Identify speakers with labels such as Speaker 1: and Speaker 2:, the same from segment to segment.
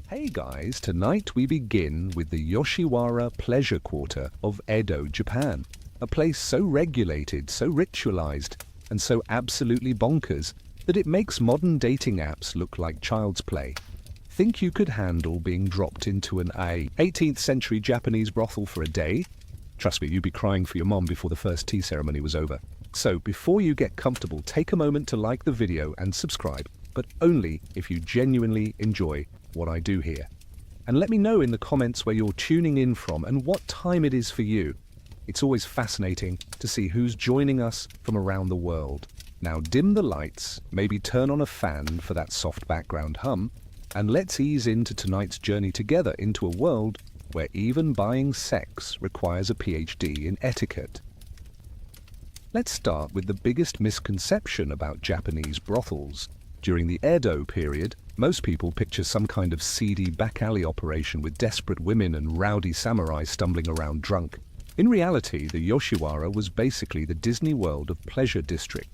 Speaker 1: Hey guys, tonight we begin with the Yoshiwara pleasure quarter of Edo, Japan. A place so regulated, so ritualized, and so absolutely bonkers that it makes modern dating apps look like child's play. Think you could handle being dropped into an 18th century Japanese brothel for a day? Trust me, you'd be crying for your mom before the first tea ceremony was over. So before you get comfortable, take a moment to like the video and subscribe, but only if you genuinely enjoy what I do here. And let me know in the comments where you're tuning in from and what time it is for you. It's always fascinating to see who's joining us from around the world. Now dim the lights, maybe turn on a fan for that soft background hum, and let's ease into tonight's journey together into a world where even buying sex requires a PhD in etiquette. Let's start with the biggest misconception about Japanese brothels. During the Edo period, most people picture some kind of seedy back alley operation with desperate women and rowdy samurai stumbling around drunk. In reality, the Yoshiwara was basically the Disney World of pleasure district.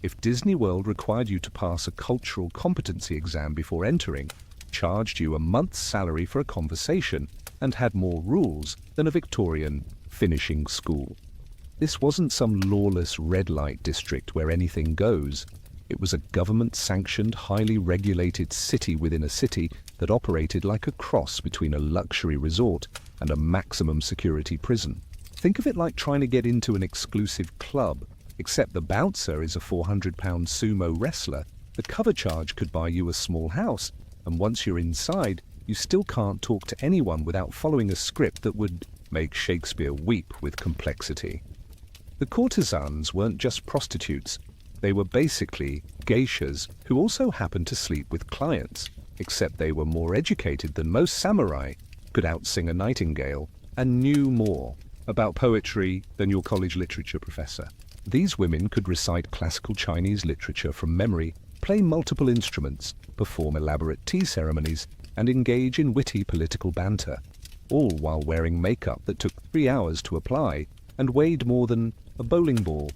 Speaker 1: If Disney World required you to pass a cultural competency exam before entering, charged you a month's salary for a conversation, and had more rules than a Victorian finishing school. This wasn't some lawless red light district where anything goes. It was a government-sanctioned, highly regulated city within a city that operated like a cross between a luxury resort and a maximum security prison. Think of it like trying to get into an exclusive club, except the bouncer is a 400-pound sumo wrestler. The cover charge could buy you a small house, and once you're inside, you still can't talk to anyone without following a script that would make Shakespeare weep with complexity. The courtesans weren't just prostitutes. They were basically geishas who also happened to sleep with clients, except they were more educated than most samurai, could outsing a nightingale, and knew more about poetry than your college literature professor. These women could recite classical Chinese literature from memory, play multiple instruments, perform elaborate tea ceremonies, and engage in witty political banter, all while wearing makeup that took 3 hours to apply and weighed more than a bowling ball.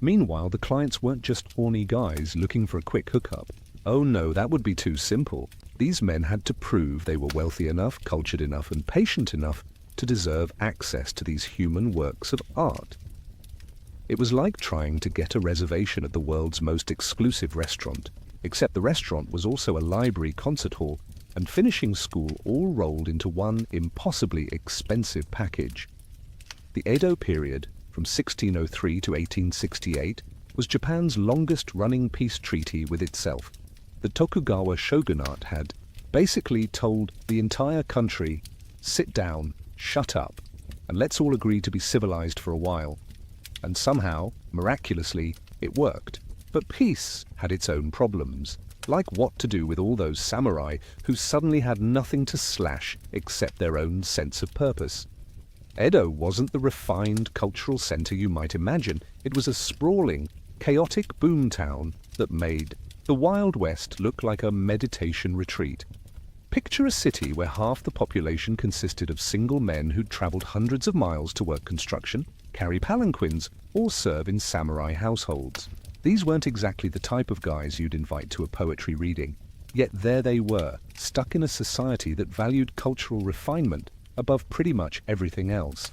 Speaker 1: Meanwhile, the clients weren't just horny guys looking for a quick hookup. Oh no, that would be too simple. These men had to prove they were wealthy enough, cultured enough, and patient enough to deserve access to these human works of art. It was like trying to get a reservation at the world's most exclusive restaurant, except the restaurant was also a library, concert hall, and finishing school all rolled into one impossibly expensive package. The Edo period, from 1603 to 1868, was Japan's longest-running peace treaty with itself. The Tokugawa shogunate had basically told the entire country, sit down, shut up, and let's all agree to be civilized for a while. And somehow, miraculously, it worked. But peace had its own problems, like what to do with all those samurai who suddenly had nothing to slash except their own sense of purpose. Edo wasn't the refined cultural center you might imagine. It was a sprawling, chaotic boomtown that made the Wild West look like a meditation retreat. Picture a city where half the population consisted of single men who'd traveled hundreds of miles to work construction, carry palanquins, or serve in samurai households. These weren't exactly the type of guys you'd invite to a poetry reading, yet there they were, stuck in a society that valued cultural refinement above pretty much everything else.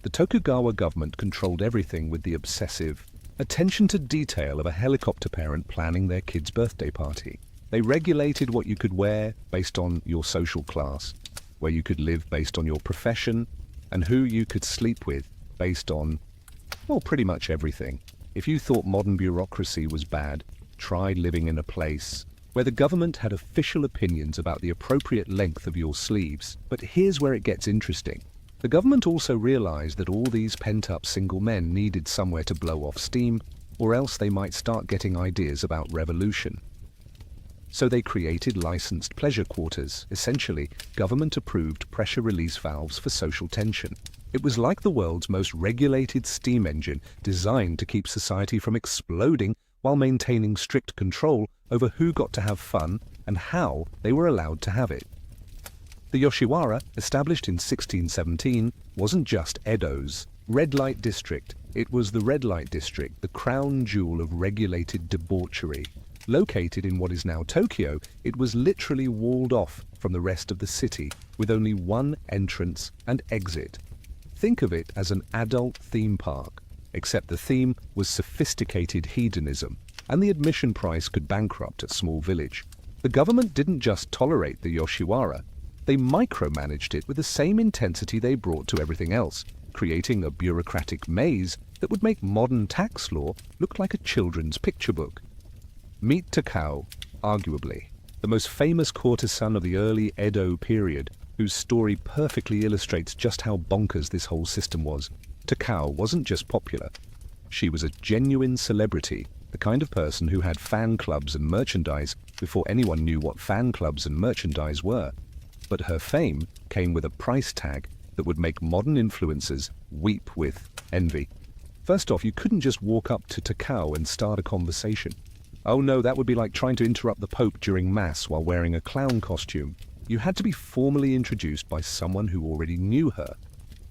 Speaker 1: The Tokugawa government controlled everything with the obsessive attention to detail of a helicopter parent planning their kid's birthday party. They regulated what you could wear based on your social class, where you could live based on your profession, and who you could sleep with based on, well, pretty much everything. If you thought modern bureaucracy was bad, try living in a place where the government had official opinions about the appropriate length of your sleeves. But here's where it gets interesting. The government also realized that all these pent-up single men needed somewhere to blow off steam, or else they might start getting ideas about revolution. So they created licensed pleasure quarters, essentially government-approved pressure release valves for social tension. It was like the world's most regulated steam engine, designed to keep society from exploding while maintaining strict control over who got to have fun and how they were allowed to have it. The Yoshiwara, established in 1617, wasn't just Edo's red light district. It was the red light district, the crown jewel of regulated debauchery. Located in what is now Tokyo, it was literally walled off from the rest of the city with only one entrance and exit. Think of it as an adult theme park, except the theme was sophisticated hedonism, and the admission price could bankrupt a small village. The government didn't just tolerate the Yoshiwara, they micromanaged it with the same intensity they brought to everything else, creating a bureaucratic maze that would make modern tax law look like a children's picture book. Meet Takao, arguably the most famous courtesan of the early Edo period, whose story perfectly illustrates just how bonkers this whole system was. Takao wasn't just popular. She was a genuine celebrity, the kind of person who had fan clubs and merchandise before anyone knew what fan clubs and merchandise were. But her fame came with a price tag that would make modern influencers weep with envy. First off, you couldn't just walk up to Takao and start a conversation. Oh no, that would be like trying to interrupt the Pope during Mass while wearing a clown costume. You had to be formally introduced by someone who already knew her,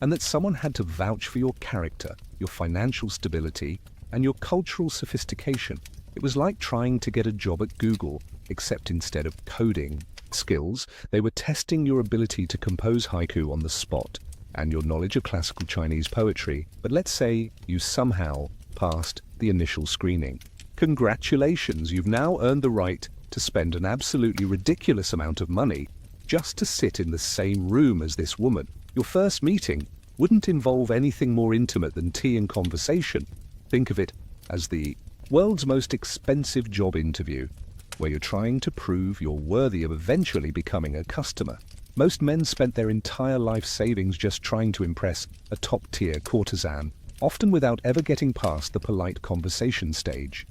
Speaker 1: and that someone had to vouch for your character, your financial stability, and your cultural sophistication. It was like trying to get a job at Google, except instead of coding skills, they were testing your ability to compose haiku on the spot and your knowledge of classical Chinese poetry. But let's say you somehow passed the initial screening. Congratulations, you've now earned the right to spend an absolutely ridiculous amount of money just to sit in the same room as this woman. Your first meeting wouldn't involve anything more intimate than tea and conversation. Think of it as the world's most expensive job interview, where you're trying to prove you're worthy of eventually becoming a customer. Most men spent their entire life savings just trying to impress a top-tier courtesan, often without ever getting past the polite conversation stage.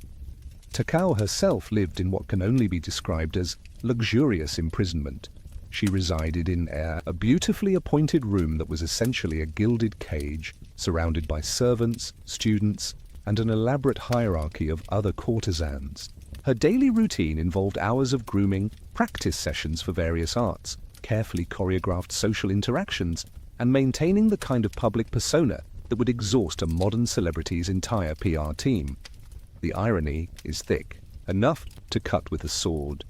Speaker 1: Takao herself lived in what can only be described as luxurious imprisonment. She resided in a beautifully appointed room that was essentially a gilded cage, surrounded by servants, students, and an elaborate hierarchy of other courtesans. Her daily routine involved hours of grooming, practice sessions for various arts, carefully choreographed social interactions, and maintaining the kind of public persona that would exhaust a modern celebrity's entire PR team. The irony is thick, enough to cut with a sword.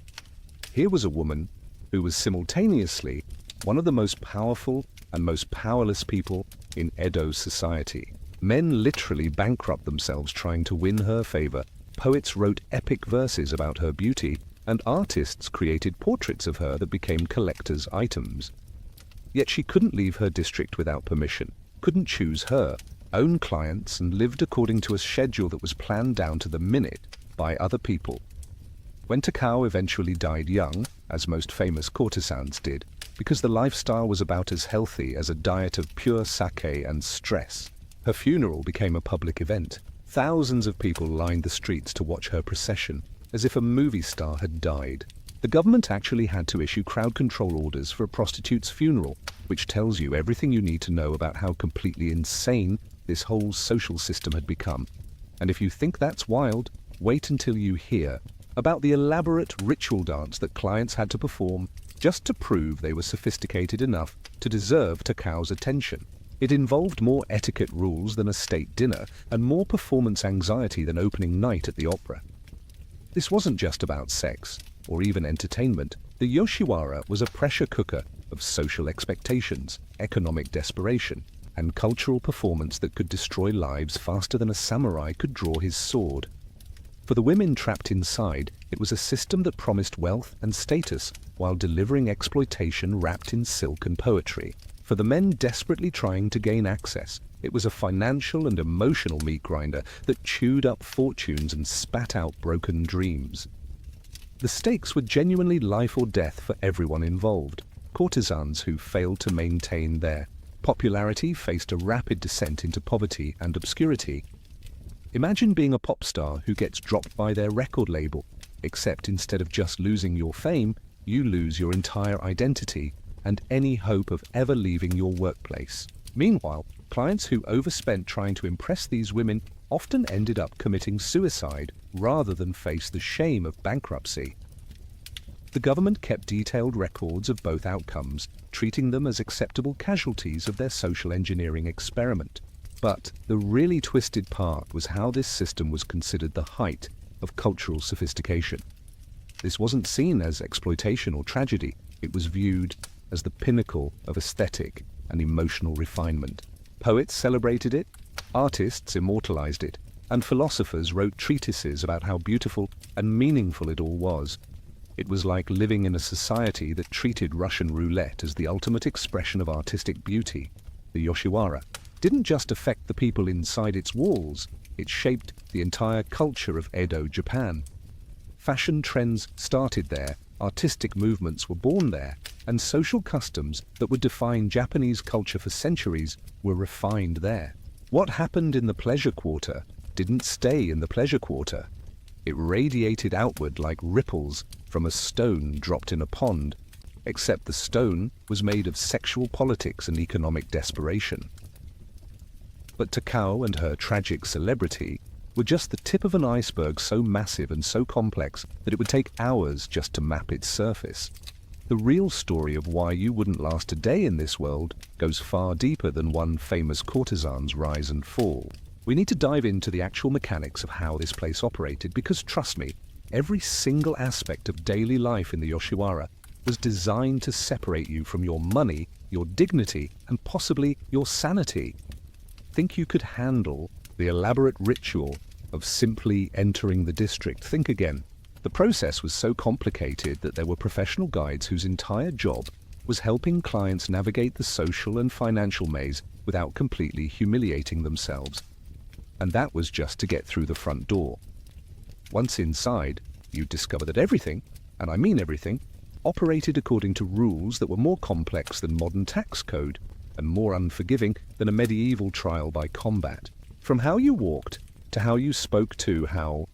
Speaker 1: Here was a woman who was simultaneously one of the most powerful and most powerless people in Edo society. Men literally bankrupt themselves trying to win her favor. Poets wrote epic verses about her beauty, and artists created portraits of her that became collectors' items. Yet she couldn't leave her district without permission, couldn't choose her own clients, and lived according to a schedule that was planned down to the minute by other people. When Takao eventually died young, as most famous courtesans did, because the lifestyle was about as healthy as a diet of pure sake and stress, her funeral became a public event. Thousands of people lined the streets to watch her procession, as if a movie star had died. The government actually had to issue crowd control orders for a prostitute's funeral, which tells you everything you need to know about how completely insane this whole social system had become. And if you think that's wild, wait until you hear about the elaborate ritual dance that clients had to perform just to prove they were sophisticated enough to deserve Takao's attention. It involved more etiquette rules than a state dinner, and more performance anxiety than opening night at the opera. This wasn't just about sex, or even entertainment. The Yoshiwara was a pressure cooker of social expectations, economic desperation, and cultural performance that could destroy lives faster than a samurai could draw his sword. For the women trapped inside, it was a system that promised wealth and status while delivering exploitation wrapped in silk and poetry. For the men desperately trying to gain access, it was a financial and emotional meat grinder that chewed up fortunes and spat out broken dreams. The stakes were genuinely life or death for everyone involved. Courtesans who failed to maintain their popularity faced a rapid descent into poverty and obscurity. Imagine being a pop star who gets dropped by their record label, except instead of just losing your fame, you lose your entire identity and any hope of ever leaving your workplace. Meanwhile, clients who overspent trying to impress these women often ended up committing suicide rather than face the shame of bankruptcy. The government kept detailed records of both outcomes, treating them as acceptable casualties of their social engineering experiment. But the really twisted part was how this system was considered the height of cultural sophistication. This wasn't seen as exploitation or tragedy. It was viewed as the pinnacle of aesthetic and emotional refinement. Poets celebrated it, artists immortalized it, and philosophers wrote treatises about how beautiful and meaningful it all was. It was like living in a society that treated Russian roulette as the ultimate expression of artistic beauty. The Yoshiwara didn't just affect the people inside its walls, it shaped the entire culture of Edo, Japan. Fashion trends started there, artistic movements were born there, and social customs that would define Japanese culture for centuries were refined there. What happened in the pleasure quarter didn't stay in the pleasure quarter. It radiated outward like ripples from a stone dropped in a pond, except the stone was made of sexual politics and economic desperation. But Takao and her tragic celebrity were just the tip of an iceberg so massive and so complex that it would take hours just to map its surface. The real story of why you wouldn't last a day in this world goes far deeper than one famous courtesan's rise and fall. We need to dive into the actual mechanics of how this place operated because, trust me, every single aspect of daily life in the Yoshiwara was designed to separate you from your money, your dignity, and possibly your sanity. Think you could handle the elaborate ritual of simply entering the district? Think again. The process was so complicated that there were professional guides whose entire job was helping clients navigate the social and financial maze without completely humiliating themselves. And that was just to get through the front door. Once inside, you'd discover that everything, and I mean everything, operated according to rules that were more complex than modern tax code and more unforgiving than a medieval trial by combat. From how you walked to how you spoke to how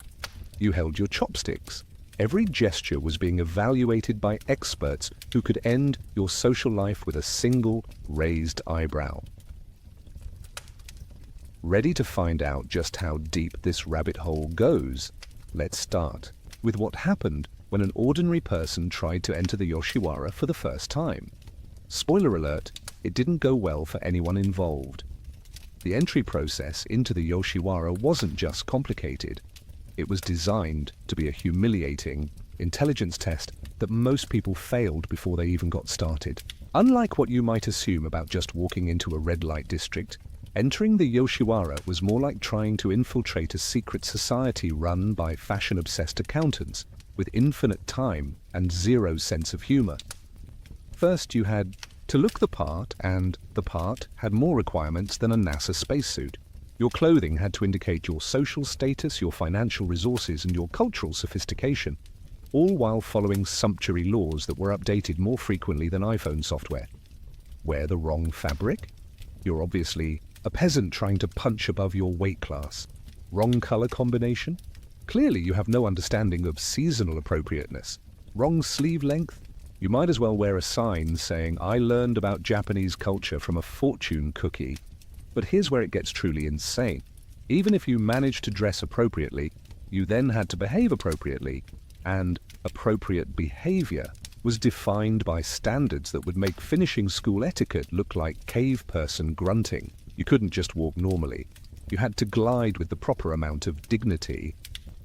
Speaker 1: you held your chopsticks, every gesture was being evaluated by experts who could end your social life with a single raised eyebrow. Ready to find out just how deep this rabbit hole goes? Let's start with what happened when an ordinary person tried to enter the Yoshiwara for the first time. Spoiler alert, it didn't go well for anyone involved. The entry process into the Yoshiwara wasn't just complicated. It was designed to be a humiliating intelligence test that most people failed before they even got started. Unlike what you might assume about just walking into a red light district, entering the Yoshiwara was more like trying to infiltrate a secret society run by fashion-obsessed accountants with infinite time and zero sense of humor. First, you had to look the part, and the part had more requirements than a NASA spacesuit. Your clothing had to indicate your social status, your financial resources, and your cultural sophistication, all while following sumptuary laws that were updated more frequently than iPhone software. Wear the wrong fabric? You're obviously a peasant trying to punch above your weight class. Wrong color combination? Clearly you have no understanding of seasonal appropriateness. Wrong sleeve length? You might as well wear a sign saying, "I learned about Japanese culture from a fortune cookie." But here's where it gets truly insane. Even if you managed to dress appropriately, you then had to behave appropriately, and appropriate behavior was defined by standards that would make finishing school etiquette look like cave person grunting. You couldn't just walk normally. You had to glide with the proper amount of dignity.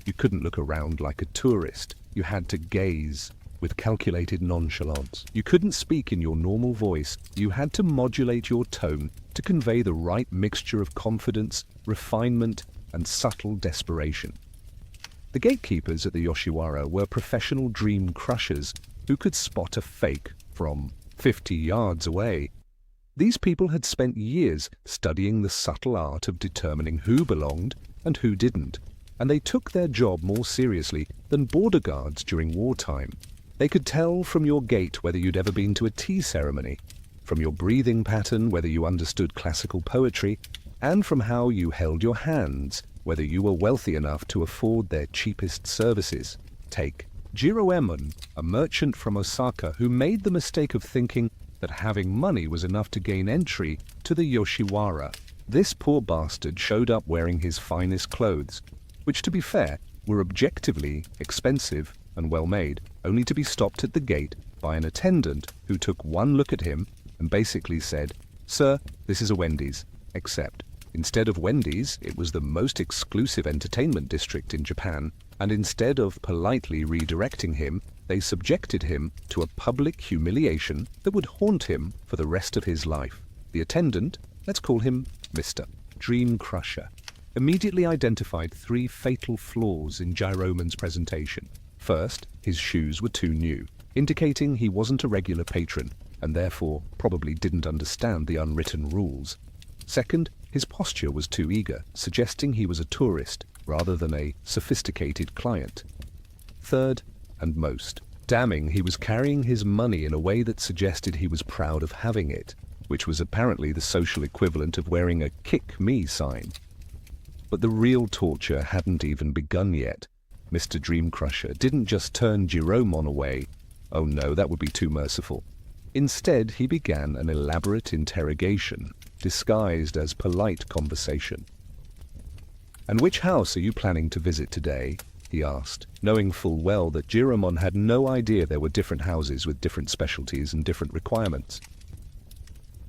Speaker 1: You couldn't look around like a tourist. You had to gaze with calculated nonchalance. You couldn't speak in your normal voice. You had to modulate your tone to convey the right mixture of confidence, refinement, and subtle desperation. The gatekeepers at the Yoshiwara were professional dream crushers who could spot a fake from 50 yards away. These people had spent years studying the subtle art of determining who belonged and who didn't, and they took their job more seriously than border guards during wartime. They could tell from your gait whether you'd ever been to a tea ceremony, from your breathing pattern whether you understood classical poetry, and from how you held your hands whether you were wealthy enough to afford their cheapest services. Take Jiroemon, a merchant from Osaka who made the mistake of thinking that having money was enough to gain entry to the Yoshiwara. This poor bastard showed up wearing his finest clothes, which, to be fair, were objectively expensive and well-made, only to be stopped at the gate by an attendant who took one look at him and basically said, "Sir, this is a Wendy's," except instead of Wendy's, it was the most exclusive entertainment district in Japan, And instead of politely redirecting him, they subjected him to a public humiliation that would haunt him for the rest of his life. The attendant, let's call him Mr. Dream Crusher, immediately identified 3 fatal flaws in Jiromon's presentation. First, his shoes were too new, indicating he wasn't a regular patron and therefore probably didn't understand the unwritten rules. Second, his posture was too eager, suggesting he was a tourist rather than a sophisticated client. Third, and most damning, he was carrying his money in a way that suggested he was proud of having it, which was apparently the social equivalent of wearing a "kick me" sign. But the real torture hadn't even begun yet. Mr. Dream Crusher didn't just turn Jiromon away. Oh no, that would be too merciful. Instead, he began an elaborate interrogation, disguised as polite conversation. "And which house are you planning to visit today?" he asked, knowing full well that Jiromon had no idea there were different houses with different specialties and different requirements.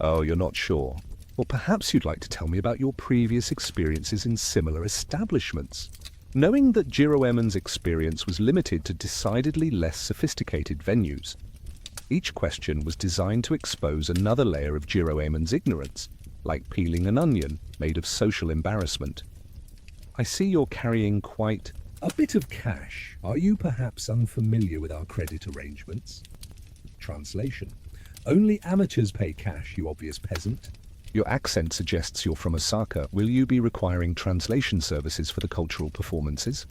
Speaker 1: "Oh, you're not sure? Well, perhaps you'd like to tell me about your previous experiences in similar establishments." Knowing that Jiromon's experience was limited to decidedly less sophisticated venues, each question was designed to expose another layer of Jiromon's ignorance, like peeling an onion made of social embarrassment. "I see you're carrying quite a bit of cash. Are you perhaps unfamiliar with our credit arrangements?" Translation: "Only amateurs pay cash, you obvious peasant." "Your accent suggests you're from Osaka. Will you be requiring translation services for the cultural performances?"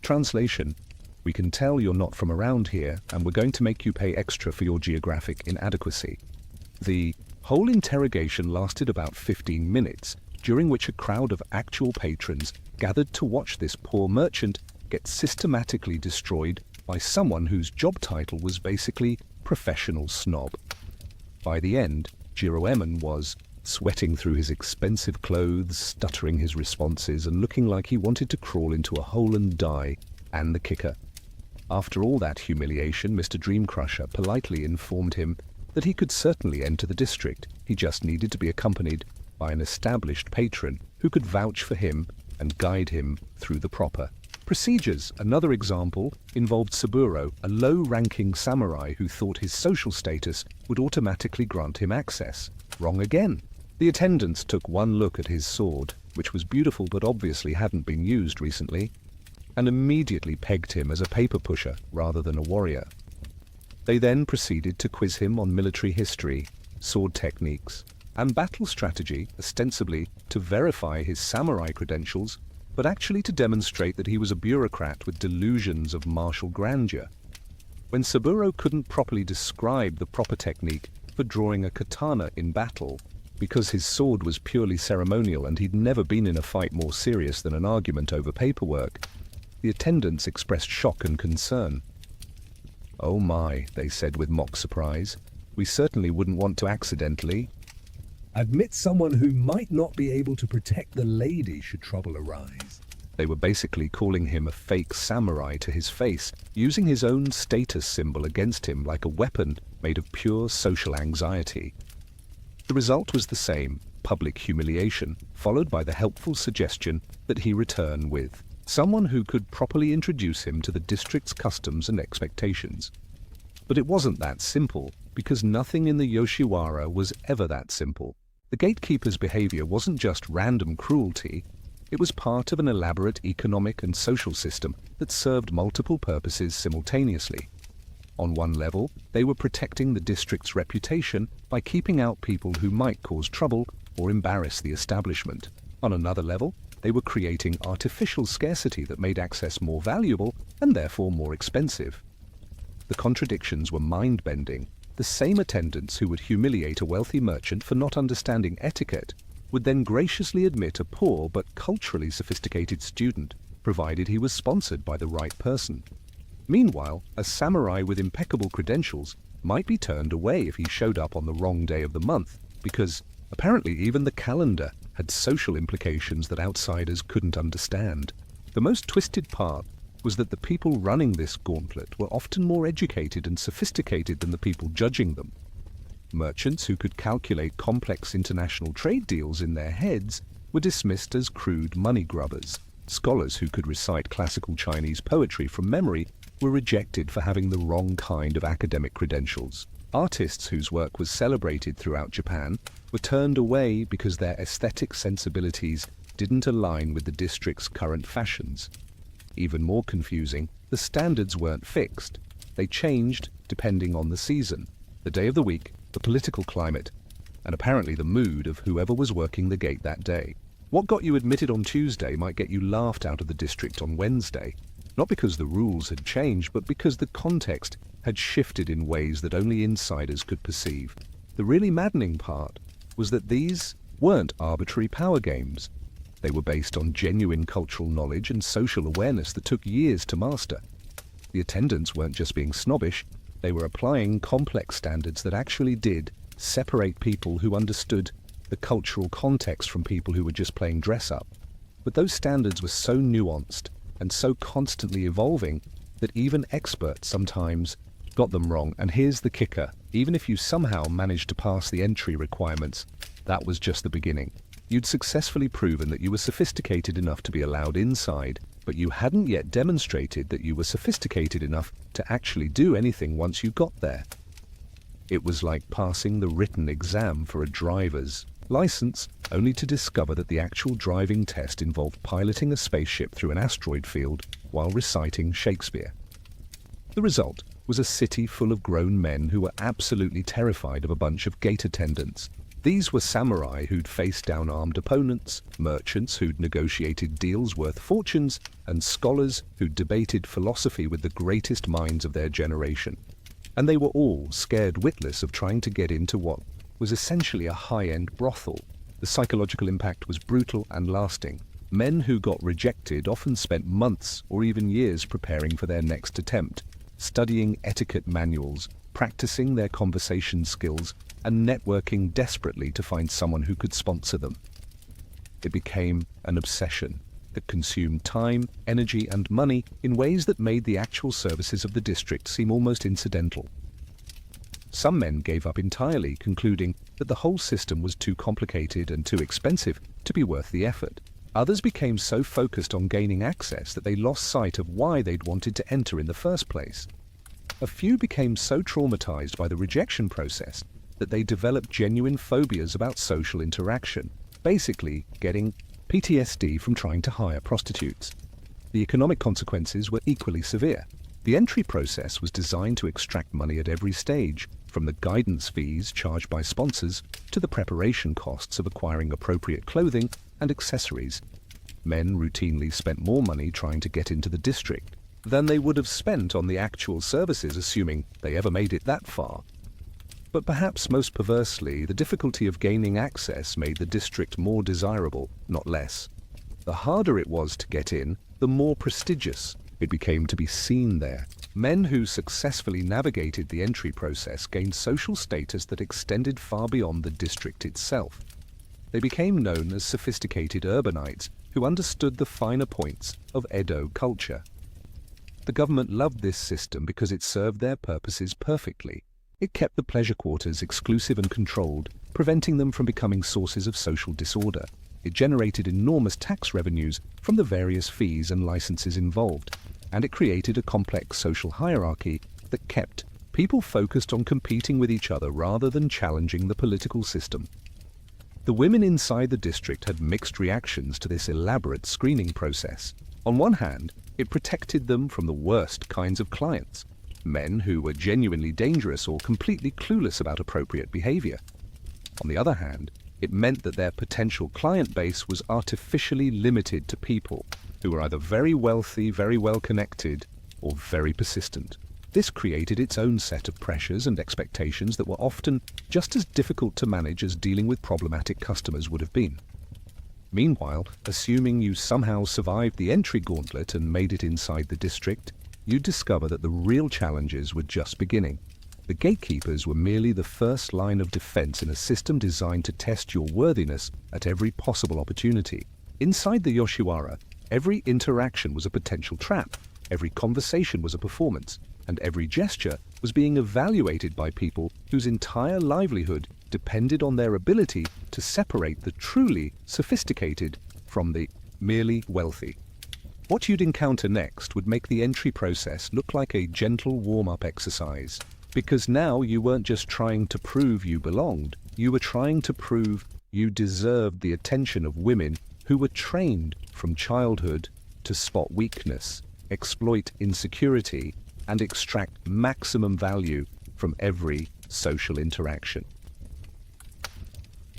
Speaker 1: Translation: "We can tell you're not from around here, and we're going to make you pay extra for your geographic inadequacy." The whole interrogation lasted about 15 minutes, during which a crowd of actual patrons gathered to watch this poor merchant get systematically destroyed by someone whose job title was basically professional snob. By the end, Jiromon was sweating through his expensive clothes, stuttering his responses, and looking like he wanted to crawl into a hole and die. And the kicker: after all that humiliation, Mr. Dream Crusher politely informed him that he could certainly enter the district. He just needed to be accompanied by an established patron who could vouch for him and guide him through the proper procedures. Another example involved Saburo, a low-ranking samurai who thought his social status would automatically grant him access. Wrong again. The attendants took one look at his sword, which was beautiful but obviously hadn't been used recently, and immediately pegged him as a paper pusher rather than a warrior. They then proceeded to quiz him on military history, sword techniques, and battle strategy, ostensibly to verify his samurai credentials, but actually to demonstrate that he was a bureaucrat with delusions of martial grandeur. When Saburo couldn't properly describe the proper technique for drawing a katana in battle, because his sword was purely ceremonial and he'd never been in a fight more serious than an argument over paperwork, the attendants expressed shock and concern. "Oh my," they said with mock surprise, "we certainly wouldn't want to accidentally admit someone who might not be able to protect the lady should trouble arise." They were basically calling him a fake samurai to his face, using his own status symbol against him like a weapon made of pure social anxiety. The result was the same: public humiliation, followed by the helpful suggestion that he return with someone who could properly introduce him to the district's customs and expectations. But it wasn't that simple, because nothing in the Yoshiwara was ever that simple. The gatekeeper's behavior wasn't just random cruelty, it was part of an elaborate economic and social system that served multiple purposes simultaneously. On one level, they were protecting the district's reputation by keeping out people who might cause trouble or embarrass the establishment. On another level, they were creating artificial scarcity that made access more valuable and therefore more expensive. The contradictions were mind-bending. The same attendants who would humiliate a wealthy merchant for not understanding etiquette would then graciously admit a poor but culturally sophisticated student, provided he was sponsored by the right person. Meanwhile, a samurai with impeccable credentials might be turned away if he showed up on the wrong day of the month, because apparently even the calendar had social implications that outsiders couldn't understand. The most twisted part was that the people running this gauntlet were often more educated and sophisticated than the people judging them. Merchants who could calculate complex international trade deals in their heads were dismissed as crude money grubbers, Scholars who could recite classical Chinese poetry from memory were rejected for having the wrong kind of academic credentials. Artists whose work was celebrated throughout Japan were turned away because their aesthetic sensibilities didn't align with the district's current fashions. Even more confusing, the standards weren't fixed. They changed depending on the season, the day of the week, the political climate, and apparently the mood of whoever was working the gate that day. What got you admitted on Tuesday might get you laughed out of the district on Wednesday, not because the rules had changed, but because the context had shifted in ways that only insiders could perceive. The really maddening part was that these weren't arbitrary power games. They were based on genuine cultural knowledge and social awareness that took years to master. The attendants weren't just being snobbish, they were applying complex standards that actually did separate people who understood the cultural context from people who were just playing dress-up. But those standards were so nuanced and so constantly evolving that even experts sometimes got them wrong. And here's the kicker: even if you somehow managed to pass the entry requirements, that was just the beginning. You'd successfully proven that you were sophisticated enough to be allowed inside, but you hadn't yet demonstrated that you were sophisticated enough to actually do anything once you got there. It was like passing the written exam for a driver's license, only to discover that the actual driving test involved piloting a spaceship through an asteroid field while reciting Shakespeare. The result was a city full of grown men who were absolutely terrified of a bunch of gate attendants. These were samurai who'd faced down armed opponents, merchants who'd negotiated deals worth fortunes, and scholars who'd debated philosophy with the greatest minds of their generation. And they were all scared witless of trying to get into what was essentially a high-end brothel. The psychological impact was brutal and lasting. Men who got rejected often spent months or even years preparing for their next attempt, studying etiquette manuals, practicing their conversation skills, and networking desperately to find someone who could sponsor them. It became an obsession that consumed time, energy, and money in ways that made the actual services of the district seem almost incidental. Some men gave up entirely, concluding that the whole system was too complicated and too expensive to be worth the effort. Others became so focused on gaining access that they lost sight of why they'd wanted to enter in the first place. A few became so traumatized by the rejection process that they developed genuine phobias about social interaction, basically getting PTSD from trying to hire prostitutes. The economic consequences were equally severe. The entry process was designed to extract money at every stage, from the guidance fees charged by sponsors to the preparation costs of acquiring appropriate clothing and accessories. Men routinely spent more money trying to get into the district than they would have spent on the actual services, assuming they ever made it that far. But perhaps most perversely, the difficulty of gaining access made the district more desirable, not less. The harder it was to get in, the more prestigious it became to be seen there. Men who successfully navigated the entry process gained social status that extended far beyond the district itself. They became known as sophisticated urbanites who understood the finer points of Edo culture. The government loved this system because it served their purposes perfectly. It kept the pleasure quarters exclusive and controlled, preventing them from becoming sources of social disorder. It generated enormous tax revenues from the various fees and licenses involved, and it created a complex social hierarchy that kept people focused on competing with each other rather than challenging the political system. The women inside the district had mixed reactions to this elaborate screening process. On one hand, it protected them from the worst kinds of clients, men who were genuinely dangerous or completely clueless about appropriate behavior. On the other hand, it meant that their potential client base was artificially limited to people who were either very wealthy, very well connected, or very persistent. This created its own set of pressures and expectations that were often just as difficult to manage as dealing with problematic customers would have been. Meanwhile, assuming you somehow survived the entry gauntlet and made it inside the district, you'd discover that the real challenges were just beginning. The gatekeepers were merely the first line of defense in a system designed to test your worthiness at every possible opportunity. Inside the Yoshiwara, every interaction was a potential trap, every conversation was a performance, and every gesture was being evaluated by people whose entire livelihood depended on their ability to separate the truly sophisticated from the merely wealthy. What you'd encounter next would make the entry process look like a gentle warm-up exercise, because now you weren't just trying to prove you belonged, you were trying to prove you deserved the attention of women who were trained from childhood to spot weakness, exploit insecurity, and extract maximum value from every social interaction.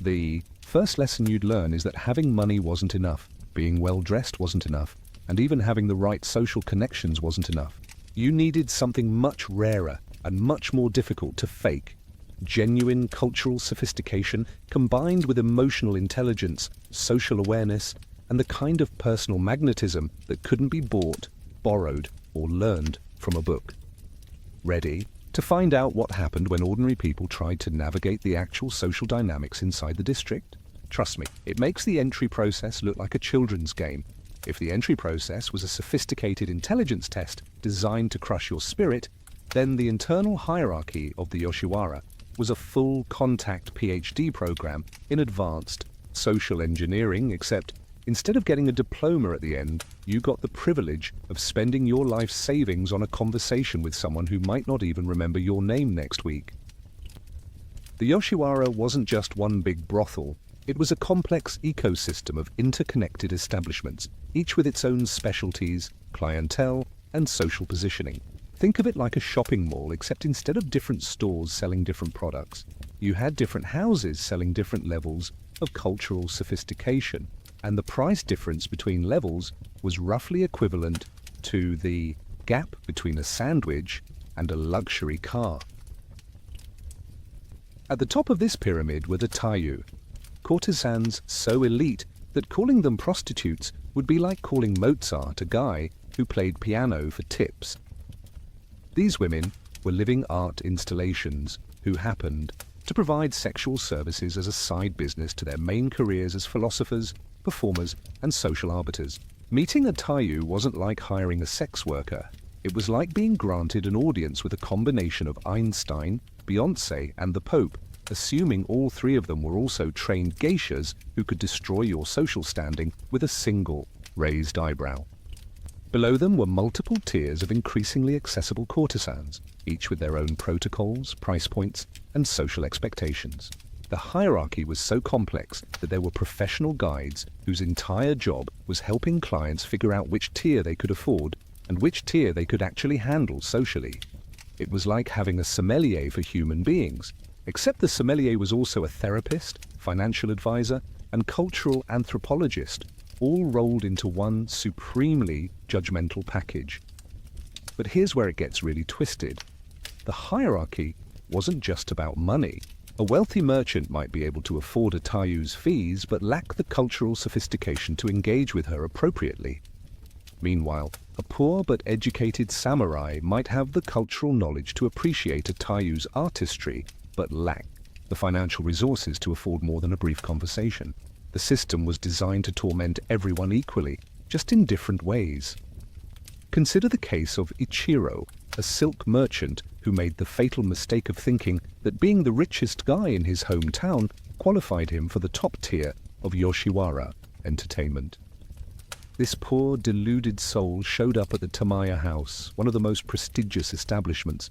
Speaker 1: The first lesson you'd learn is that having money wasn't enough, being well-dressed wasn't enough, and even having the right social connections wasn't enough. You needed something much rarer and much more difficult to fake. Genuine cultural sophistication combined with emotional intelligence, social awareness, and the kind of personal magnetism that couldn't be bought, borrowed, or learned from a book. Ready to find out what happened when ordinary people tried to navigate the actual social dynamics inside the district? Trust me, it makes the entry process look like a children's game. If the entry process was a sophisticated intelligence test designed to crush your spirit, then the internal hierarchy of the Yoshiwara was a full contact PhD program in advanced social engineering, except instead of getting a diploma at the end, you got the privilege of spending your life savings on a conversation with someone who might not even remember your name next week. The Yoshiwara wasn't just one big brothel. It was a complex ecosystem of interconnected establishments, each with its own specialties, clientele, and social positioning. Think of it like a shopping mall, except instead of different stores selling different products, you had different houses selling different levels of cultural sophistication, and the price difference between levels was roughly equivalent to the gap between a sandwich and a luxury car. At the top of this pyramid were the taiyu, courtesans so elite that calling them prostitutes would be like calling Mozart a guy who played piano for tips. These women were living art installations who happened to provide sexual services as a side business to their main careers as philosophers, performers, and social arbiters. Meeting a taiyu wasn't like hiring a sex worker. It was like being granted an audience with a combination of Einstein, Beyoncé, and the Pope, assuming all three of them were also trained geishas who could destroy your social standing with a single raised eyebrow. Below them were multiple tiers of increasingly accessible courtesans, each with their own protocols, price points, and social expectations. The hierarchy was so complex that there were professional guides whose entire job was helping clients figure out which tier they could afford and which tier they could actually handle socially. It was like having a sommelier for human beings, except the sommelier was also a therapist, financial advisor, and cultural anthropologist, all rolled into one supremely judgmental package. But here's where it gets really twisted. The hierarchy wasn't just about money. A wealthy merchant might be able to afford a taiyu's fees, but lack the cultural sophistication to engage with her appropriately. Meanwhile, a poor but educated samurai might have the cultural knowledge to appreciate a taiyu's artistry, but lack the financial resources to afford more than a brief conversation. The system was designed to torment everyone equally, just in different ways. Consider the case of Ichiro, a silk merchant who made the fatal mistake of thinking that being the richest guy in his hometown qualified him for the top tier of Yoshiwara entertainment. This poor, deluded soul showed up at the Tamaya house, one of the most prestigious establishments,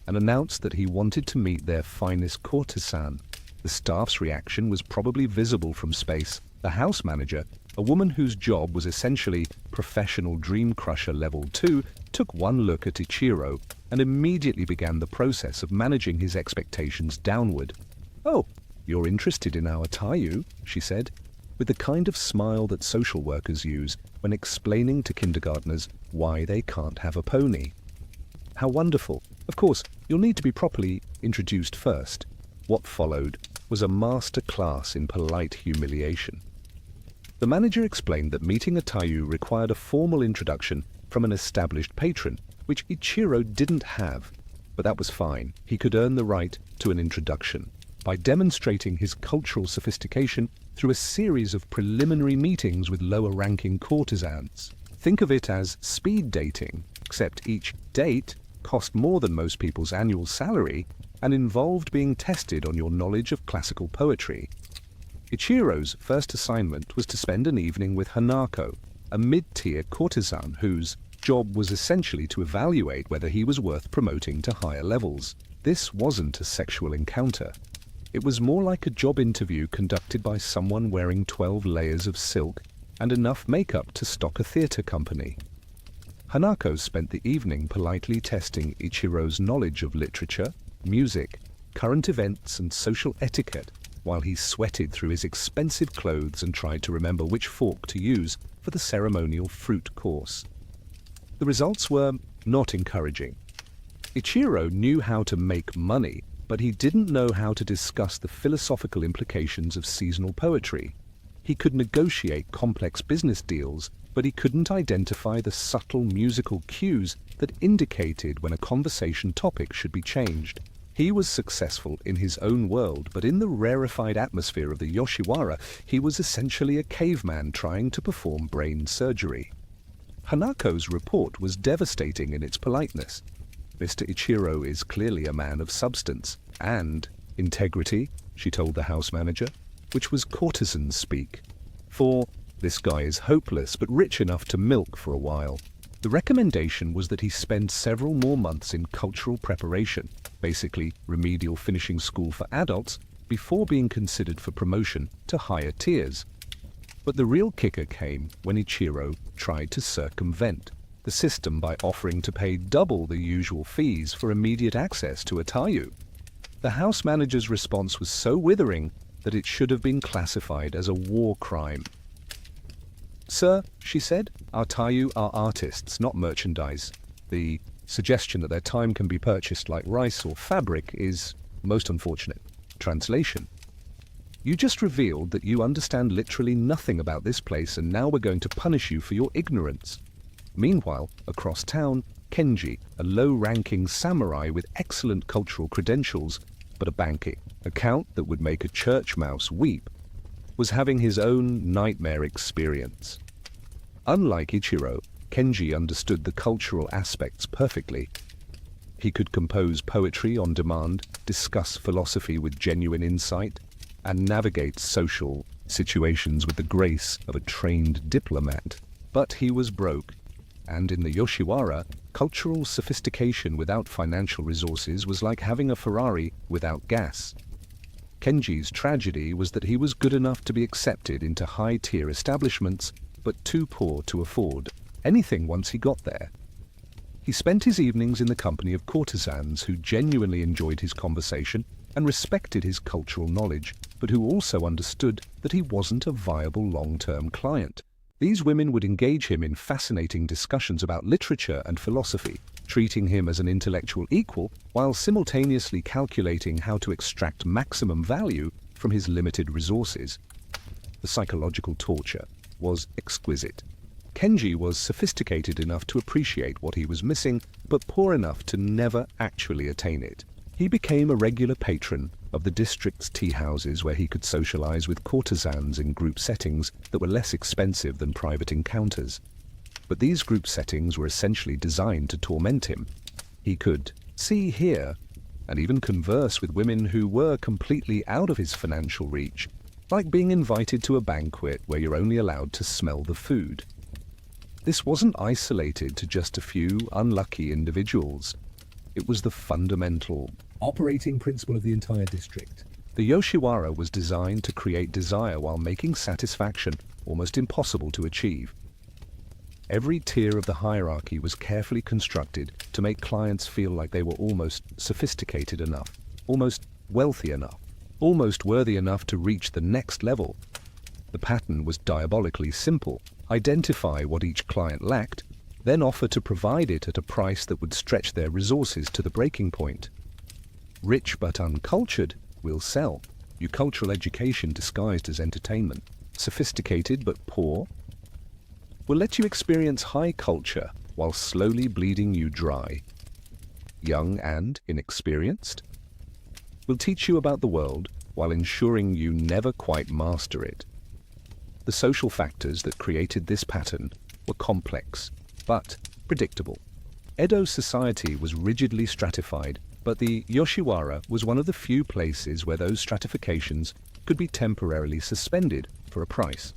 Speaker 1: and announced that he wanted to meet their finest courtesan. The staff's reaction was probably visible from space. The house manager, a woman whose job was essentially professional dream crusher level 2, took one look at Ichiro and immediately began the process of managing his expectations downward. "Oh, you're interested in our taiyu," she said, with the kind of smile that social workers use when explaining to kindergartners why they can't have a pony. How wonderful. Of course, you'll need to be properly introduced first. What followed was a master class in polite humiliation. The manager explained that meeting a taiyu required a formal introduction from an established patron, which Ichiro didn't have, but that was fine. He could earn the right to an introduction by demonstrating his cultural sophistication through a series of preliminary meetings with lower-ranking courtesans. Think of it as speed dating, except each date cost more than most people's annual salary and involved being tested on your knowledge of classical poetry. Ichiro's first assignment was to spend an evening with Hanako, a mid-tier courtesan whose job was essentially to evaluate whether he was worth promoting to higher levels. This wasn't a sexual encounter. It was more like a job interview conducted by someone wearing 12 layers of silk and enough makeup to stock a theater company. Hanako spent the evening politely testing Ichiro's knowledge of literature, music, current events, and social etiquette, while he sweated through his expensive clothes and tried to remember which fork to use for the ceremonial fruit course. The results were not encouraging. Ichiro knew how to make money, but he didn't know how to discuss the philosophical implications of seasonal poetry. He could negotiate complex business deals, but he couldn't identify the subtle musical cues that indicated when a conversation topic should be changed. He was successful in his own world, but in the rarefied atmosphere of the Yoshiwara, he was essentially a caveman trying to perform brain surgery. Hanako's report was devastating in its politeness. Mr. Ichiro is clearly a man of substance and integrity, she told the house manager, which was courtesan speak. For this guy is hopeless but rich enough to milk for a while. The recommendation was that he spend several more months in cultural preparation, basically remedial finishing school for adults, before being considered for promotion to higher tiers. But the real kicker came when Ichiro tried to circumvent the system by offering to pay double the usual fees for immediate access to a tayu. The house manager's response was so withering that it should have been classified as a war crime. "Sir," she said, "our tayu are artists, not merchandise. The suggestion that their time can be purchased like rice or fabric is most unfortunate." Translation: "You just revealed that you understand literally nothing about this place, and now we're going to punish you for your ignorance." Meanwhile, across town, Kenji, a low-ranking samurai with excellent cultural credentials, but a bank account that would make a church mouse weep, was having his own nightmare experience. Unlike Ichiro, Kenji understood the cultural aspects perfectly. He could compose poetry on demand, discuss philosophy with genuine insight, and navigate social situations with the grace of a trained diplomat. But he was broke, and in the Yoshiwara, cultural sophistication without financial resources was like having a Ferrari without gas. Kenji's tragedy was that he was good enough to be accepted into high-tier establishments, but too poor to afford anything once he got there. He spent his evenings in the company of courtesans who genuinely enjoyed his conversation and respected his cultural knowledge, but who also understood that he wasn't a viable long-term client. These women would engage him in fascinating discussions about literature and philosophy, treating him as an intellectual equal while simultaneously calculating how to extract maximum value from his limited resources. The psychological torture was exquisite. Kenji was sophisticated enough to appreciate what he was missing, but poor enough to never actually attain it. He became a regular patron of the district's tea houses where he could socialize with courtesans in group settings that were less expensive than private encounters. But these group settings were essentially designed to torment him. He could see, hear, and even converse with women who were completely out of his financial reach, like being invited to a banquet where you're only allowed to smell the food. This wasn't isolated to just a few unlucky individuals. It was the fundamental operating principle of the entire district. The Yoshiwara was designed to create desire while making satisfaction almost impossible to achieve. Every tier of the hierarchy was carefully constructed to make clients feel like they were almost sophisticated enough, almost wealthy enough, almost worthy enough to reach the next level. The pattern was diabolically simple. Identify what each client lacked, then offer to provide it at a price that would stretch their resources to the breaking point. Rich but uncultured will sell you cultural education disguised as entertainment. Sophisticated but poor will let you experience high culture while slowly bleeding you dry. Young and inexperienced will teach you about the world while ensuring you never quite master it. The social factors that created this pattern were complex, but predictable. Edo society was rigidly stratified, but the Yoshiwara was one of the few places where those stratifications could be temporarily suspended for a price.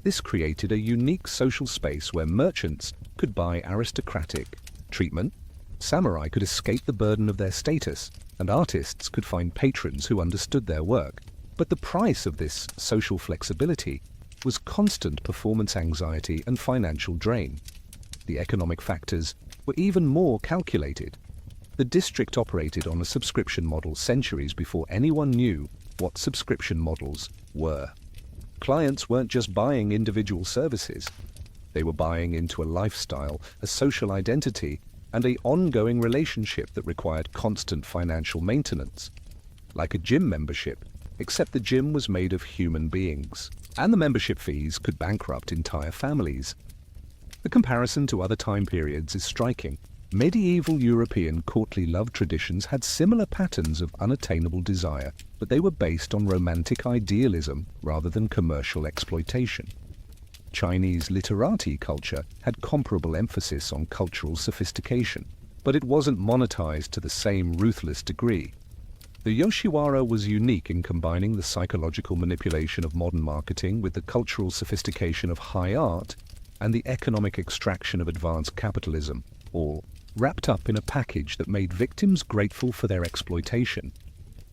Speaker 1: This created a unique social space where merchants could buy aristocratic treatment, samurai could escape the burden of their status, and artists could find patrons who understood their work. But the price of this social flexibility was constant performance anxiety and financial drain. The economic factors were even more calculated. The district operated on a subscription model centuries before anyone knew what subscription models were. Clients weren't just buying individual services. They were buying into a lifestyle, a social identity, and an ongoing relationship that required constant financial maintenance. Like a gym membership, except the gym was made of human beings, and the membership fees could bankrupt entire families. The comparison to other time periods is striking. Medieval European courtly love traditions had similar patterns of unattainable desire, but they were based on romantic idealism rather than commercial exploitation. Chinese literati culture had comparable emphasis on cultural sophistication, but it wasn't monetized to the same ruthless degree. The Yoshiwara was unique in combining the psychological manipulation of modern marketing with the cultural sophistication of high art and the economic extraction of advanced capitalism, all wrapped up in a package that made victims grateful for their exploitation.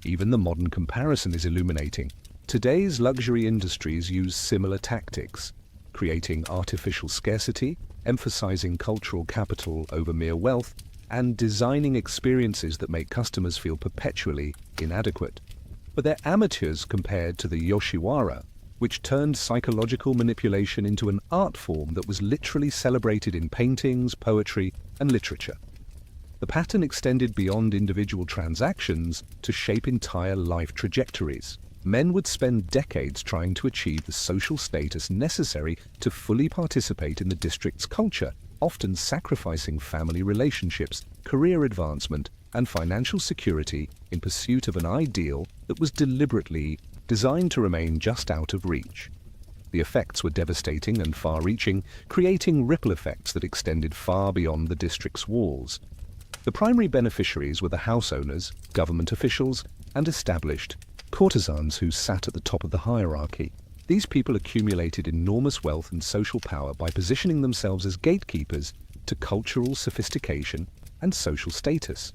Speaker 1: Even the modern comparison is illuminating. Today's luxury industries use similar tactics, creating artificial scarcity, emphasizing cultural capital over mere wealth, and designing experiences that make customers feel perpetually inadequate. But they're amateurs compared to the Yoshiwara, which turned psychological manipulation into an art form that was literally celebrated in paintings, poetry, and literature. The pattern extended beyond individual transactions to shape entire life trajectories. Men would spend decades trying to achieve the social status necessary to fully participate in the district's culture, often sacrificing family relationships, career advancement, and financial security in pursuit of an ideal that was deliberately designed to remain just out of reach. The effects were devastating and far-reaching, creating ripple effects that extended far beyond the district's walls. The primary beneficiaries were the house owners, government officials, and established courtesans who sat at the top of the hierarchy. These people accumulated enormous wealth and social power by positioning themselves as gatekeepers to cultural sophistication and social status.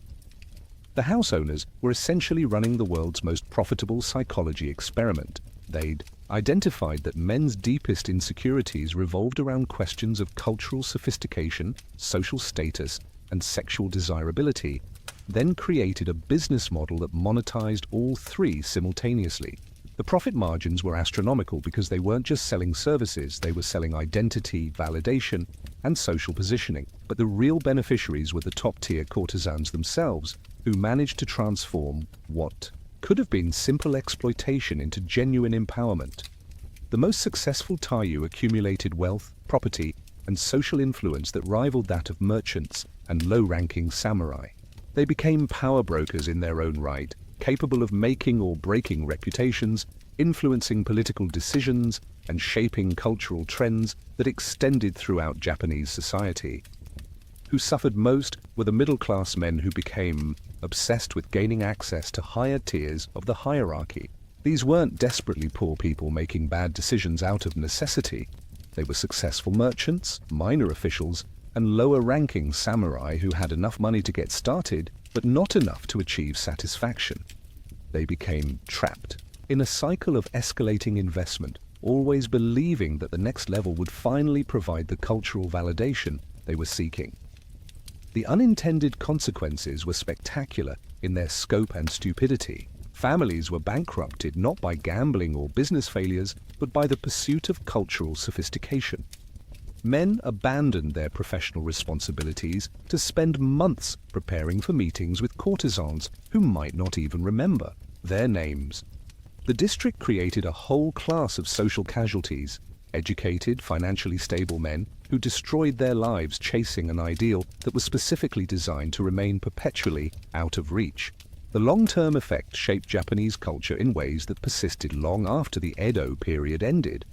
Speaker 1: The house owners were essentially running the world's most profitable psychology experiment. They'd identified that men's deepest insecurities revolved around questions of cultural sophistication, social status, and sexual desirability, then created a business model that monetized all three simultaneously. The profit margins were astronomical because they weren't just selling services, they were selling identity, validation, and social positioning. But the real beneficiaries were the top-tier courtesans themselves, who managed to transform what could have been simple exploitation into genuine empowerment. The most successful Taiyu accumulated wealth, property, and social influence that rivaled that of merchants and low-ranking samurai. They became power brokers in their own right, capable of making or breaking reputations, influencing political decisions, and shaping cultural trends that extended throughout Japanese society. Who suffered most were the middle-class men who became obsessed with gaining access to higher tiers of the hierarchy. These weren't desperately poor people making bad decisions out of necessity. They were successful merchants, minor officials, and lower-ranking samurai who had enough money to get started, but not enough to achieve satisfaction. They became trapped in a cycle of escalating investment, always believing that the next level would finally provide the cultural validation they were seeking. The unintended consequences were spectacular in their scope and stupidity. Families were bankrupted not by gambling or business failures, but by the pursuit of cultural sophistication. Men abandoned their professional responsibilities to spend months preparing for meetings with courtesans who might not even remember their names. The district created a whole class of social casualties, educated, financially stable men who destroyed their lives chasing an ideal that was specifically designed to remain perpetually out of reach. The long-term effect shaped Japanese culture in ways that persisted long after the Edo period ended.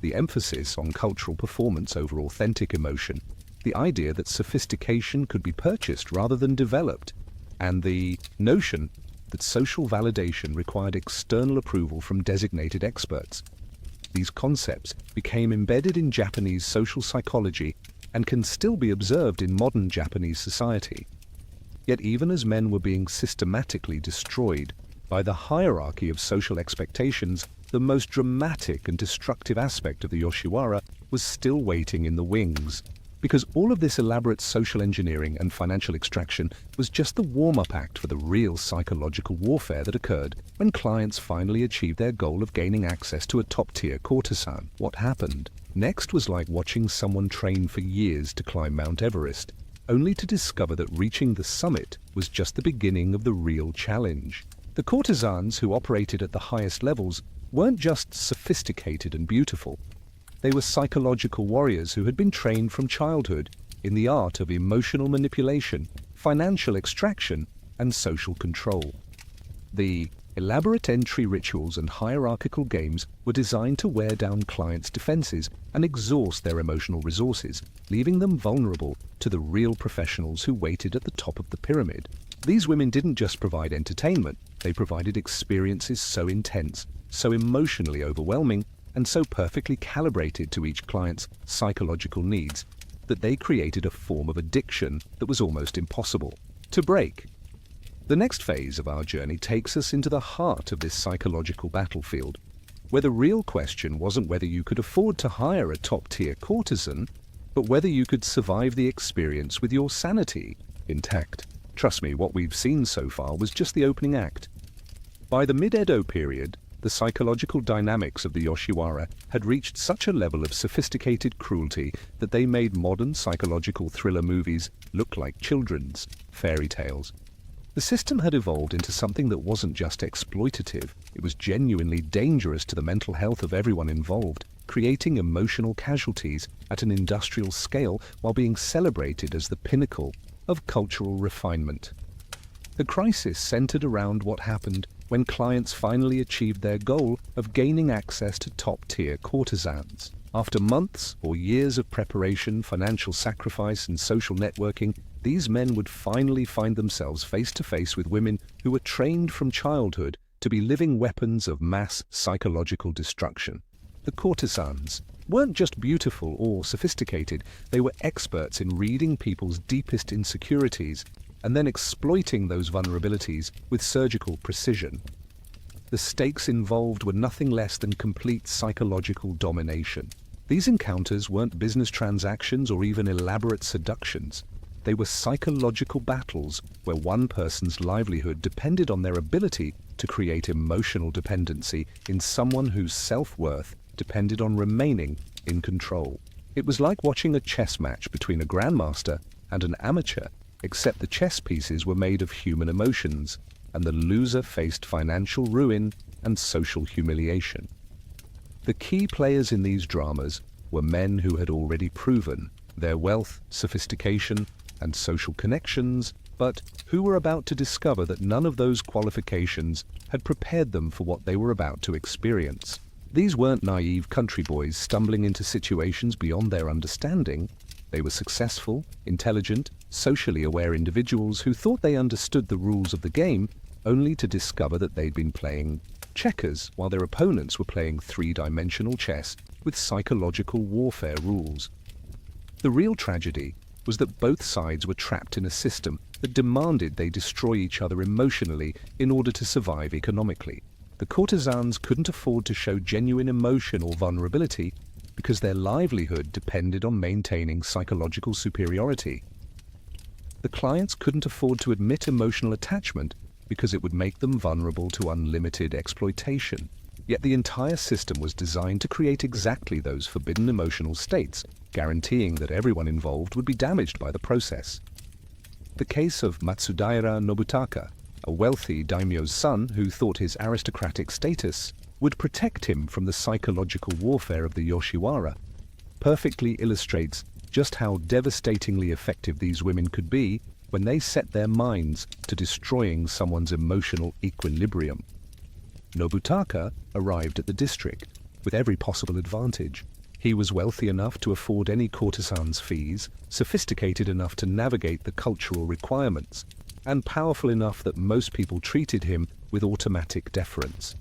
Speaker 1: The emphasis on cultural performance over authentic emotion, the idea that sophistication could be purchased rather than developed, and the notion that social validation required external approval from designated experts. These concepts became embedded in Japanese social psychology and can still be observed in modern Japanese society. Yet even as men were being systematically destroyed by the hierarchy of social expectations, the most dramatic and destructive aspect of the Yoshiwara was still waiting in the wings. Because all of this elaborate social engineering and financial extraction was just the warm-up act for the real psychological warfare that occurred when clients finally achieved their goal of gaining access to a top-tier courtesan. What happened next was like watching someone train for years to climb Mount Everest, only to discover that reaching the summit was just the beginning of the real challenge. The courtesans who operated at the highest levels weren't just sophisticated and beautiful. They were psychological warriors who had been trained from childhood in the art of emotional manipulation, financial extraction, and social control. The elaborate entry rituals and hierarchical games were designed to wear down clients' defenses and exhaust their emotional resources, leaving them vulnerable to the real professionals who waited at the top of the pyramid. These women didn't just provide entertainment, they provided experiences so intense, so emotionally overwhelming, and so perfectly calibrated to each client's psychological needs that they created a form of addiction that was almost impossible to break. The next phase of our journey takes us into the heart of this psychological battlefield, where the real question wasn't whether you could afford to hire a top-tier courtesan, but whether you could survive the experience with your sanity intact. Trust me, what we've seen so far was just the opening act. By the mid-Edo period, the psychological dynamics of the Yoshiwara had reached such a level of sophisticated cruelty that they made modern psychological thriller movies look like children's fairy tales. The system had evolved into something that wasn't just exploitative, it was genuinely dangerous to the mental health of everyone involved, creating emotional casualties at an industrial scale while being celebrated as the pinnacle of cultural refinement. The crisis centered around what happened when clients finally achieved their goal of gaining access to top-tier courtesans. After months or years of preparation, financial sacrifice, and social networking, these men would finally find themselves face-to-face with women who were trained from childhood to be living weapons of mass psychological destruction. The courtesans weren't just beautiful or sophisticated, they were experts in reading people's deepest insecurities and then exploiting those vulnerabilities with surgical precision. The stakes involved were nothing less than complete psychological domination. These encounters weren't business transactions or even elaborate seductions. They were psychological battles where one person's livelihood depended on their ability to create emotional dependency in someone whose self-worth depended on remaining in control. It was like watching a chess match between a grandmaster and an amateur, except the chess pieces were made of human emotions, and the loser faced financial ruin and social humiliation. The key players in these dramas were men who had already proven their wealth, sophistication, and social connections, but who were about to discover that none of those qualifications had prepared them for what they were about to experience. These weren't naive country boys stumbling into situations beyond their understanding. They were successful, intelligent, socially aware individuals who thought they understood the rules of the game, only to discover that they'd been playing checkers while their opponents were playing three-dimensional chess with psychological warfare rules. The real tragedy was that both sides were trapped in a system that demanded they destroy each other emotionally in order to survive economically. The courtesans couldn't afford to show genuine emotion or vulnerability because their livelihood depended on maintaining psychological superiority. The clients couldn't afford to admit emotional attachment because it would make them vulnerable to unlimited exploitation. Yet the entire system was designed to create exactly those forbidden emotional states, guaranteeing that everyone involved would be damaged by the process. The case of Matsudaira Nobutaka, a wealthy daimyo's son who thought his aristocratic status would protect him from the psychological warfare of the Yoshiwara, perfectly illustrates just how devastatingly effective these women could be when they set their minds to destroying someone's emotional equilibrium. Nobutaka arrived at the district with every possible advantage. He was wealthy enough to afford any courtesan's fees, sophisticated enough to navigate the cultural requirements, and powerful enough that most people treated him with automatic deference.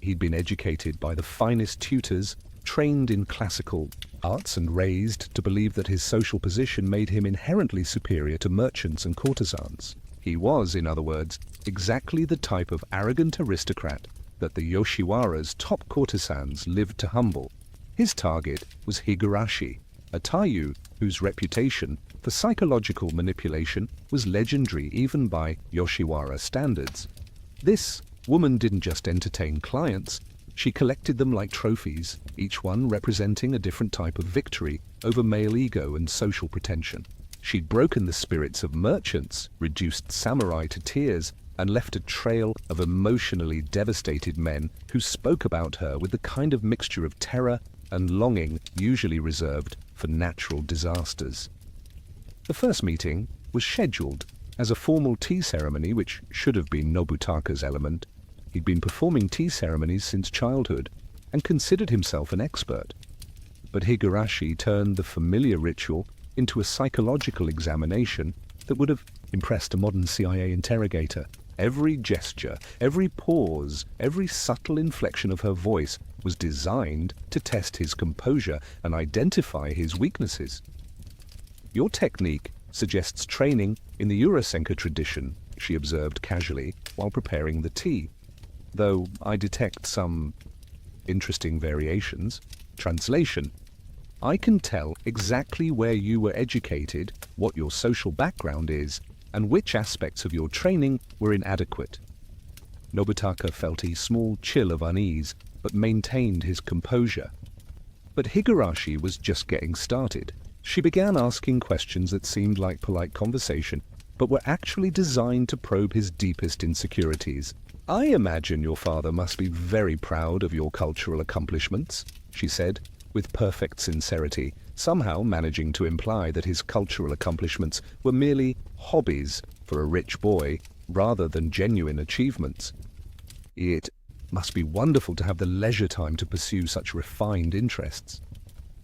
Speaker 1: He'd been educated by the finest tutors, trained in classical arts, and raised to believe that his social position made him inherently superior to merchants and courtesans. He was, in other words, exactly the type of arrogant aristocrat that the Yoshiwara's top courtesans lived to humble. His target was Higurashi, a Taiyu whose reputation for psychological manipulation was legendary even by Yoshiwara standards. This woman didn't just entertain clients, she collected them like trophies, each one representing a different type of victory over male ego and social pretension. She'd broken the spirits of merchants, reduced samurai to tears, and left a trail of emotionally devastated men who spoke about her with the kind of mixture of terror and longing usually reserved for natural disasters. The first meeting was scheduled as a formal tea ceremony, which should have been Nobutaka's element. He'd been performing tea ceremonies since childhood and considered himself an expert. But Higurashi turned the familiar ritual into a psychological examination that would have impressed a modern CIA interrogator. Every gesture, every pause, every subtle inflection of her voice was designed to test his composure and identify his weaknesses. "Your technique suggests training in the Urasenka tradition," she observed casually while preparing the tea, "though I detect some interesting variations." Translation: "I can tell exactly where you were educated, what your social background is, and which aspects of your training were inadequate." Nobutaka felt a small chill of unease, but maintained his composure. But Higurashi was just getting started. She began asking questions that seemed like polite conversation, but were actually designed to probe his deepest insecurities. "I imagine your father must be very proud of your cultural accomplishments," she said, with perfect sincerity, somehow managing to imply that his cultural accomplishments were merely hobbies for a rich boy rather than genuine achievements. "It must be wonderful to have the leisure time to pursue such refined interests."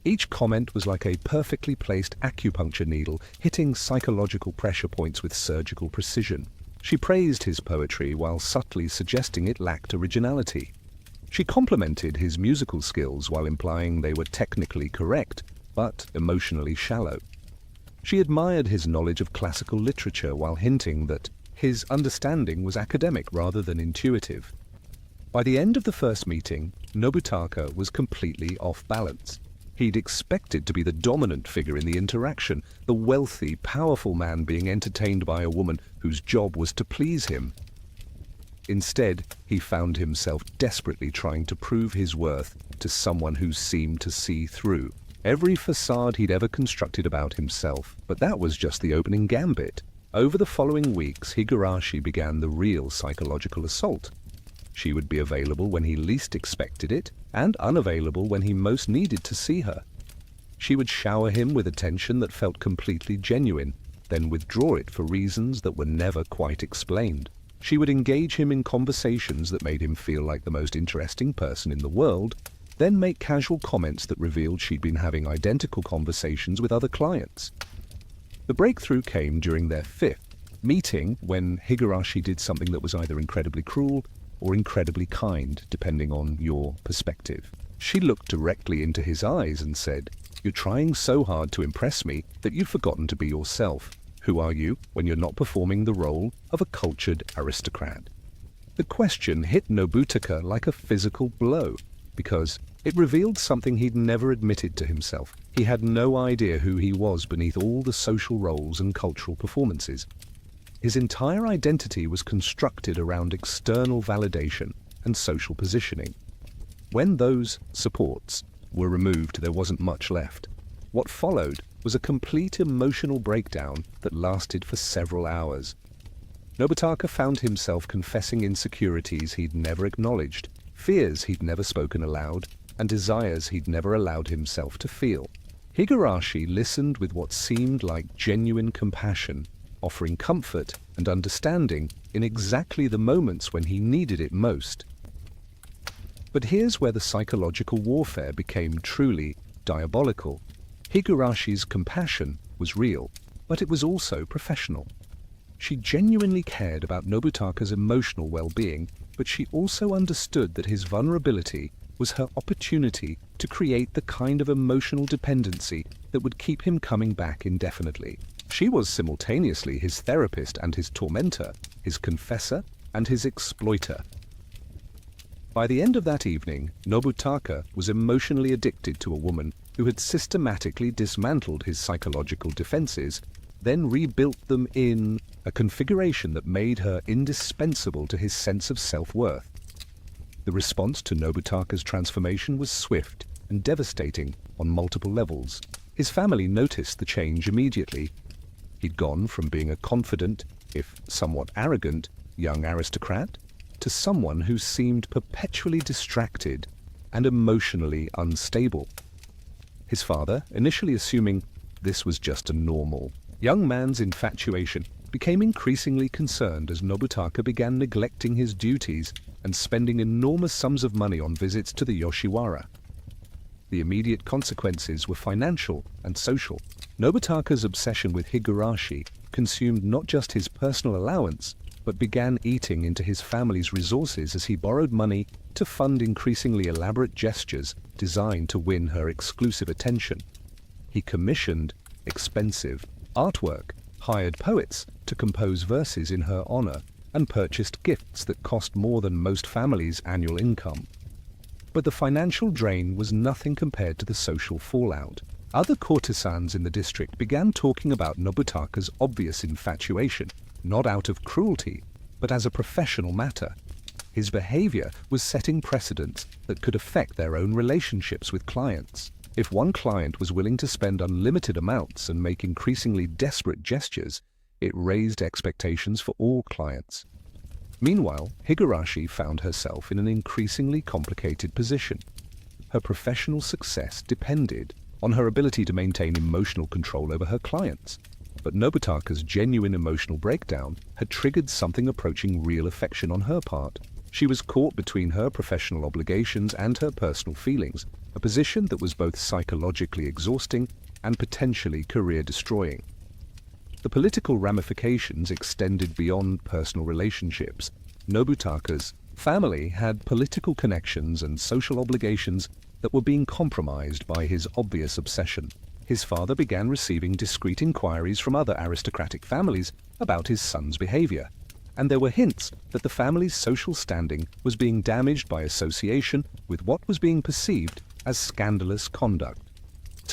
Speaker 1: Each comment was like a perfectly placed acupuncture needle, hitting psychological pressure points with surgical precision. She praised his poetry while subtly suggesting it lacked originality. She complimented his musical skills while implying they were technically correct, but emotionally shallow. She admired his knowledge of classical literature while hinting that his understanding was academic rather than intuitive. By the end of the first meeting, Nobutaka was completely off balance. He'd expected to be the dominant figure in the interaction, the wealthy, powerful man being entertained by a woman whose job was to please him. Instead, he found himself desperately trying to prove his worth to someone who seemed to see through every facade he'd ever constructed about himself. But that was just the opening gambit. Over the following weeks, Higurashi began the real psychological assault. She would be available when he least expected it, and unavailable when he most needed to see her. She would shower him with attention that felt completely genuine, then withdraw it for reasons that were never quite explained. She would engage him in conversations that made him feel like the most interesting person in the world, then make casual comments that revealed she'd been having identical conversations with other clients. The breakthrough came during their fifth meeting, when Higurashi did something that was either incredibly cruel or incredibly kind, depending on your perspective. She looked directly into his eyes and said, "You're trying so hard to impress me that you've forgotten to be yourself. Who are you when you're not performing the role of a cultured aristocrat?" The question hit Nobutaka like a physical blow, because it revealed something he'd never admitted to himself. He had no idea who he was beneath all the social roles and cultural performances. His entire identity was constructed around external validation and social positioning. When those supports were removed, there wasn't much left. What followed was a complete emotional breakdown that lasted for several hours. Nobutaka found himself confessing insecurities he'd never acknowledged, fears he'd never spoken aloud, and desires he'd never allowed himself to feel. Higurashi listened with what seemed like genuine compassion, offering comfort and understanding in exactly the moments when he needed it most. But here's where the psychological warfare became truly diabolical. Higurashi's compassion was real, but it was also professional. She genuinely cared about Nobutaka's emotional well-being, but she also understood that his vulnerability was her opportunity to create the kind of emotional dependency that would keep him coming back indefinitely. She was simultaneously his therapist and his tormentor, his confessor and his exploiter. By the end of that evening, Nobutaka was emotionally addicted to a woman who had systematically dismantled his psychological defenses, then rebuilt them in a configuration that made her indispensable to his sense of self-worth. The response to Nobutaka's transformation was swift and devastating on multiple levels. His family noticed the change immediately. He'd gone from being a confident, if somewhat arrogant, young aristocrat to someone who seemed perpetually distracted and emotionally unstable. His father, initially assuming this was just a normal young man's infatuation, became increasingly concerned as Nobutaka began neglecting his duties and spending enormous sums of money on visits to the Yoshiwara. The immediate consequences were financial and social. Nobutaka's obsession with higurashi consumed not just his personal allowance, but began eating into his family's resources as he borrowed money to fund increasingly elaborate gestures designed to win her exclusive attention. He commissioned expensive artwork, hired poets to compose verses in her honor, and purchased gifts that cost more than most families' annual income. But the financial drain was nothing compared to the social fallout. Other courtesans in the district began talking about Nobutaka's obvious infatuation, not out of cruelty, but as a professional matter. His behavior was setting precedents that could affect their own relationships with clients. If one client was willing to spend unlimited amounts and make increasingly desperate gestures, it raised expectations for all clients. Meanwhile, Higurashi found herself in an increasingly complicated position. Her professional success depended on her ability to maintain emotional control over her clients. But Nobutaka's genuine emotional breakdown had triggered something approaching real affection on her part. She was caught between her professional obligations and her personal feelings, a position that was both psychologically exhausting and potentially career-destroying. The political ramifications extended beyond personal relationships. Nobutaka's family had political connections and social obligations that were being compromised by his obvious obsession. His father began receiving discreet inquiries from other aristocratic families about his son's behavior, and there were hints that the family's social standing was being damaged by association with what was being perceived as scandalous conduct.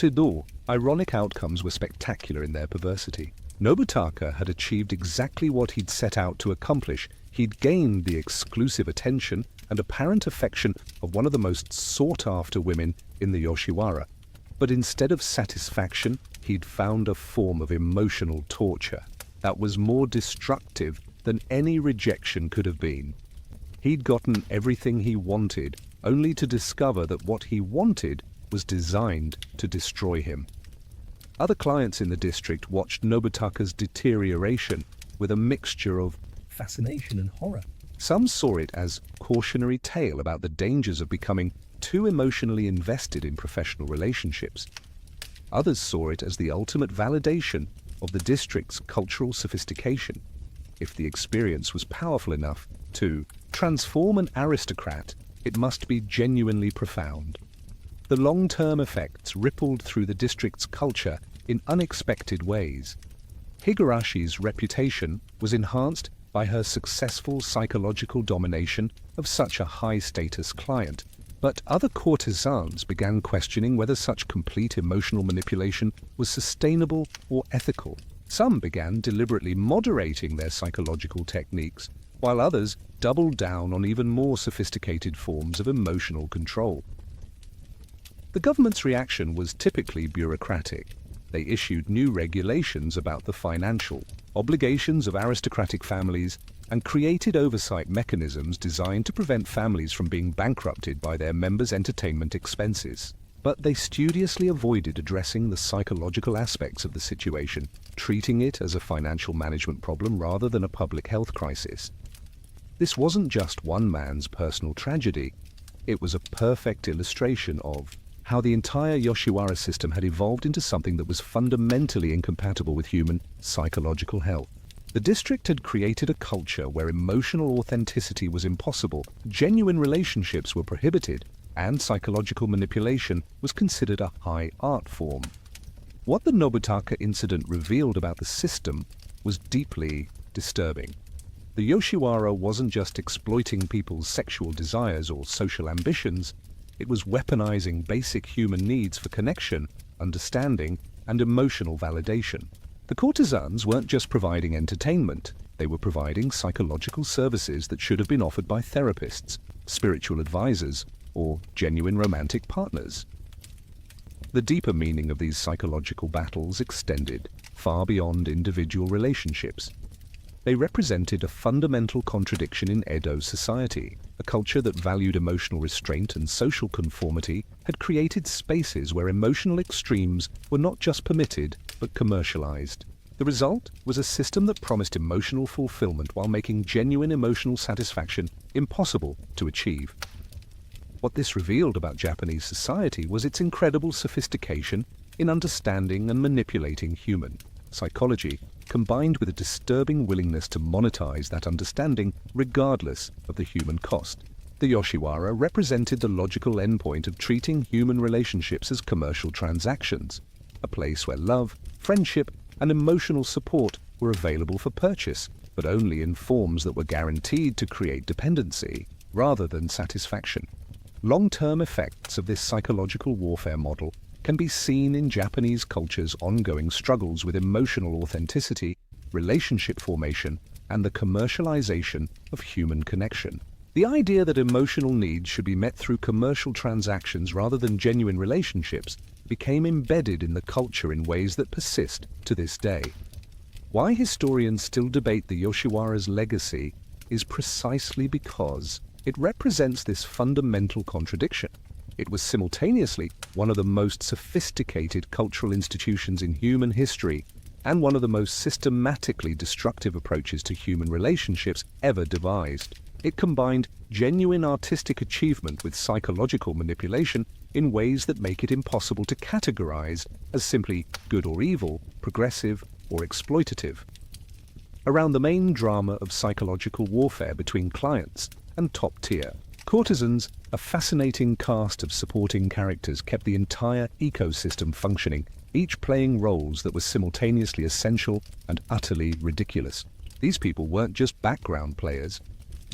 Speaker 1: Though ironic outcomes were spectacular in their perversity. Nobutaka had achieved exactly what he'd set out to accomplish. He'd gained the exclusive attention and apparent affection of one of the most sought-after women in the Yoshiwara. But instead of satisfaction, he'd found a form of emotional torture that was more destructive than any rejection could have been. He'd gotten everything he wanted, only to discover that what he wanted was designed to destroy him. Other clients in the district watched Nobutaka's deterioration with a mixture of fascination and horror. Some saw it as a cautionary tale about the dangers of becoming too emotionally invested in professional relationships. Others saw it as the ultimate validation of the district's cultural sophistication. If the experience was powerful enough to transform an aristocrat, it must be genuinely profound. The long-term effects rippled through the district's culture in unexpected ways. Higurashi's reputation was enhanced by her successful psychological domination of such a high-status client, but other courtesans began questioning whether such complete emotional manipulation was sustainable or ethical. Some began deliberately moderating their psychological techniques, while others doubled down on even more sophisticated forms of emotional control. The government's reaction was typically bureaucratic. They issued new regulations about the financial obligations of aristocratic families and created oversight mechanisms designed to prevent families from being bankrupted by their members' entertainment expenses. But they studiously avoided addressing the psychological aspects of the situation, treating it as a financial management problem rather than a public health crisis. This wasn't just one man's personal tragedy. It was a perfect illustration of how the entire Yoshiwara system had evolved into something that was fundamentally incompatible with human psychological health. The district had created a culture where emotional authenticity was impossible, genuine relationships were prohibited, and psychological manipulation was considered a high art form. What the Nobutaka incident revealed about the system was deeply disturbing. The Yoshiwara wasn't just exploiting people's sexual desires or social ambitions, it was weaponizing basic human needs for connection, understanding, and emotional validation. The courtesans weren't just providing entertainment, they were providing psychological services that should have been offered by therapists, spiritual advisors, or genuine romantic partners. The deeper meaning of these psychological battles extended far beyond individual relationships. They represented a fundamental contradiction in Edo society. A culture that valued emotional restraint and social conformity had created spaces where emotional extremes were not just permitted, but commercialized. The result was a system that promised emotional fulfillment while making genuine emotional satisfaction impossible to achieve. What this revealed about Japanese society was its incredible sophistication in understanding and manipulating human psychology, combined with a disturbing willingness to monetize that understanding regardless of the human cost. The Yoshiwara represented the logical endpoint of treating human relationships as commercial transactions, a place where love, friendship, and emotional support were available for purchase, but only in forms that were guaranteed to create dependency rather than satisfaction. Long-term effects of this psychological warfare model can be seen in Japanese culture's ongoing struggles with emotional authenticity, relationship formation, and the commercialization of human connection. The idea that emotional needs should be met through commercial transactions rather than genuine relationships became embedded in the culture in ways that persist to this day. Why historians still debate the Yoshiwara's legacy is precisely because it represents this fundamental contradiction. It was simultaneously one of the most sophisticated cultural institutions in human history and one of the most systematically destructive approaches to human relationships ever devised. It combined genuine artistic achievement with psychological manipulation in ways that make it impossible to categorize as simply good or evil, progressive or exploitative. Around the main drama of psychological warfare between clients and top-tier courtesans, a fascinating cast of supporting characters kept the entire ecosystem functioning, each playing roles that were simultaneously essential and utterly ridiculous. These people weren't just background players.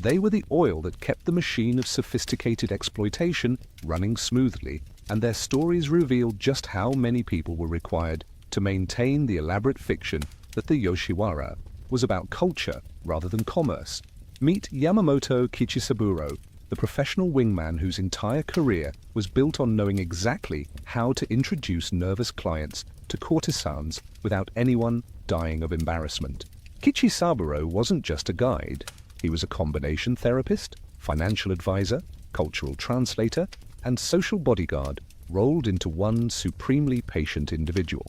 Speaker 1: They were the oil that kept the machine of sophisticated exploitation running smoothly, and their stories revealed just how many people were required to maintain the elaborate fiction that the Yoshiwara was about culture rather than commerce. Meet Yamamoto Kichisaburo, the professional wingman whose entire career was built on knowing exactly how to introduce nervous clients to courtesans without anyone dying of embarrassment. Kichisaburo wasn't just a guide. He was a combination therapist, financial advisor, cultural translator, and social bodyguard rolled into one supremely patient individual.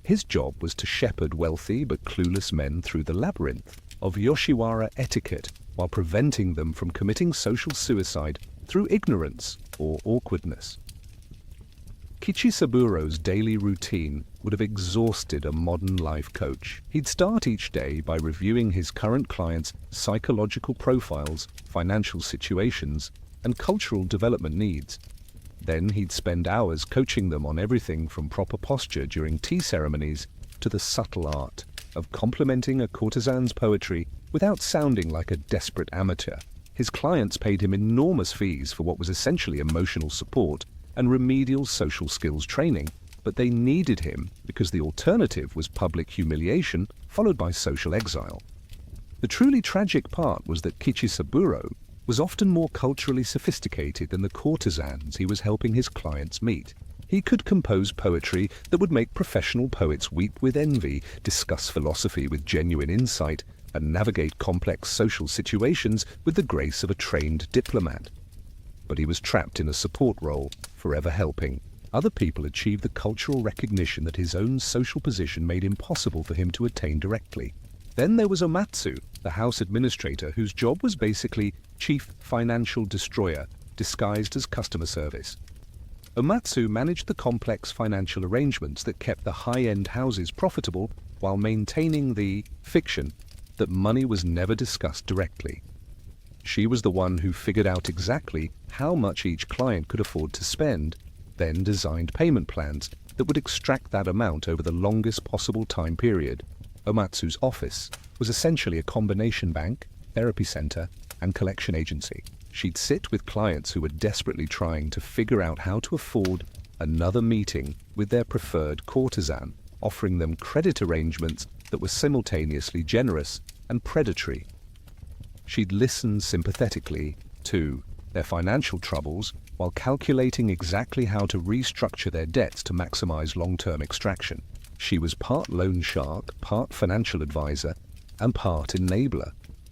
Speaker 1: His job was to shepherd wealthy but clueless men through the labyrinth of Yoshiwara etiquette while preventing them from committing social suicide through ignorance or awkwardness. Kichisaburo's daily routine would have exhausted a modern life coach. He'd start each day by reviewing his current clients' psychological profiles, financial situations, and cultural development needs. Then he'd spend hours coaching them on everything from proper posture during tea ceremonies to the subtle art of complimenting a courtesan's poetry without sounding like a desperate amateur. His clients paid him enormous fees for what was essentially emotional support and remedial social skills training, but they needed him because the alternative was public humiliation followed by social exile. The truly tragic part was that Kichisaburo was often more culturally sophisticated than the courtesans he was helping his clients meet. He could compose poetry that would make professional poets weep with envy, discuss philosophy with genuine insight, and navigate complex social situations with the grace of a trained diplomat. But he was trapped in a support role, forever helping other people achieve the cultural recognition that his own social position made impossible for him to attain directly. Then there was Omatsu, the house administrator, whose job was basically chief financial destroyer, disguised as customer service. Omatsu managed the complex financial arrangements that kept the high-end houses profitable while maintaining the fiction that money was never discussed directly. She was the one who figured out exactly how much each client could afford to spend, then designed payment plans that would extract that amount over the longest possible time period. Omatsu's office was essentially a combination bank, therapy center, and collection agency. She'd sit with clients who were desperately trying to figure out how to afford another meeting with their preferred courtesan, offering them credit arrangements that were simultaneously generous and predatory. She'd listen sympathetically to their financial troubles while calculating exactly how to restructure their debts to maximize long-term extraction. She was part loan shark, part financial advisor, and part enabler,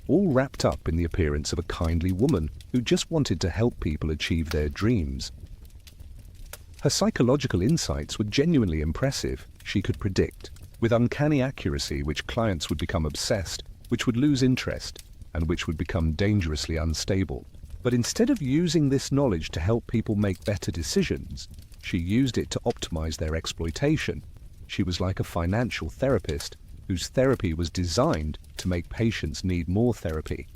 Speaker 1: all wrapped up in the appearance of a kindly woman who just wanted to help people achieve their dreams. Her psychological insights were genuinely impressive. She could predict, with uncanny accuracy, which clients would become obsessed, which would lose interest, and which would become dangerously unstable. But instead of using this knowledge to help people make better decisions, she used it to optimize their exploitation. She was like a financial therapist whose therapy was designed to make patients need more therapy.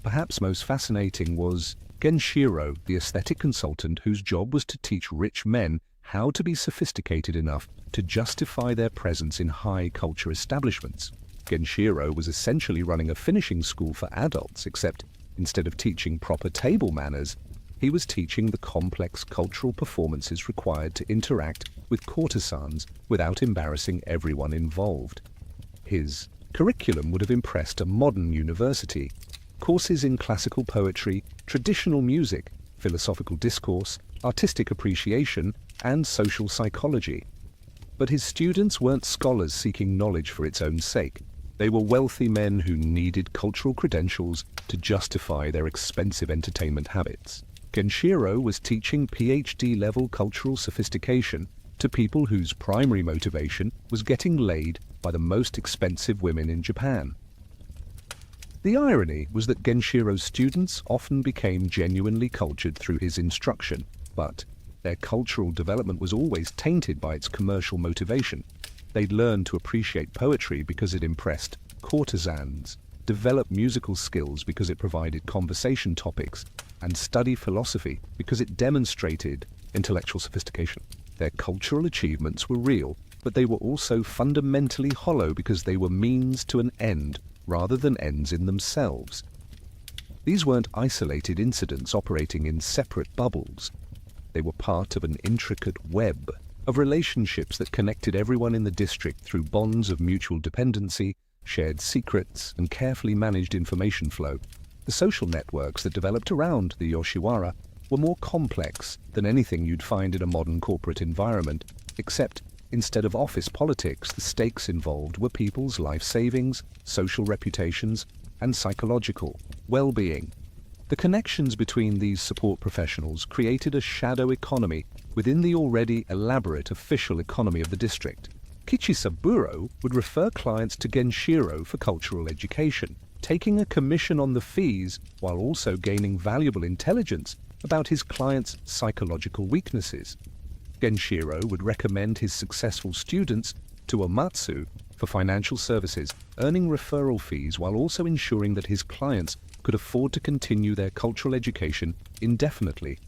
Speaker 1: Perhaps most fascinating was Genshiro, the aesthetic consultant whose job was to teach rich men how to be sophisticated enough to justify their presence in high-culture establishments. Genshiro was essentially running a finishing school for adults, except instead of teaching proper table manners, he was teaching the complex cultural performances required to interact with courtesans without embarrassing everyone involved. His curriculum would have impressed a modern university. Courses in classical poetry, traditional music, philosophical discourse, artistic appreciation, and social psychology. But his students weren't scholars seeking knowledge for its own sake. They were wealthy men who needed cultural credentials to justify their expensive entertainment habits. Genshiro was teaching PhD-level cultural sophistication to people whose primary motivation was getting laid by the most expensive women in Japan. The irony was that Genshiro's students often became genuinely cultured through his instruction, but their cultural development was always tainted by its commercial motivation. They'd learn to appreciate poetry because it impressed courtesans, develop musical skills because it provided conversation topics, and study philosophy because it demonstrated intellectual sophistication. Their cultural achievements were real, but they were also fundamentally hollow because they were means to an end rather than ends in themselves. These weren't isolated incidents operating in separate bubbles. They were part of an intricate web of relationships that connected everyone in the district through bonds of mutual dependency, shared secrets, and carefully managed information flow. The social networks that developed around the Yoshiwara were more complex than anything you'd find in a modern corporate environment, except instead of office politics, the stakes involved were people's life savings, social reputations, and psychological well-being. The connections between these support professionals created a shadow economy within the already elaborate official economy of the district. Kichisaburo would refer clients to Genshiro for cultural education, taking a commission on the fees while also gaining valuable intelligence about his clients' psychological weaknesses. Genshiro would recommend his successful students to Omatsu for financial services, earning referral fees while also ensuring that his clients could afford to continue their cultural education indefinitely.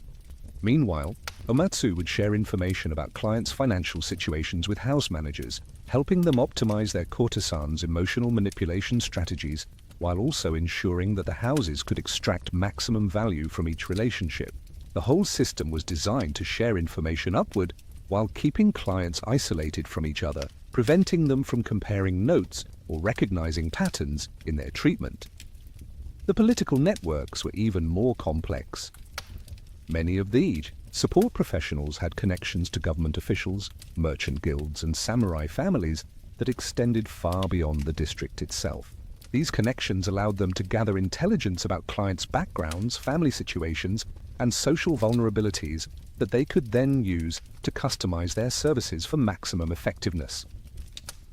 Speaker 1: Meanwhile, Omatsu would share information about clients' financial situations with house managers, helping them optimize their courtesans' emotional manipulation strategies while also ensuring that the houses could extract maximum value from each relationship. The whole system was designed to share information upward while keeping clients isolated from each other, preventing them from comparing notes or recognizing patterns in their treatment. The political networks were even more complex. Many of these support professionals had connections to government officials, merchant guilds, and samurai families that extended far beyond the district itself. These connections allowed them to gather intelligence about clients' backgrounds, family situations, and social vulnerabilities that they could then use to customize their services for maximum effectiveness.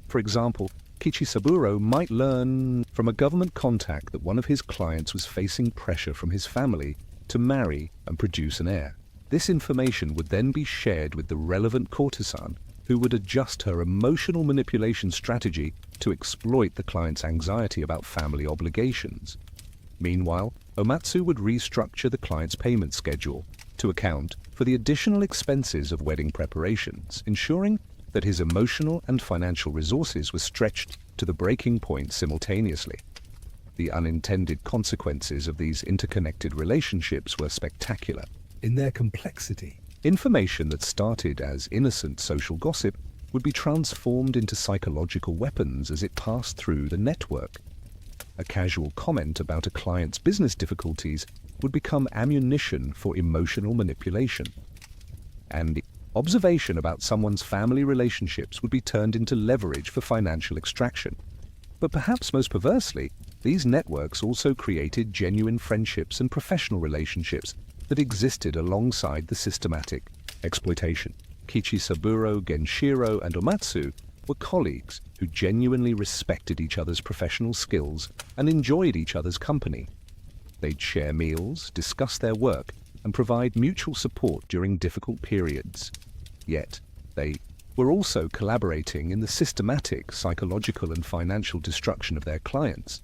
Speaker 1: For example, Kichisaburo might learn from a government contact that one of his clients was facing pressure from his family to marry and produce an heir. This information would then be shared with the relevant courtesan, who would adjust her emotional manipulation strategy to exploit the client's anxiety about family obligations. Meanwhile, Omatsu would restructure the client's payment schedule to account for the additional expenses of wedding preparations, ensuring that his emotional and financial resources were stretched to the breaking point simultaneously. The unintended consequences of these interconnected relationships were spectacular in their complexity. Information that started as innocent social gossip would be transformed into psychological weapons as it passed through the network. A casual comment about a client's business difficulties would become ammunition for emotional manipulation. And the observation about someone's family relationships would be turned into leverage for financial extraction. But perhaps most perversely, these networks also created genuine friendships and professional relationships that existed alongside the systematic exploitation. Kichisaburo, Genshiro, and Omatsu were colleagues who genuinely respected each other's professional skills and enjoyed each other's company. They'd share meals, discuss their work, and provide mutual support during difficult periods. Yet, they were also collaborating in the systematic psychological and financial destruction of their clients.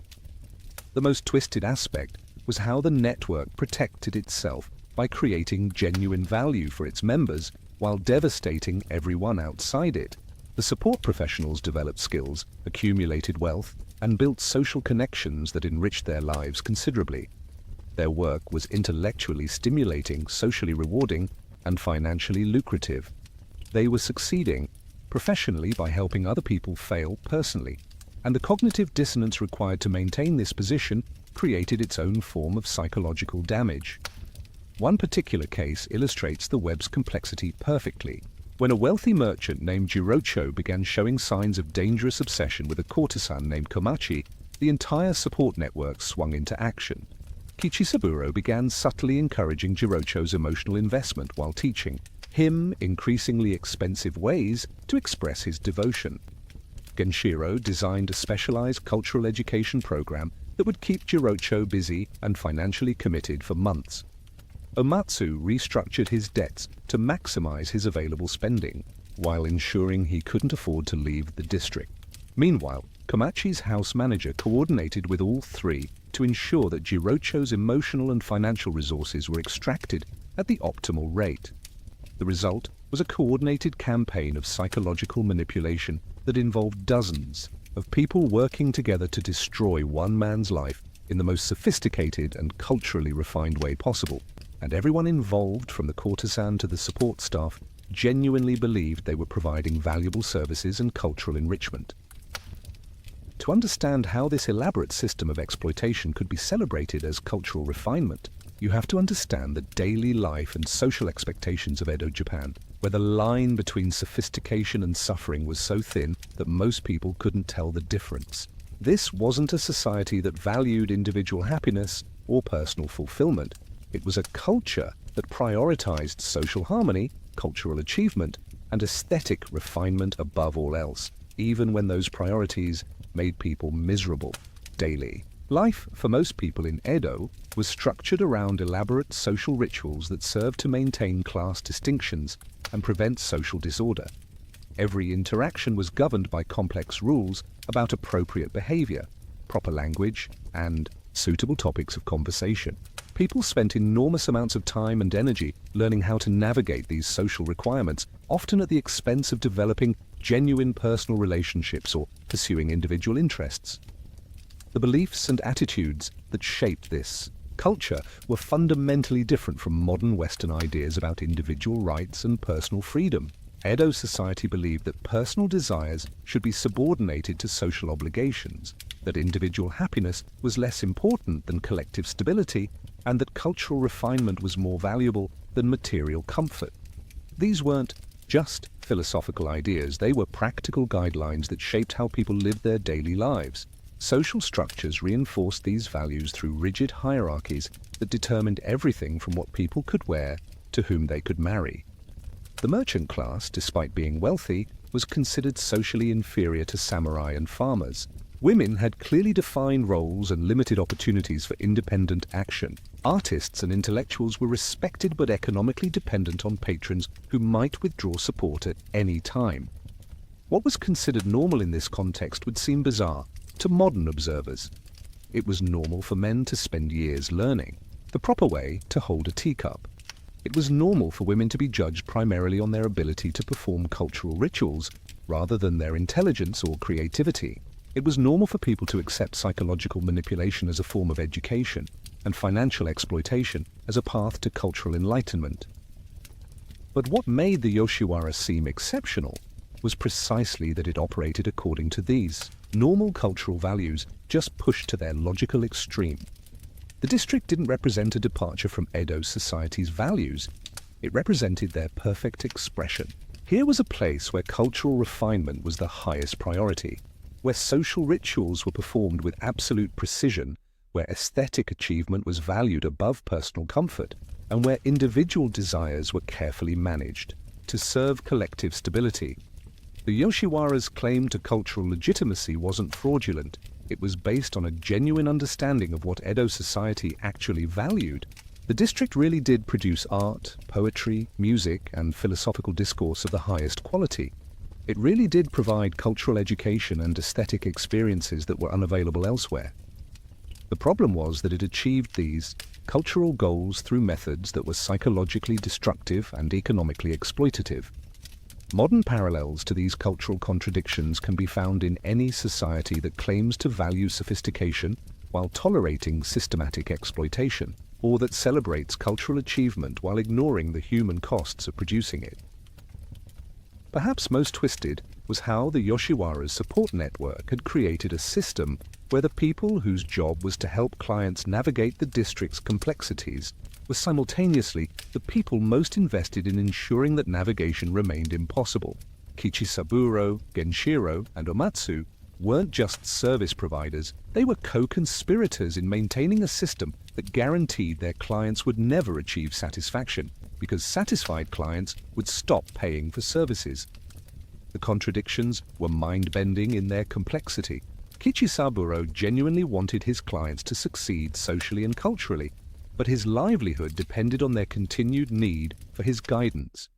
Speaker 1: The most twisted aspect was how the network protected itself by creating genuine value for its members while devastating everyone outside it. The support professionals developed skills, accumulated wealth, and built social connections that enriched their lives considerably. Their work was intellectually stimulating, socially rewarding, and financially lucrative. They were succeeding professionally by helping other people fail personally, and the cognitive dissonance required to maintain this position created its own form of psychological damage. One particular case illustrates the web's complexity perfectly. When a wealthy merchant named Jirocho began showing signs of dangerous obsession with a courtesan named Komachi, the entire support network swung into action. Kichisaburo began subtly encouraging Jirocho's emotional investment while teaching him increasingly expensive ways to express his devotion. Genshiro designed a specialized cultural education program that would keep Jirocho busy and financially committed for months. Omatsu restructured his debts to maximize his available spending, while ensuring he couldn't afford to leave the district. Meanwhile, Komachi's house manager coordinated with all three to ensure that Jirocho's emotional and financial resources were extracted at the optimal rate. The result was a coordinated campaign of psychological manipulation that involved dozens of people working together to destroy one man's life in the most sophisticated and culturally refined way possible. And everyone involved, from the courtesan to the support staff, genuinely believed they were providing valuable services and cultural enrichment. To understand how this elaborate system of exploitation could be celebrated as cultural refinement, you have to understand the daily life and social expectations of Edo Japan, where the line between sophistication and suffering was so thin that most people couldn't tell the difference. This wasn't a society that valued individual happiness or personal fulfillment. It was a culture that prioritized social harmony, cultural achievement, and aesthetic refinement above all else, even when those priorities made people miserable daily. Life for most people in Edo was structured around elaborate social rituals that served to maintain class distinctions and prevent social disorder. Every interaction was governed by complex rules about appropriate behavior, proper language, and suitable topics of conversation. People spent enormous amounts of time and energy learning how to navigate these social requirements, often at the expense of developing genuine personal relationships or pursuing individual interests. The beliefs and attitudes that shaped this culture were fundamentally different from modern Western ideas about individual rights and personal freedom. Edo society believed that personal desires should be subordinated to social obligations, that individual happiness was less important than collective stability, and that cultural refinement was more valuable than material comfort. These weren't just philosophical ideas, they were practical guidelines that shaped how people lived their daily lives. Social structures reinforced these values through rigid hierarchies that determined everything from what people could wear to whom they could marry. The merchant class, despite being wealthy, was considered socially inferior to samurai and farmers. Women had clearly defined roles and limited opportunities for independent action. Artists and intellectuals were respected but economically dependent on patrons who might withdraw support at any time. What was considered normal in this context would seem bizarre to modern observers. It was normal for men to spend years learning the proper way to hold a teacup. It was normal for women to be judged primarily on their ability to perform cultural rituals rather than their intelligence or creativity. It was normal for people to accept psychological manipulation as a form of education and financial exploitation as a path to cultural enlightenment. But what made the Yoshiwara seem exceptional was precisely that it operated according to these normal cultural values, just pushed to their logical extreme. The district didn't represent a departure from Edo society's values. It represented their perfect expression. Here was a place where cultural refinement was the highest priority, where social rituals were performed with absolute precision, where aesthetic achievement was valued above personal comfort, and where individual desires were carefully managed to serve collective stability. The Yoshiwara's claim to cultural legitimacy wasn't fraudulent. It was based on a genuine understanding of what Edo society actually valued. The district really did produce art, poetry, music, and philosophical discourse of the highest quality. It really did provide cultural education and aesthetic experiences that were unavailable elsewhere. The problem was that it achieved these cultural goals through methods that were psychologically destructive and economically exploitative. Modern parallels to these cultural contradictions can be found in any society that claims to value sophistication while tolerating systematic exploitation, or that celebrates cultural achievement while ignoring the human costs of producing it. Perhaps most twisted was how the Yoshiwara's support network had created a system where the people whose job was to help clients navigate the district's complexities were simultaneously the people most invested in ensuring that navigation remained impossible. Kichisaburo, Genshiro, and Omatsu weren't just service providers, they were co-conspirators in maintaining a system that guaranteed their clients would never achieve satisfaction, because satisfied clients would stop paying for services. The contradictions were mind-bending in their complexity. Kichisaburo genuinely wanted his clients to succeed socially and culturally, but his livelihood depended on their continued need for his guidance.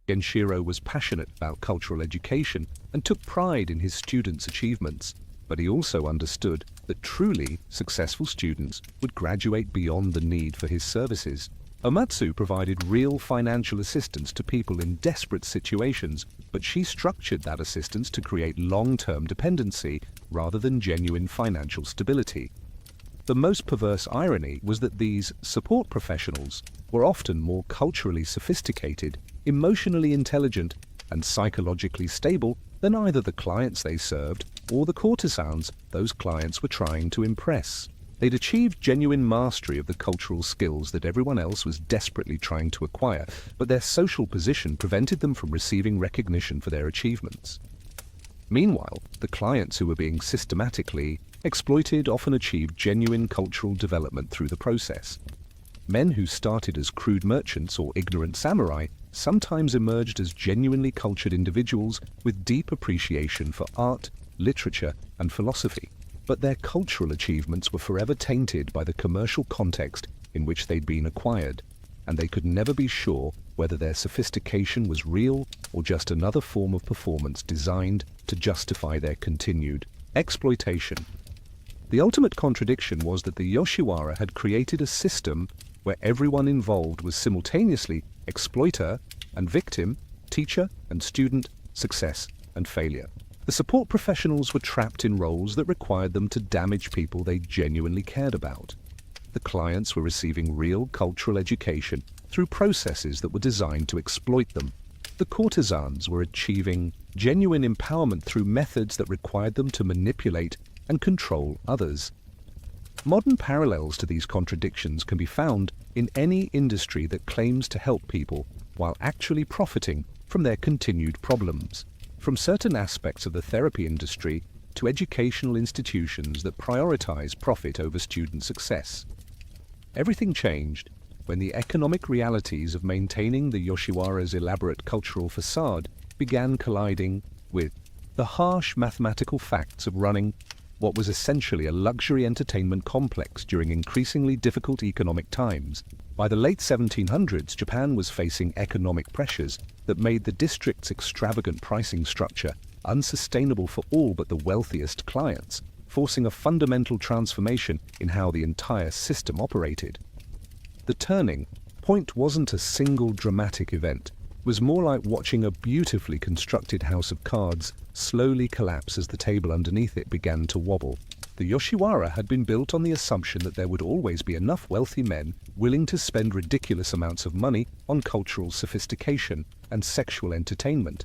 Speaker 1: Genshiro was passionate about cultural education and took pride in his students' achievements, but he also understood that truly successful students would graduate beyond the need for his services. Omatsu provided real financial assistance to people in desperate situations, but she structured that assistance to create long-term dependency rather than genuine financial stability. The most perverse irony was that these support professionals were often more culturally sophisticated, emotionally intelligent, and psychologically stable than either the clients they served or the courtesans those clients were trying to impress. They'd achieved genuine mastery of the cultural skills that everyone else was desperately trying to acquire, but their social position prevented them from receiving recognition for their achievements. Meanwhile, the clients who were being systematically exploited often achieved genuine cultural development through the process. Men who started as crude merchants or ignorant samurai sometimes emerged as genuinely cultured individuals with deep appreciation for art, literature, and philosophy. But their cultural achievements were forever tainted by the commercial context in which they'd been acquired, and they could never be sure whether their sophistication was real or just another form of performance designed to justify their continued exploitation. The ultimate contradiction was that the Yoshiwara had created a system where everyone involved was simultaneously exploiter and victim, teacher and student, success and failure. The support professionals were trapped in roles that required them to damage people they genuinely cared about. The clients were receiving real cultural education through processes that were designed to exploit them. The courtesans were achieving genuine empowerment through methods that required them to manipulate and control others. Modern parallels to these contradictions can be found in any industry that claims to help people while actually profiting from their continued problems. From certain aspects of the therapy industry to educational institutions that prioritize profit over student success. Everything changed when the economic realities of maintaining the Yoshiwara's elaborate cultural facade began colliding with the harsh mathematical facts of running what was essentially a luxury entertainment complex during increasingly difficult economic times. By the late 1700s, Japan was facing economic pressures that made the district's extravagant pricing structure unsustainable for all but the wealthiest clients, forcing a fundamental transformation in how the entire system operated. The turning point wasn't a single dramatic event. It was more like watching a beautifully constructed house of cards slowly collapse as the table underneath it began to wobble. The Yoshiwara had been built on the assumption that there would always be enough wealthy men willing to spend ridiculous amounts of money on cultural sophistication and sexual entertainment.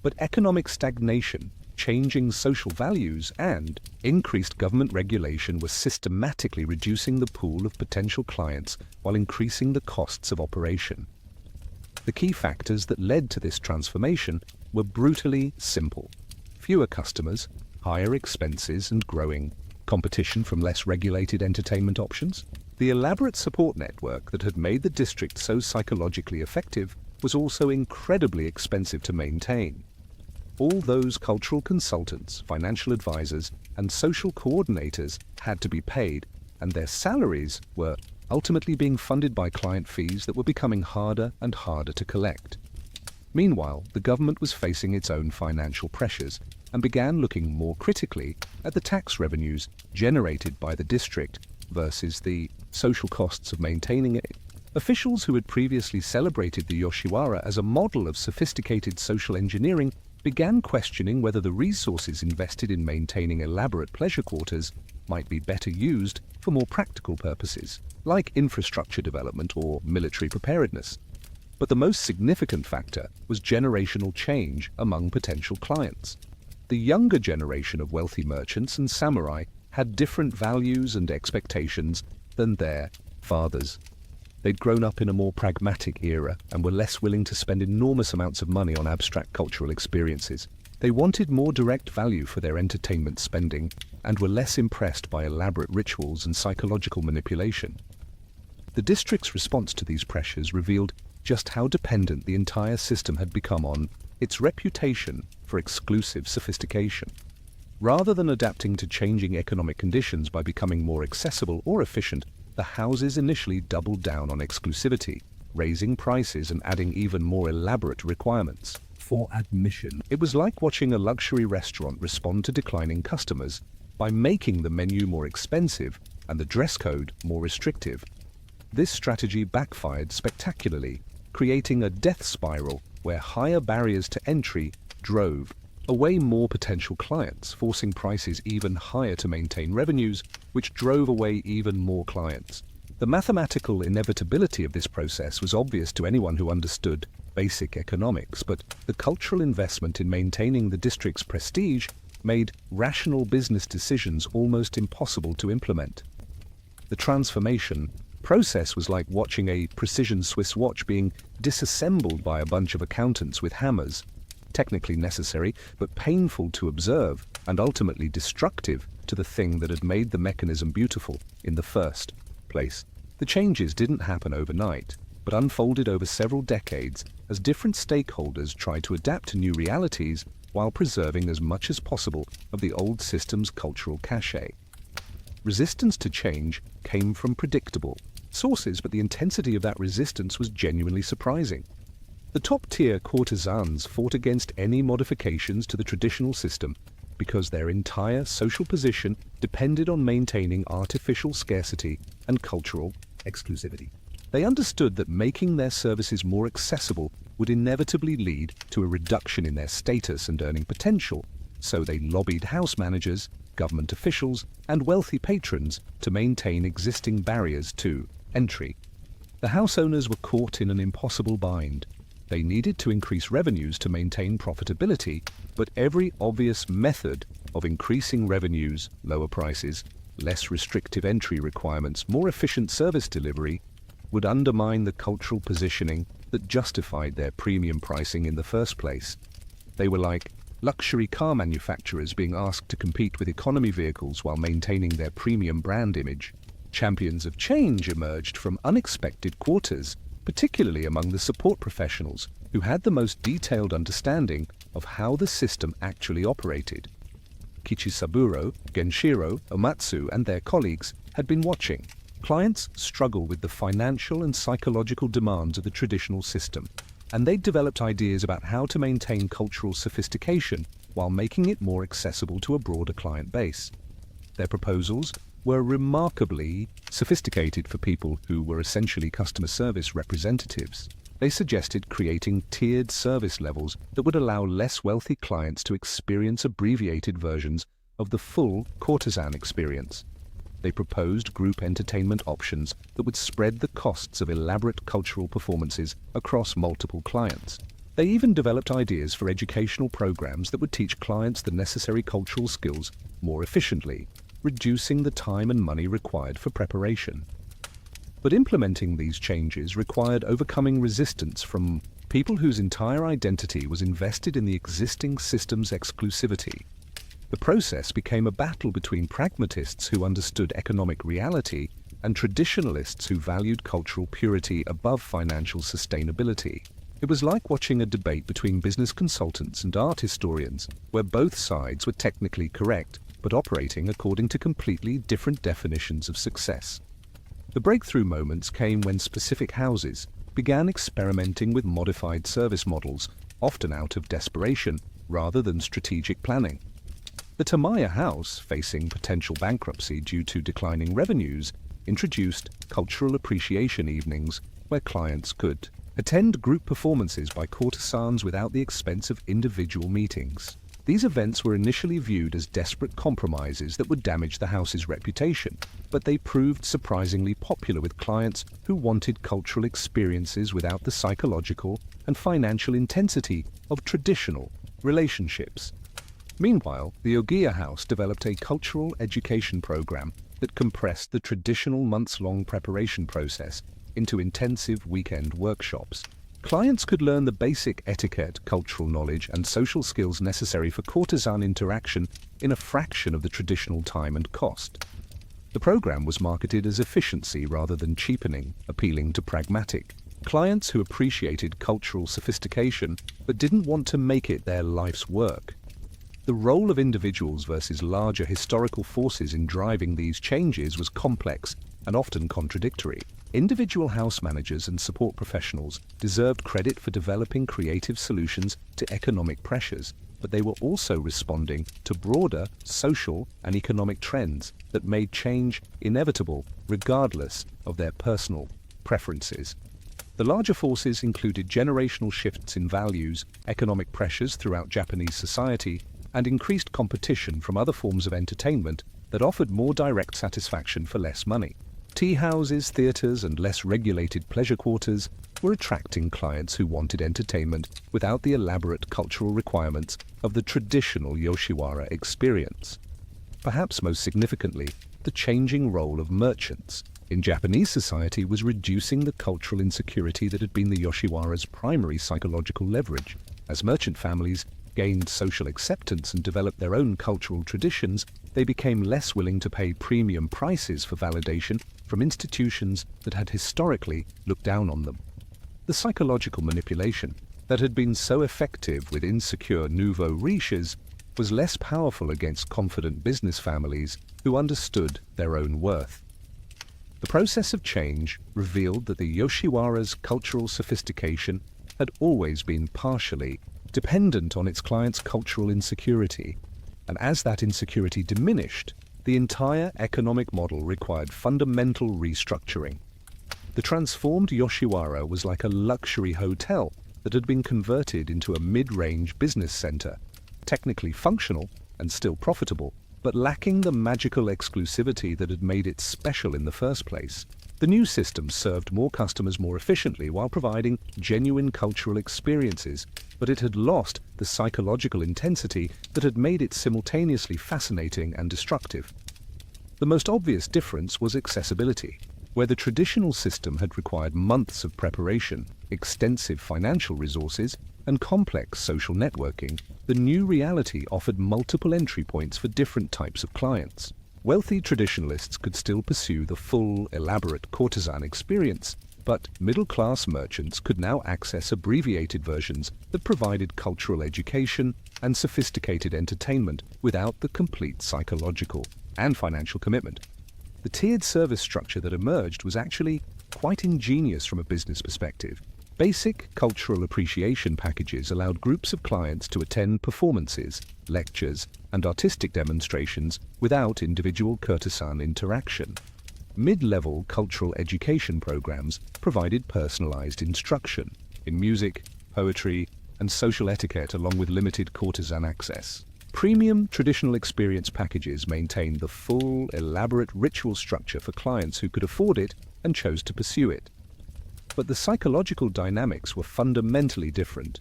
Speaker 1: But economic stagnation, changing social values, and increased government regulation were systematically reducing the pool of potential clients while increasing the costs of operation. The key factors that led to this transformation were brutally simple: fewer customers, higher expenses, and growing competition from less regulated entertainment options. The elaborate support network that had made the district so psychologically effective was also incredibly expensive to maintain. All those cultural consultants, financial advisors, and social coordinators had to be paid, and their salaries were ultimately being funded by client fees that were becoming harder and harder to collect. Meanwhile, the government was facing its own financial pressures and began looking more critically at the tax revenues generated by the district versus the social costs of maintaining it. Officials who had previously celebrated the Yoshiwara as a model of sophisticated social engineering began questioning whether the resources invested in maintaining elaborate pleasure quarters might be better used for more practical purposes, like infrastructure development or military preparedness. But the most significant factor was generational change among potential clients. The younger generation of wealthy merchants and samurai had different values and expectations than their fathers. They'd grown up in a more pragmatic era and were less willing to spend enormous amounts of money on abstract cultural experiences. They wanted more direct value for their entertainment spending and were less impressed by elaborate rituals and psychological manipulation. The district's response to these pressures revealed just how dependent the entire system had become on its reputation for exclusive sophistication. Rather than adapting to changing economic conditions by becoming more accessible or efficient, the houses initially doubled down on exclusivity, raising prices and adding even more elaborate requirements for admission. It was like watching a luxury restaurant respond to declining customers by making the menu more expensive and the dress code more restrictive. This strategy backfired spectacularly, creating a death spiral where higher barriers to entry drove away more potential clients, forcing prices even higher to maintain revenues, which drove away even more clients. The mathematical inevitability of this process was obvious to anyone who understood basic economics, but the cultural investment in maintaining the district's prestige made rational business decisions almost impossible to implement. The transformation process was like watching a precision Swiss watch being disassembled by a bunch of accountants with hammers. Technically necessary, but painful to observe, and ultimately destructive to the thing that had made the mechanism beautiful in the first place. The changes didn't happen overnight, but unfolded over several decades as different stakeholders tried to adapt to new realities while preserving as much as possible of the old system's cultural cachet. Resistance to change came from predictable sources, but the intensity of that resistance was genuinely surprising. The top-tier courtesans fought against any modifications to the traditional system because their entire social position depended on maintaining artificial scarcity and cultural exclusivity. They understood that making their services more accessible would inevitably lead to a reduction in their status and earning potential, so they lobbied house managers, government officials, and wealthy patrons to maintain existing barriers to entry. The house owners were caught in an impossible bind. They needed to increase revenues to maintain profitability, but every obvious method of increasing revenues, lower prices, less restrictive entry requirements, more efficient service delivery, would undermine the cultural positioning that justified their premium pricing in the first place. They were like luxury car manufacturers being asked to compete with economy vehicles while maintaining their premium brand image. Champions of change emerged from unexpected quarters, particularly among the support professionals who had the most detailed understanding of how the system actually operated. Kichisaburo, Genshiro, Omatsu, and their colleagues had been watching clients struggle with the financial and psychological demands of the traditional system, and they'd developed ideas about how to maintain cultural sophistication while making it more accessible to a broader client base. Their proposals were remarkably sophisticated for people who were essentially customer service representatives. They suggested creating tiered service levels that would allow less wealthy clients to experience abbreviated versions of the full courtesan experience. They proposed group entertainment options that would spread the costs of elaborate cultural performances across multiple clients. They even developed ideas for educational programs that would teach clients the necessary cultural skills more efficiently, reducing the time and money required for preparation. But implementing these changes required overcoming resistance from people whose entire identity was invested in the existing system's exclusivity. The process became a battle between pragmatists who understood economic reality and traditionalists who valued cultural purity above financial sustainability. It was like watching a debate between business consultants and art historians, where both sides were technically correct, but operating according to completely different definitions of success. The breakthrough moments came when specific houses began experimenting with modified service models, often out of desperation rather than strategic planning. The Tamaya house, facing potential bankruptcy due to declining revenues, introduced cultural appreciation evenings where clients could attend group performances by courtesans without the expense of individual meetings. These events were initially viewed as desperate compromises that would damage the house's reputation, but they proved surprisingly popular with clients who wanted cultural experiences without the psychological and financial intensity of traditional relationships. Meanwhile, the Ogiya House developed a cultural education program that compressed the traditional months-long preparation process into intensive weekend workshops. Clients could learn the basic etiquette, cultural knowledge, and social skills necessary for courtesan interaction in a fraction of the traditional time and cost. The program was marketed as efficiency rather than cheapening, appealing to pragmatic clients who appreciated cultural sophistication but didn't want to make it their life's work. The role of individuals versus larger historical forces in driving these changes was complex and often contradictory. Individual house managers and support professionals deserved credit for developing creative solutions to economic pressures, but they were also responding to broader social and economic trends that made change inevitable regardless of their personal preferences. The larger forces included generational shifts in values, economic pressures throughout Japanese society, and increased competition from other forms of entertainment that offered more direct satisfaction for less money. Tea houses, theaters, and less regulated pleasure quarters were attracting clients who wanted entertainment without the elaborate cultural requirements of the traditional Yoshiwara experience. Perhaps most significantly, the changing role of merchants in Japanese society was reducing the cultural insecurity that had been the Yoshiwara's primary psychological leverage. As merchant families gained social acceptance and developed their own cultural traditions, they became less willing to pay premium prices for validation from institutions that had historically looked down on them. The psychological manipulation that had been so effective with insecure nouveau riches was less powerful against confident business families who understood their own worth. The process of change revealed that the Yoshiwara's cultural sophistication had always been partially dependent on its clients' cultural insecurity, and as that insecurity diminished, the entire economic model required fundamental restructuring. The transformed Yoshiwara was like a luxury hotel that had been converted into a mid-range business center, technically functional and still profitable, but lacking the magical exclusivity that had made it special in the first place. The new system served more customers more efficiently while providing genuine cultural experiences, but it had lost the psychological intensity that had made it simultaneously fascinating and destructive. The most obvious difference was accessibility. Where the traditional system had required months of preparation, extensive financial resources, and complex social networking, the new reality offered multiple entry points for different types of clients. Wealthy traditionalists could still pursue the full, elaborate courtesan experience, but middle-class merchants could now access abbreviated versions that provided cultural education and sophisticated entertainment without the complete psychological and financial commitment. The tiered service structure that emerged was actually quite ingenious from a business perspective. Basic cultural appreciation packages allowed groups of clients to attend performances, lectures, and artistic demonstrations without individual courtesan interaction. Mid-level cultural education programs provided personalized instruction in music, poetry, and social etiquette along with limited courtesan access. Premium traditional experience packages maintained the full, elaborate ritual structure for clients who could afford it and chose to pursue it. But the psychological dynamics were fundamentally different.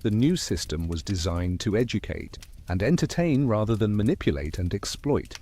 Speaker 1: The new system was designed to educate and entertain rather than manipulate and exploit.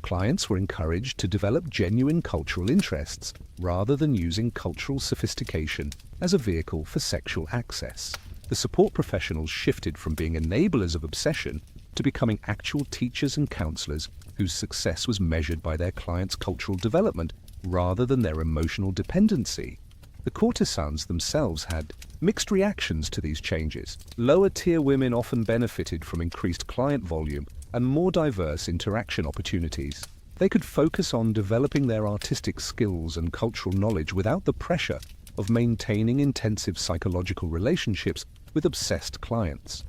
Speaker 1: Clients were encouraged to develop genuine cultural interests rather than using cultural sophistication as a vehicle for sexual access. The support professionals shifted from being enablers of obsession to becoming actual teachers and counselors whose success was measured by their clients' cultural development rather than their emotional dependency. The courtesans themselves had mixed reactions to these changes. Lower-tier women often benefited from increased client volume and more diverse interaction opportunities. They could focus on developing their artistic skills and cultural knowledge without the pressure of maintaining intensive psychological relationships with obsessed clients.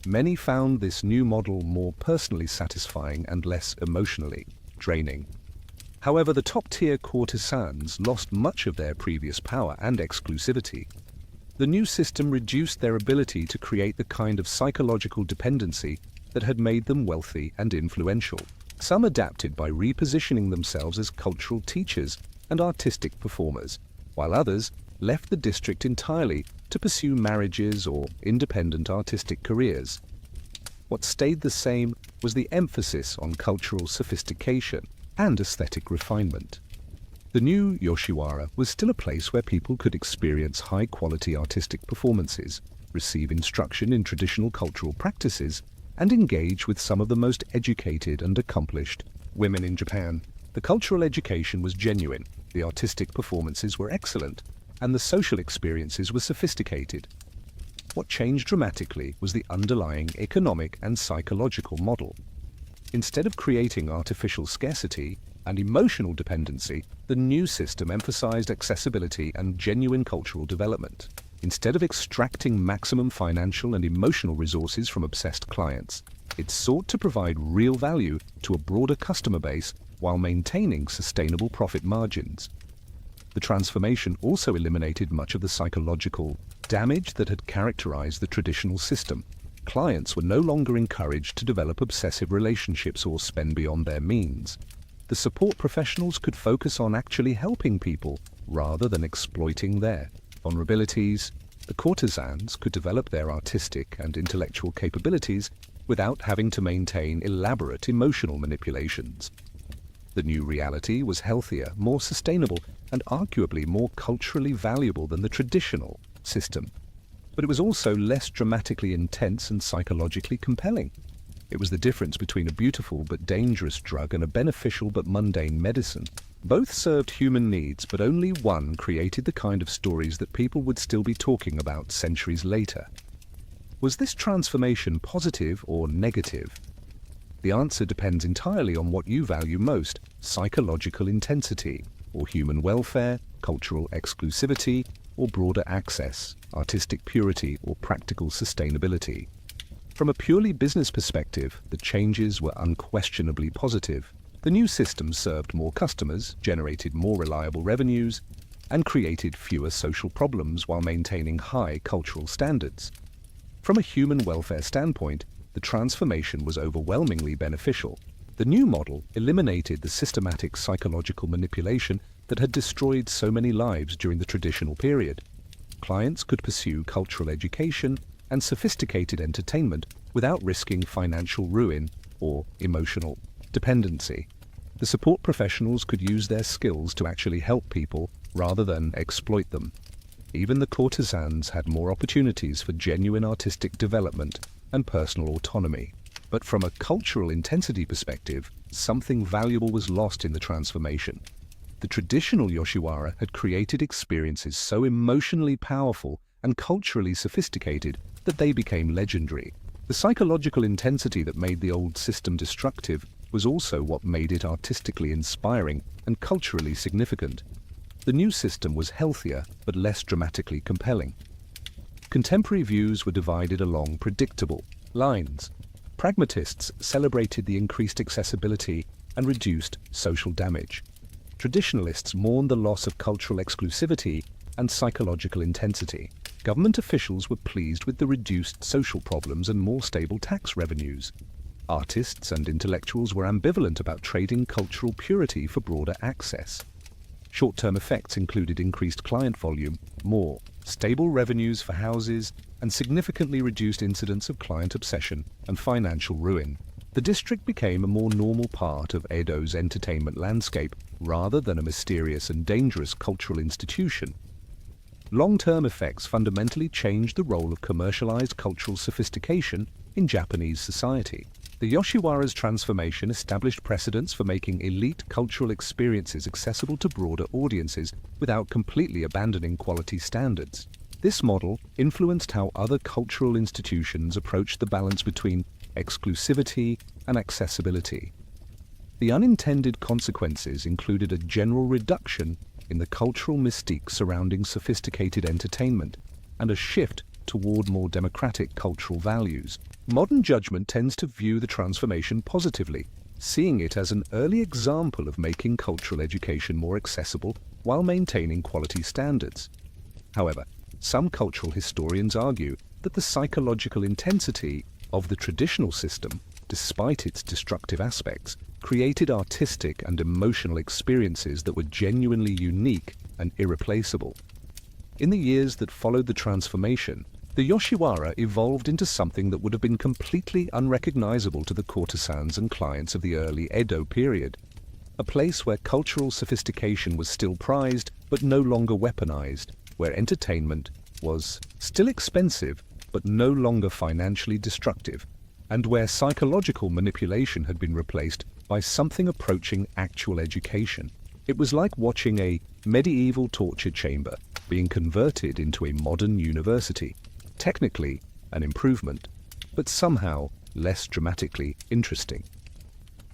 Speaker 1: Many found this new model more personally satisfying and less emotionally draining. However, the top-tier courtesans lost much of their previous power and exclusivity. The new system reduced their ability to create the kind of psychological dependency that had made them wealthy and influential. Some adapted by repositioning themselves as cultural teachers and artistic performers, while others left the district entirely to pursue marriages or independent artistic careers. What stayed the same was the emphasis on cultural sophistication and aesthetic refinement. The new Yoshiwara was still a place where people could experience high-quality artistic performances, receive instruction in traditional cultural practices, and engage with some of the most educated and accomplished women in Japan. The cultural education was genuine, the artistic performances were excellent, and the social experiences were sophisticated. What changed dramatically was the underlying economic and psychological model. Instead of creating artificial scarcity and emotional dependency, the new system emphasized accessibility and genuine cultural development. Instead of extracting maximum financial and emotional resources from obsessed clients, it sought to provide real value to a broader customer base while maintaining sustainable profit margins. The transformation also eliminated much of the psychological damage that had characterized the traditional system. Clients were no longer encouraged to develop obsessive relationships or spend beyond their means. The support professionals could focus on actually helping people rather than exploiting their vulnerabilities. The courtesans could develop their artistic and intellectual capabilities without having to maintain elaborate emotional manipulations. The new reality was healthier, more sustainable, and arguably more culturally valuable than the traditional system. But it was also less dramatically intense and psychologically compelling. It was the difference between a beautiful but dangerous drug and a beneficial but mundane medicine. Both served human needs, but only one created the kind of stories that people would still be talking about centuries later. Was this transformation positive or negative? The answer depends entirely on what you value most: psychological intensity, or human welfare, cultural exclusivity, or broader access, artistic purity, or practical sustainability. From a purely business perspective, the changes were unquestionably positive. The new system served more customers, generated more reliable revenues, and created fewer social problems while maintaining high cultural standards. From a human welfare standpoint, the transformation was overwhelmingly beneficial. The new model eliminated the systematic psychological manipulation that had destroyed so many lives during the traditional period. Clients could pursue cultural education and sophisticated entertainment without risking financial ruin or emotional dependency. The support professionals could use their skills to actually help people rather than exploit them. Even the courtesans had more opportunities for genuine artistic development and personal autonomy. But from a cultural intensity perspective, something valuable was lost in the transformation. The traditional Yoshiwara had created experiences so emotionally powerful and culturally sophisticated that they became legendary. The psychological intensity that made the old system destructive was also what made it artistically inspiring and culturally significant. The new system was healthier but less dramatically compelling. Contemporary views were divided along predictable lines. Pragmatists celebrated the increased accessibility and reduced social damage. Traditionalists mourned the loss of cultural exclusivity and psychological intensity. Government officials were pleased with the reduced social problems and more stable tax revenues. Artists and intellectuals were ambivalent about trading cultural purity for broader access. Short-term effects included increased client volume, more stable revenues for houses, and significantly reduced incidents of client obsession and financial ruin. The district became a more normal part of Edo's entertainment landscape rather than a mysterious and dangerous cultural institution. Long-term effects fundamentally changed the role of commercialized cultural sophistication in Japanese society. The Yoshiwara's transformation established precedents for making elite cultural experiences accessible to broader audiences without completely abandoning quality standards. This model influenced how other cultural institutions approached the balance between exclusivity and accessibility. The unintended consequences included a general reduction in the cultural mystique surrounding sophisticated entertainment and a shift toward more democratic cultural values. Modern judgment tends to view the transformation positively, seeing it as an early example of making cultural education more accessible while maintaining quality standards. However, some cultural historians argue that the psychological intensity of the traditional system, despite its destructive aspects, created artistic and emotional experiences that were genuinely unique and irreplaceable. In the years that followed the transformation, the Yoshiwara evolved into something that would have been completely unrecognizable to the courtesans and clients of the early Edo period. A place where cultural sophistication was still prized but no longer weaponized, where entertainment was still expensive but no longer financially destructive, and where psychological manipulation had been replaced by something approaching actual education. It was like watching a medieval torture chamber being converted into a modern university. Technically, an improvement, but somehow less dramatically interesting.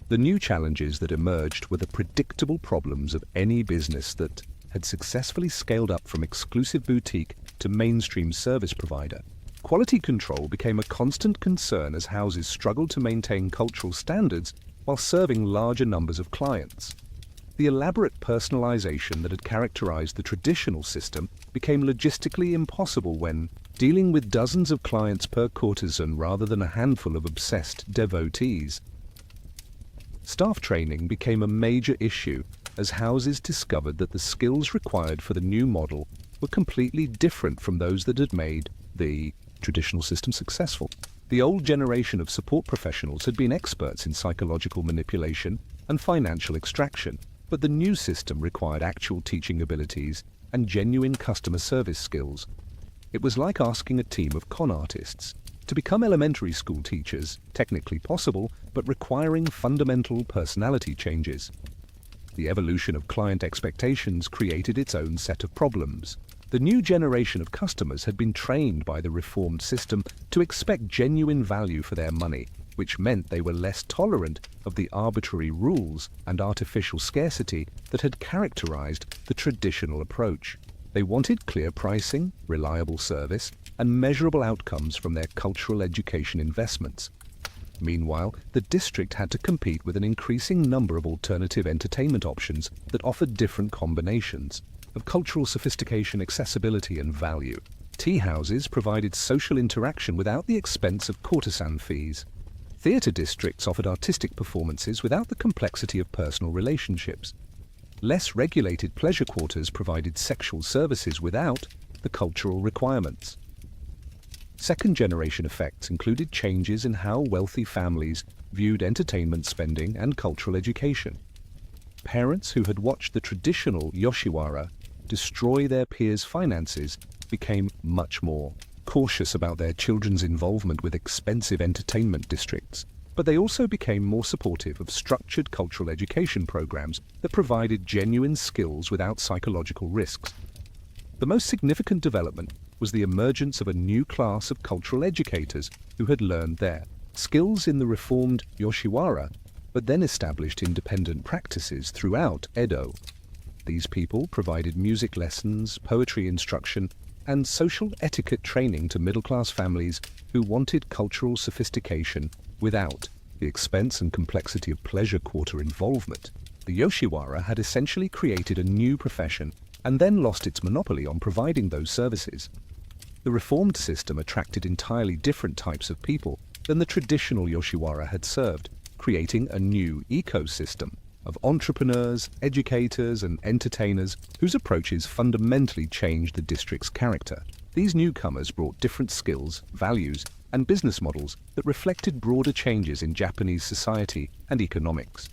Speaker 1: The new challenges that emerged were the predictable problems of any business that had successfully scaled up from exclusive boutique to mainstream service provider. Quality control became a constant concern as houses struggled to maintain cultural standards while serving larger numbers of clients. The elaborate personalization that had characterized the traditional system became logistically impossible when dealing with dozens of clients per courtesan rather than a handful of obsessed devotees. Staff training became a major issue as houses discovered that the skills required for the new model were completely different from those that had made the traditional system successful. The old generation of support professionals had been experts in psychological manipulation and financial extraction, but the new system required actual teaching abilities and genuine customer service skills. It was like asking a team of con artists to become elementary school teachers, technically possible, but requiring fundamental personality changes. The evolution of client expectations created its own set of problems. The new generation of customers had been trained by the reformed system to expect genuine value for their money, which meant they were less tolerant of the arbitrary rules and artificial scarcity that had characterized the traditional approach. They wanted clear pricing, reliable service, and measurable outcomes from their cultural education investments. Meanwhile, the district had to compete with an increasing number of alternative entertainment options that offered different combinations of cultural sophistication, accessibility, and value. Tea houses provided social interaction without the expense of courtesan fees. Theatre districts offered artistic performances without the complexity of personal relationships. Less regulated pleasure quarters provided sexual services without the cultural requirements. Second-generation effects included changes in how wealthy families viewed entertainment spending and cultural education. Parents who had watched the traditional Yoshiwara destroy their peers' finances became much more cautious about their children's involvement with expensive entertainment districts, but they also became more supportive of structured cultural education programs that provided genuine skills without psychological risks. The most significant development was the emergence of a new class of cultural educators who had learned their skills in the reformed Yoshiwara, but then established independent practices throughout Edo. These people provided music lessons, poetry instruction, and social etiquette training to middle-class families who wanted cultural sophistication without the expense and complexity of pleasure quarter involvement. The Yoshiwara had essentially created a new profession and then lost its monopoly on providing those services. The reformed system attracted entirely different types of people than the traditional Yoshiwara had served, creating a new ecosystem of entrepreneurs, educators, and entertainers whose approaches fundamentally changed the district's character. These newcomers brought different skills, values, and business models that reflected broader changes in Japanese society and economics.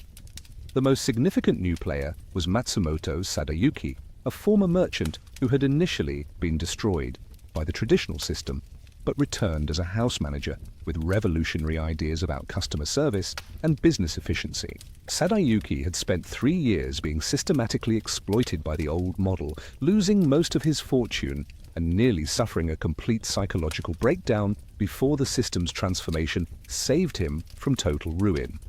Speaker 1: The most significant new player was Matsumoto Sadayuki, a former merchant who had initially been destroyed by the traditional system, but returned as a house manager with revolutionary ideas about customer service and business efficiency. Sadayuki had spent 3 years being systematically exploited by the old model, losing most of his fortune and nearly suffering a complete psychological breakdown before the system's transformation saved him from total ruin.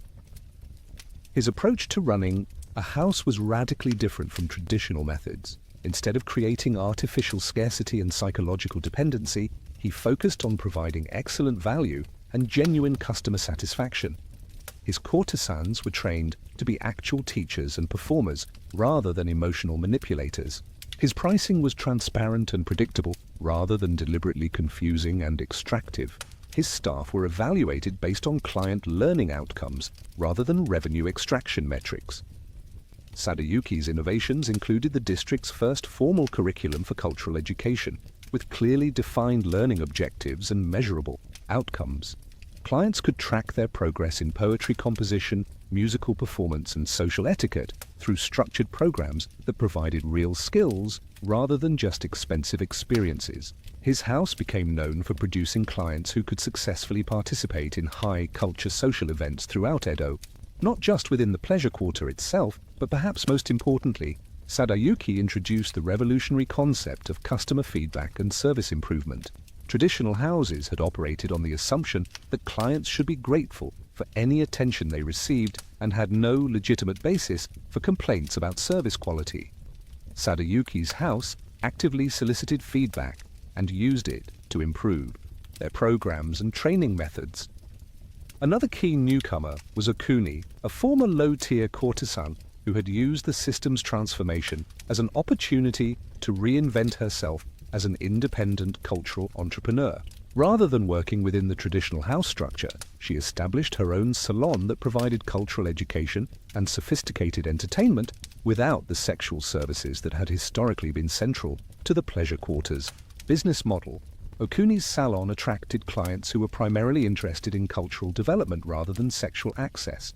Speaker 1: His approach to running a house was radically different from traditional methods. Instead of creating artificial scarcity and psychological dependency, he focused on providing excellent value and genuine customer satisfaction. His courtesans were trained to be actual teachers and performers rather than emotional manipulators. His pricing was transparent and predictable rather than deliberately confusing and extractive. His staff were evaluated based on client learning outcomes rather than revenue extraction metrics. Sadayuki's innovations included the district's first formal curriculum for cultural education, with clearly defined learning objectives and measurable outcomes. Clients could track their progress in poetry composition, musical performance, and social etiquette through structured programs that provided real skills rather than just expensive experiences. His house became known for producing clients who could successfully participate in high-culture social events throughout Edo, not just within the pleasure quarter itself, but perhaps most importantly, Sadayuki introduced the revolutionary concept of customer feedback and service improvement. Traditional houses had operated on the assumption that clients should be grateful for any attention they received and had no legitimate basis for complaints about service quality. Sadayuki's house actively solicited feedback and used it to improve their programs and training methods. Another key newcomer was Okuni, a former low-tier courtesan who had used the system's transformation as an opportunity to reinvent herself as an independent cultural entrepreneur. Rather than working within the traditional house structure, she established her own salon that provided cultural education and sophisticated entertainment without the sexual services that had historically been central to the pleasure quarter's business model. Okuni's salon attracted clients who were primarily interested in cultural development rather than sexual access.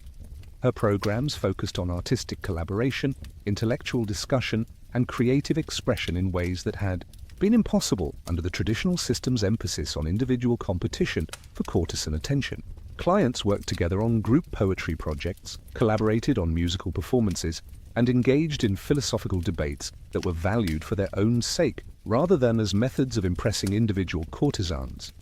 Speaker 1: Her programs focused on artistic collaboration, intellectual discussion, and creative expression in ways that had been impossible under the traditional system's emphasis on individual competition for courtesan attention. Clients worked together on group poetry projects, collaborated on musical performances, and engaged in philosophical debates that were valued for their own sake rather than as methods of impressing individual courtesans.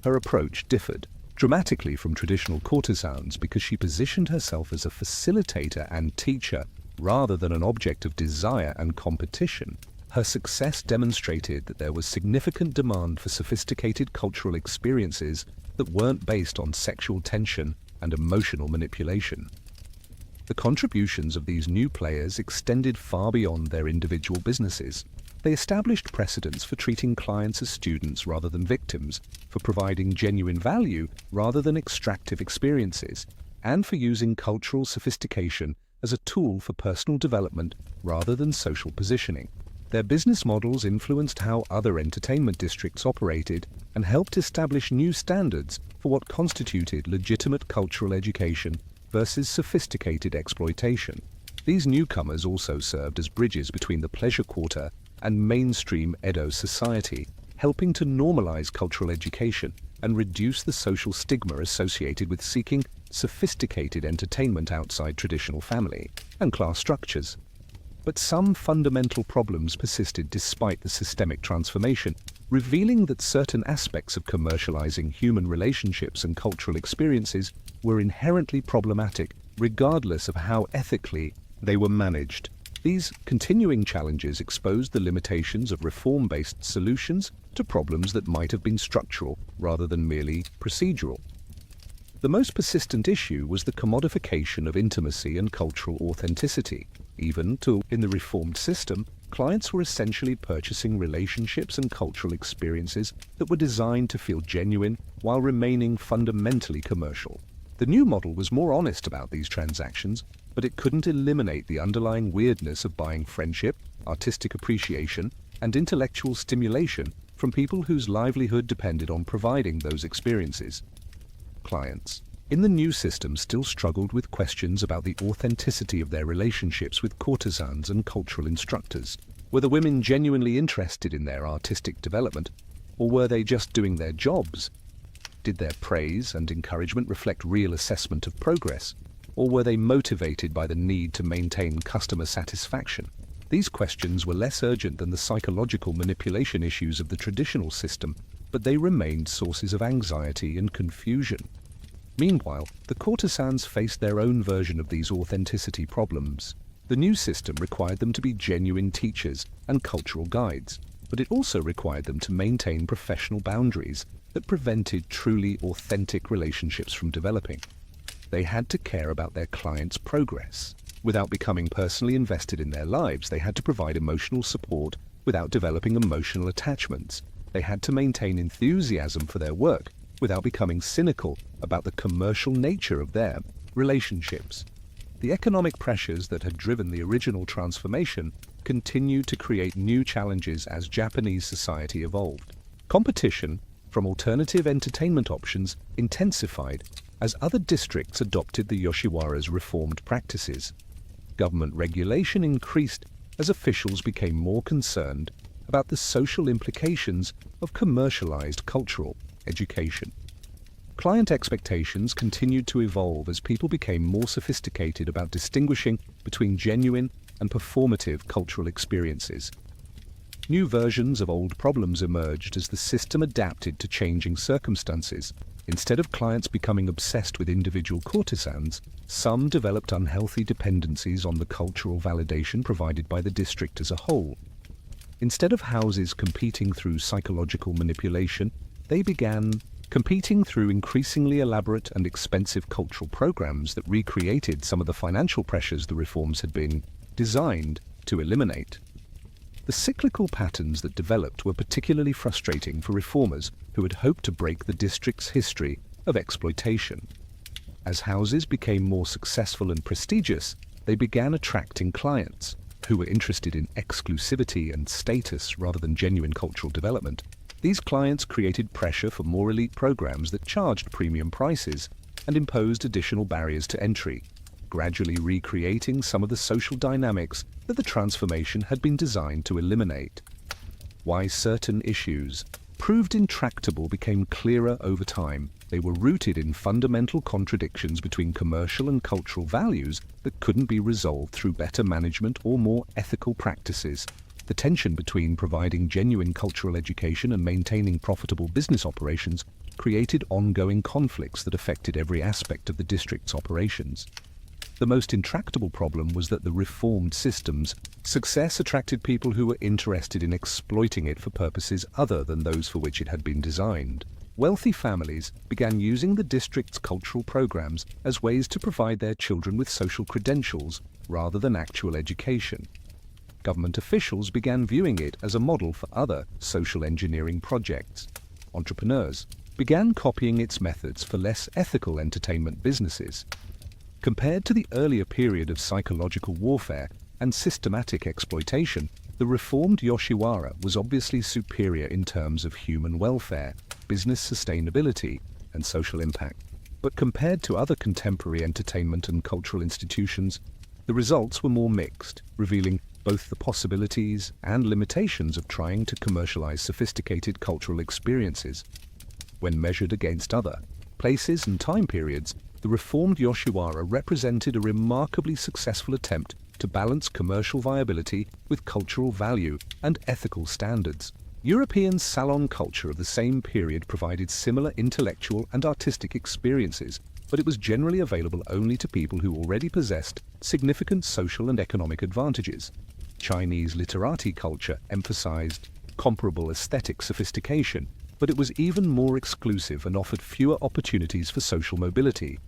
Speaker 1: Her approach differed dramatically from traditional courtesans because she positioned herself as a facilitator and teacher rather than an object of desire and competition. Her success demonstrated that there was significant demand for sophisticated cultural experiences that weren't based on sexual tension and emotional manipulation. The contributions of these new players extended far beyond their individual businesses. They established precedents for treating clients as students rather than victims, for providing genuine value rather than extractive experiences, and for using cultural sophistication as a tool for personal development rather than social positioning. Their business models influenced how other entertainment districts operated and helped establish new standards for what constituted legitimate cultural education versus sophisticated exploitation. These newcomers also served as bridges between the pleasure quarter and mainstream Edo society, helping to normalize cultural education and reduce the social stigma associated with seeking sophisticated entertainment outside traditional family and class structures. But some fundamental problems persisted despite the systemic transformation, revealing that certain aspects of commercializing human relationships and cultural experiences were inherently problematic, regardless of how ethically they were managed. These continuing challenges exposed the limitations of reform-based solutions to problems that might have been structural rather than merely procedural. The most persistent issue was the commodification of intimacy and cultural authenticity. Even in the reformed system, clients were essentially purchasing relationships and cultural experiences that were designed to feel genuine while remaining fundamentally commercial. The new model was more honest about these transactions, but it couldn't eliminate the underlying weirdness of buying friendship, artistic appreciation, and intellectual stimulation from people whose livelihood depended on providing those experiences. Clients in the new system still struggled with questions about the authenticity of their relationships with courtesans and cultural instructors. Were the women genuinely interested in their artistic development, or were they just doing their jobs? Did their praise and encouragement reflect real assessment of progress, or were they motivated by the need to maintain customer satisfaction? These questions were less urgent than the psychological manipulation issues of the traditional system, but they remained sources of anxiety and confusion. Meanwhile, the courtesans faced their own version of these authenticity problems. The new system required them to be genuine teachers and cultural guides, but it also required them to maintain professional boundaries that prevented truly authentic relationships from developing. They had to care about their clients' progress. Without becoming personally invested in their lives, they had to provide emotional support without developing emotional attachments. They had to maintain enthusiasm for their work without becoming cynical about the commercial nature of their relationships. The economic pressures that had driven the original transformation continued to create new challenges as Japanese society evolved. Competition from alternative entertainment options intensified as other districts adopted the Yoshiwara's reformed practices. Government regulation increased as officials became more concerned about the social implications of commercialized cultural education. Client expectations continued to evolve as people became more sophisticated about distinguishing between genuine and performative cultural experiences. New versions of old problems emerged as the system adapted to changing circumstances. Instead of clients becoming obsessed with individual courtesans, some developed unhealthy dependencies on the cultural validation provided by the district as a whole. Instead of houses competing through psychological manipulation, they began competing through increasingly elaborate and expensive cultural programs that recreated some of the financial pressures the reforms had been designed to eliminate. The cyclical patterns that developed were particularly frustrating for reformers who had hoped to break the district's history of exploitation. As houses became more successful and prestigious, they began attracting clients who were interested in exclusivity and status rather than genuine cultural development. These clients created pressure for more elite programs that charged premium prices and imposed additional barriers to entry, gradually recreating some of the social dynamics that the transformation had been designed to eliminate. Why certain issues proved intractable became clearer over time. They were rooted in fundamental contradictions between commercial and cultural values that couldn't be resolved through better management or more ethical practices. The tension between providing genuine cultural education and maintaining profitable business operations created ongoing conflicts that affected every aspect of the district's operations. The most intractable problem was that the reformed system's success attracted people who were interested in exploiting it for purposes other than those for which it had been designed. Wealthy families began using the district's cultural programs as ways to provide their children with social credentials rather than actual education. Government officials began viewing it as a model for other social engineering projects. Entrepreneurs began copying its methods for less ethical entertainment businesses. Compared to the earlier period of psychological warfare and systematic exploitation, the reformed Yoshiwara was obviously superior in terms of human welfare, business sustainability, and social impact. But compared to other contemporary entertainment and cultural institutions, the results were more mixed, revealing both the possibilities and limitations of trying to commercialize sophisticated cultural experiences. When measured against other places and time periods, the reformed Yoshiwara represented a remarkably successful attempt to balance commercial viability with cultural value and ethical standards. European salon culture of the same period provided similar intellectual and artistic experiences, but it was generally available only to people who already possessed significant social and economic advantages. Chinese literati culture emphasized comparable aesthetic sophistication, but it was even more exclusive and offered fewer opportunities for social mobility.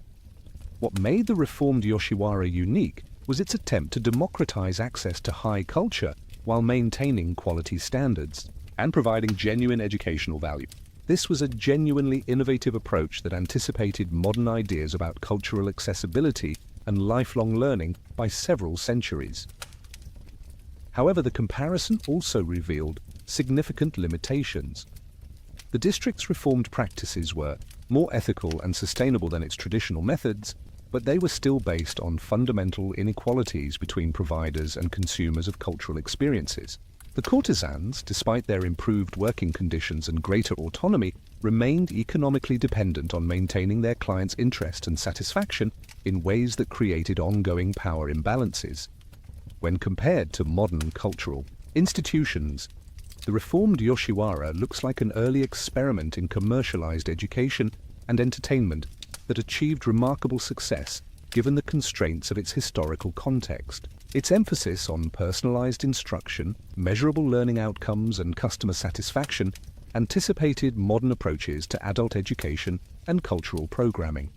Speaker 1: What made the reformed Yoshiwara unique was its attempt to democratize access to high culture while maintaining quality standards and providing genuine educational value. This was a genuinely innovative approach that anticipated modern ideas about cultural accessibility and lifelong learning by several centuries. However, the comparison also revealed significant limitations. The district's reformed practices were more ethical and sustainable than its traditional methods, but they were still based on fundamental inequalities between providers and consumers of cultural experiences. The courtesans, despite their improved working conditions and greater autonomy, remained economically dependent on maintaining their clients' interest and satisfaction in ways that created ongoing power imbalances. When compared to modern cultural institutions, the reformed Yoshiwara looks like an early experiment in commercialized education and entertainment that achieved remarkable success given the constraints of its historical context. Its emphasis on personalized instruction, measurable learning outcomes, and customer satisfaction anticipated modern approaches to adult education and cultural programming.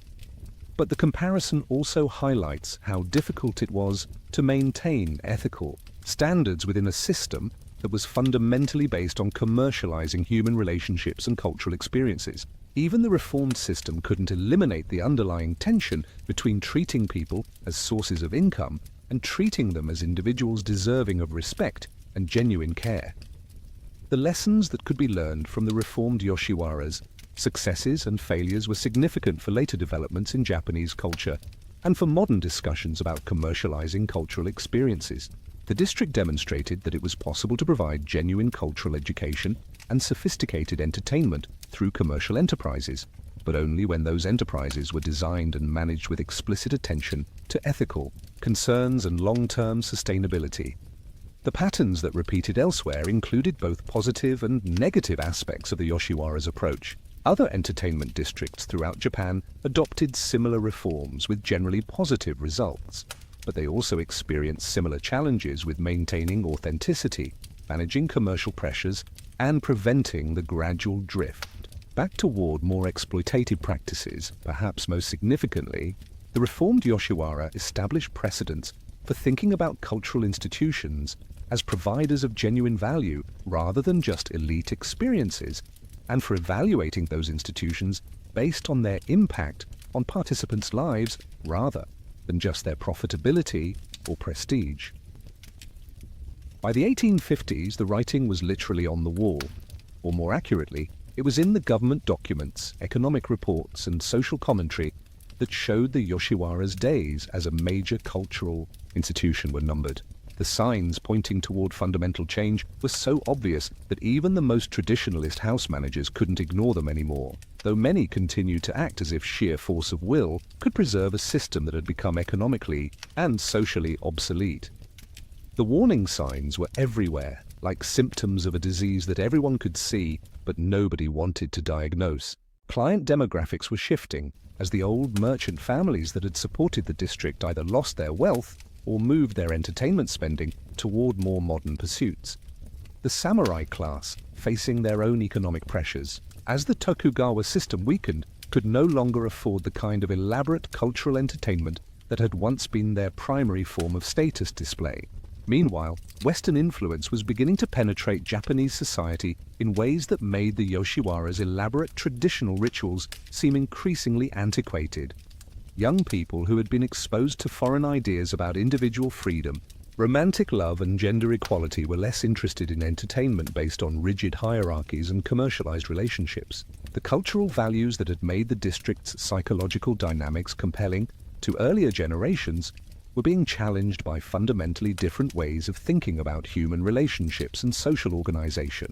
Speaker 1: But the comparison also highlights how difficult it was to maintain ethical standards within a system that was fundamentally based on commercializing human relationships and cultural experiences. Even the reformed system couldn't eliminate the underlying tension between treating people as sources of income and treating them as individuals deserving of respect and genuine care. The lessons that could be learned from the reformed Yoshiwara's successes and failures were significant for later developments in Japanese culture and for modern discussions about commercializing cultural experiences. The district demonstrated that it was possible to provide genuine cultural education and sophisticated entertainment through commercial enterprises, but only when those enterprises were designed and managed with explicit attention to ethical concerns and long-term sustainability. The patterns that repeated elsewhere included both positive and negative aspects of the Yoshiwara's approach. Other entertainment districts throughout Japan adopted similar reforms with generally positive results, but they also experienced similar challenges with maintaining authenticity, managing commercial pressures, and preventing the gradual drift back toward more exploitative practices. Perhaps most significantly, the reformed Yoshiwara established precedents for thinking about cultural institutions as providers of genuine value rather than just elite experiences, and for evaluating those institutions based on their impact on participants' lives rather than just their profitability or prestige. By the 1850s, the writing was literally on the wall, or more accurately, it was in the government documents, economic reports, and social commentary that showed the Yoshiwara's days as a major cultural institution were numbered. The signs pointing toward fundamental change were so obvious that even the most traditionalist house managers couldn't ignore them anymore, though many continued to act as if sheer force of will could preserve a system that had become economically and socially obsolete. The warning signs were everywhere, like symptoms of a disease that everyone could see but nobody wanted to diagnose. Client demographics were shifting as the old merchant families that had supported the district either lost their wealth or moved their entertainment spending toward more modern pursuits. The samurai class, facing their own economic pressures, as the Tokugawa system weakened, could no longer afford the kind of elaborate cultural entertainment that had once been their primary form of status display. Meanwhile, Western influence was beginning to penetrate Japanese society in ways that made the Yoshiwara's elaborate traditional rituals seem increasingly antiquated. Young people who had been exposed to foreign ideas about individual freedom, romantic love, and gender equality were less interested in entertainment based on rigid hierarchies and commercialized relationships. The cultural values that had made the district's psychological dynamics compelling to earlier generations were being challenged by fundamentally different ways of thinking about human relationships and social organization.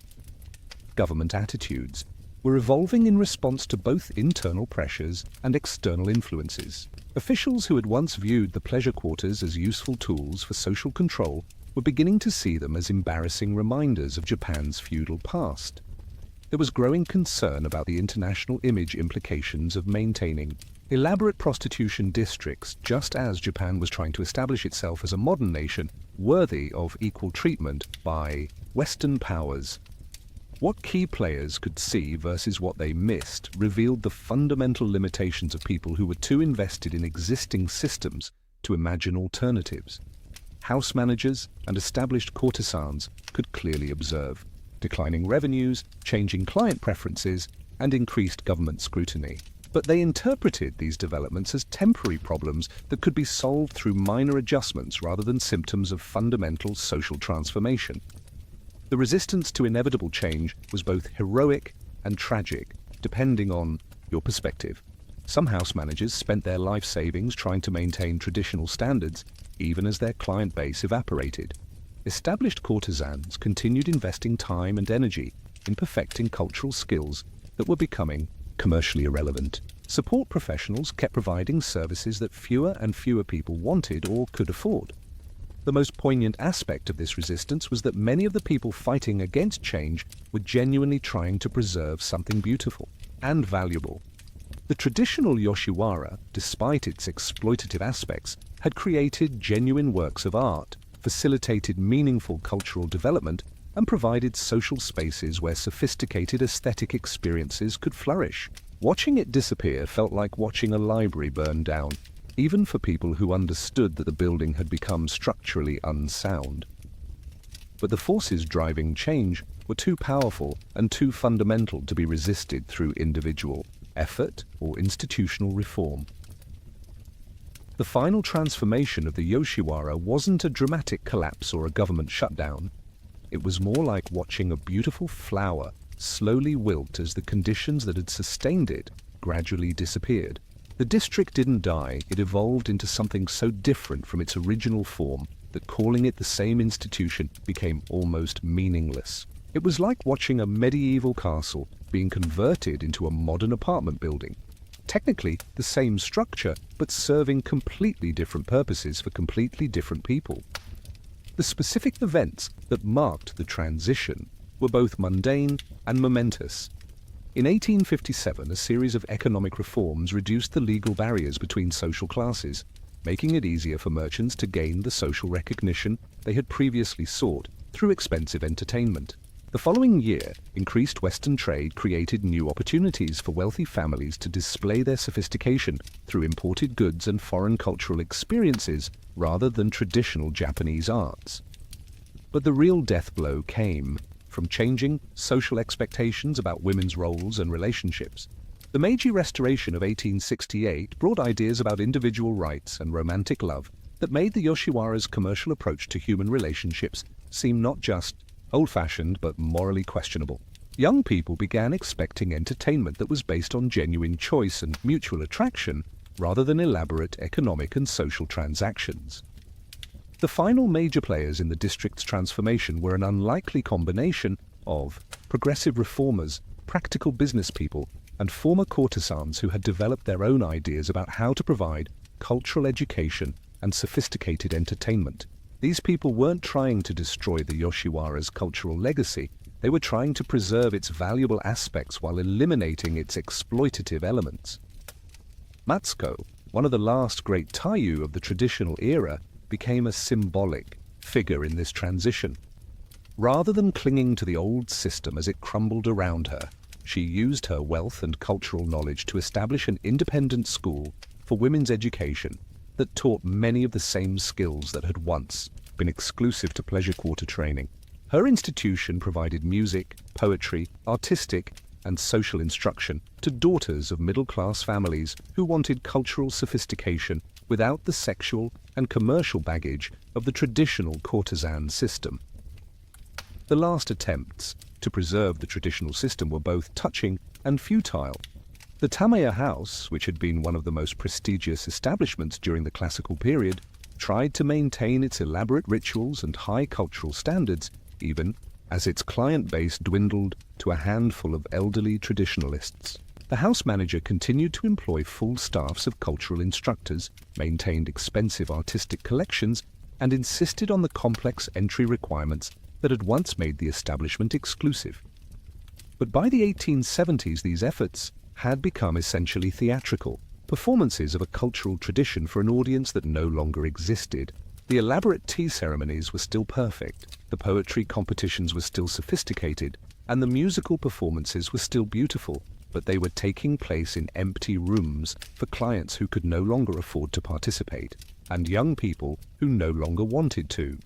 Speaker 1: Government attitudes were evolving in response to both internal pressures and external influences. Officials who had once viewed the pleasure quarters as useful tools for social control were beginning to see them as embarrassing reminders of Japan's feudal past. There was growing concern about the international image implications of maintaining elaborate prostitution districts, just as Japan was trying to establish itself as a modern nation worthy of equal treatment by Western powers. What key players could see versus what they missed revealed the fundamental limitations of people who were too invested in existing systems to imagine alternatives. House managers and established courtesans could clearly observe declining revenues, changing client preferences, and increased government scrutiny. But they interpreted these developments as temporary problems that could be solved through minor adjustments rather than symptoms of fundamental social transformation. The resistance to inevitable change was both heroic and tragic, depending on your perspective. Some house managers spent their life savings trying to maintain traditional standards, even as their client base evaporated. Established courtesans continued investing time and energy in perfecting cultural skills that were becoming commercially irrelevant. Support professionals kept providing services that fewer and fewer people wanted or could afford. The most poignant aspect of this resistance was that many of the people fighting against change were genuinely trying to preserve something beautiful and valuable. The traditional Yoshiwara, despite its exploitative aspects, had created genuine works of art, facilitated meaningful cultural development, and provided social spaces where sophisticated aesthetic experiences could flourish. Watching it disappear felt like watching a library burn down, even for people who understood that the building had become structurally unsound. But the forces driving change were too powerful and too fundamental to be resisted through individual effort or institutional reform. The final transformation of the Yoshiwara wasn't a dramatic collapse or a government shutdown. It was more like watching a beautiful flower slowly wilt as the conditions that had sustained it gradually disappeared. The district didn't die, it evolved into something so different from its original form that calling it the same institution became almost meaningless. It was like watching a medieval castle being converted into a modern apartment building. Technically the same structure, but serving completely different purposes for completely different people. The specific events that marked the transition were both mundane and momentous. In 1857, a series of economic reforms reduced the legal barriers between social classes, making it easier for merchants to gain the social recognition they had previously sought through expensive entertainment. The following year, increased Western trade created new opportunities for wealthy families to display their sophistication through imported goods and foreign cultural experiences rather than traditional Japanese arts. But the real death blow came from changing social expectations about women's roles and relationships. The Meiji Restoration of 1868 brought ideas about individual rights and romantic love that made the Yoshiwara's commercial approach to human relationships seem not just old-fashioned but morally questionable. Young people began expecting entertainment that was based on genuine choice and mutual attraction rather than elaborate economic and social transactions. The final major players in the district's transformation were an unlikely combination of progressive reformers, practical business people, and former courtesans who had developed their own ideas about how to provide cultural education and sophisticated entertainment. These people weren't trying to destroy the Yoshiwara's cultural legacy, they were trying to preserve its valuable aspects while eliminating its exploitative elements. Matsuko, one of the last great Taiyu of the traditional era, became a symbolic figure in this transition. Rather than clinging to the old system as it crumbled around her, she used her wealth and cultural knowledge to establish an independent school for women's education that taught many of the same skills that had once been exclusive to pleasure quarter training. Her institution provided music, poetry, artistic, and social instruction to daughters of middle-class families who wanted cultural sophistication without the sexual and commercial baggage of the traditional courtesan system. The last attempts to preserve the traditional system were both touching and futile. The Tamiya House, which had been one of the most prestigious establishments during the classical period, tried to maintain its elaborate rituals and high cultural standards, even as its client base dwindled to a handful of elderly traditionalists. The house manager continued to employ full staffs of cultural instructors, maintained expensive artistic collections, and insisted on the complex entry requirements that had once made the establishment exclusive. But by the 1870s, these efforts had become essentially theatrical, performances of a cultural tradition for an audience that no longer existed. The elaborate tea ceremonies were still perfect, the poetry competitions were still sophisticated, and the musical performances were still beautiful, but they were taking place in empty rooms for clients who could no longer afford to participate, and young people who no longer wanted to.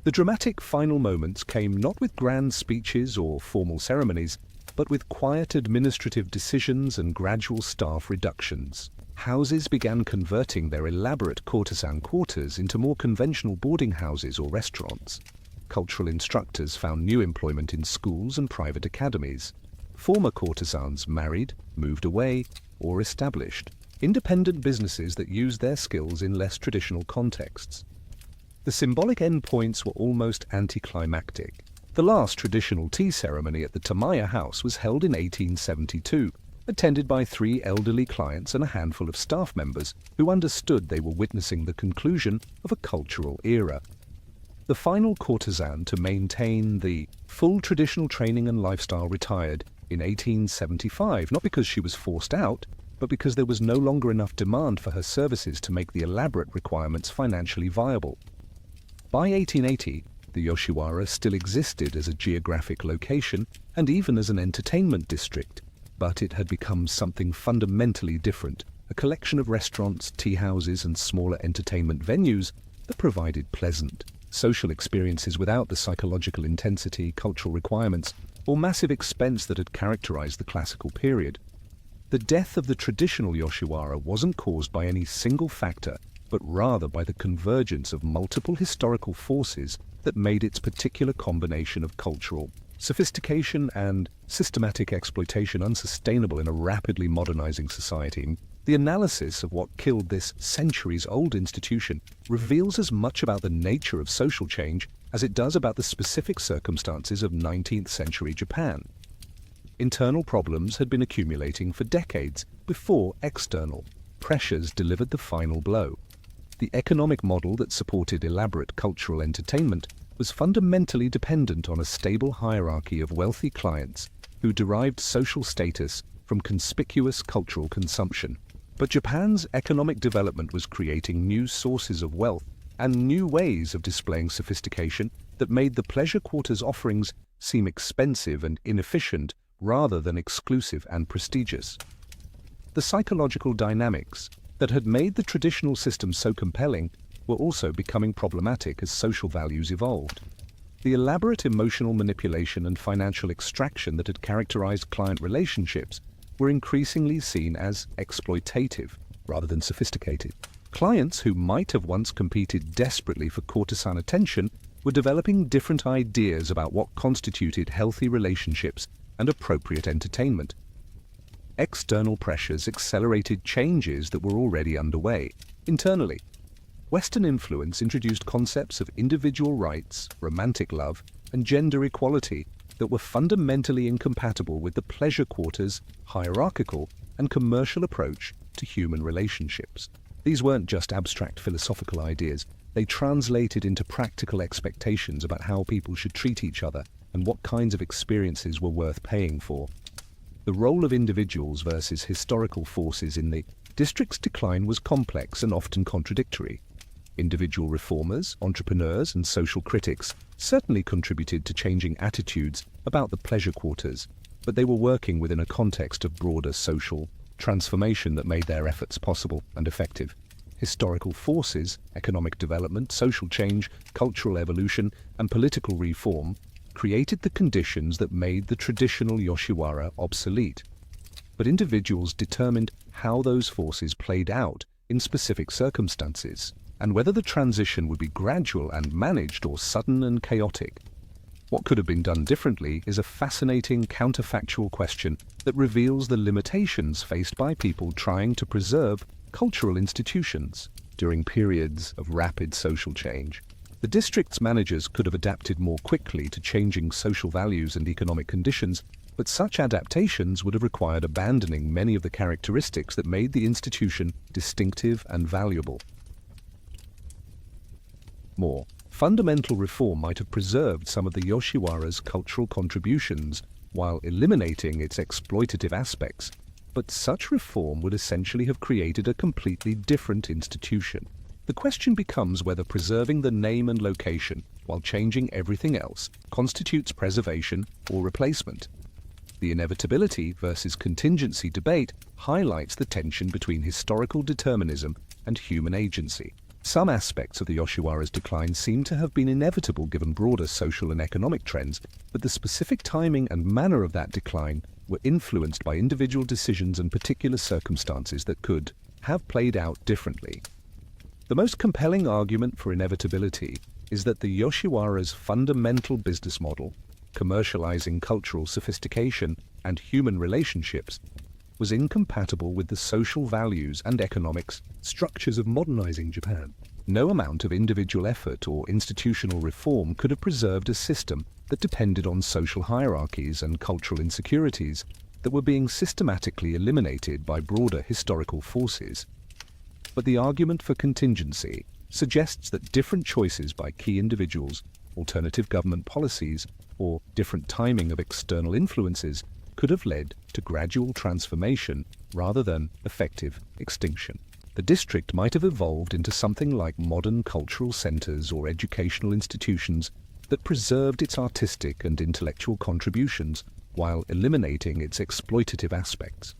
Speaker 1: The dramatic final moments came not with grand speeches or formal ceremonies, but with quiet administrative decisions and gradual staff reductions. Houses began converting their elaborate courtesan quarters into more conventional boarding houses or restaurants. Cultural instructors found new employment in schools and private academies. Former courtesans married, moved away, or established independent businesses that used their skills in less traditional contexts. The symbolic endpoints were almost anticlimactic. The last traditional tea ceremony at the Tamaya House was held in 1872, attended by 3 elderly clients and a handful of staff members who understood they were witnessing the conclusion of a cultural era. The final courtesan to maintain the full traditional training and lifestyle retired in 1875, not because she was forced out, but because there was no longer enough demand for her services to make the elaborate requirements financially viable. By 1880, the Yoshiwara still existed as a geographic location and even as an entertainment district, but it had become something fundamentally different, a collection of restaurants, tea houses, and smaller entertainment venues that provided pleasant, social experiences without the psychological intensity, cultural requirements, or massive expense that had characterized the classical period. The death of the traditional Yoshiwara wasn't caused by any single factor, but rather by the convergence of multiple historical forces that made its particular combination of cultural sophistication and systematic exploitation unsustainable in a rapidly modernizing society. The analysis of what killed this centuries-old institution reveals as much about the nature of social change as it does about the specific circumstances of 19th century Japan. Internal problems had been accumulating for decades before external pressures delivered the final blow. The economic model that supported elaborate cultural entertainment was fundamentally dependent on a stable hierarchy of wealthy clients who derived social status from conspicuous cultural consumption. But Japan's economic development was creating new sources of wealth and new ways of displaying sophistication that made the pleasure quarters offerings seem expensive and inefficient rather than exclusive and prestigious. The psychological dynamics that had made the traditional system so compelling were also becoming problematic as social values evolved. The elaborate emotional manipulation and financial extraction that had characterized client relationships were increasingly seen as exploitative rather than sophisticated. Clients who might have once competed desperately for courtesan attention were developing different ideas about what constituted healthy relationships and appropriate entertainment. External pressures accelerated changes that were already underway. Internally, Western influence introduced concepts of individual rights, romantic love, and gender equality that were fundamentally incompatible with the pleasure quarters' hierarchical and commercial approach to human relationships. These weren't just abstract philosophical ideas, they translated into practical expectations about how people should treat each other and what kinds of experiences were worth paying for. The role of individuals versus historical forces in the district's decline was complex and often contradictory. Individual reformers, entrepreneurs, and social critics certainly contributed to changing attitudes about the pleasure quarters, but they were working within a context of broader social transformation that made their efforts possible and effective. Historical forces, economic development, social change, cultural evolution, and political reform created the conditions that made the traditional Yoshiwara obsolete. But individuals determined how those forces played out in specific circumstances, and whether the transition would be gradual and managed or sudden and chaotic. What could have been done differently is a fascinating counterfactual question that reveals the limitations faced by people trying to preserve cultural institutions during periods of rapid social change. The district's managers could have adapted more quickly to changing social values and economic conditions, but such adaptations would have required abandoning many of the characteristics that made the institution distinctive and valuable. More fundamental reform might have preserved some of the Yoshiwara's cultural contributions while eliminating its exploitative aspects, but such reform would essentially have created a completely different institution. The question becomes whether preserving the name and location while changing everything else constitutes preservation or replacement. The inevitability versus contingency debate highlights the tension between historical determinism and human agency. Some aspects of the Yoshiwara's decline seem to have been inevitable given broader social and economic trends, but the specific timing and manner of that decline were influenced by individual decisions and particular circumstances that could have played out differently. The most compelling argument for inevitability is that the Yoshiwara's fundamental business model, commercializing cultural sophistication and human relationships, was incompatible with the social values and economics structures of modernizing Japan. No amount of individual effort or institutional reform could have preserved a system that depended on social hierarchies and cultural insecurities that were being systematically eliminated by broader historical forces. But the argument for contingency suggests that different choices by key individuals, alternative government policies, or different timing of external influences could have led to gradual transformation rather than effective extinction. The district might have evolved into something like modern cultural centers or educational institutions that preserved its artistic and intellectual contributions while eliminating its exploitative aspects.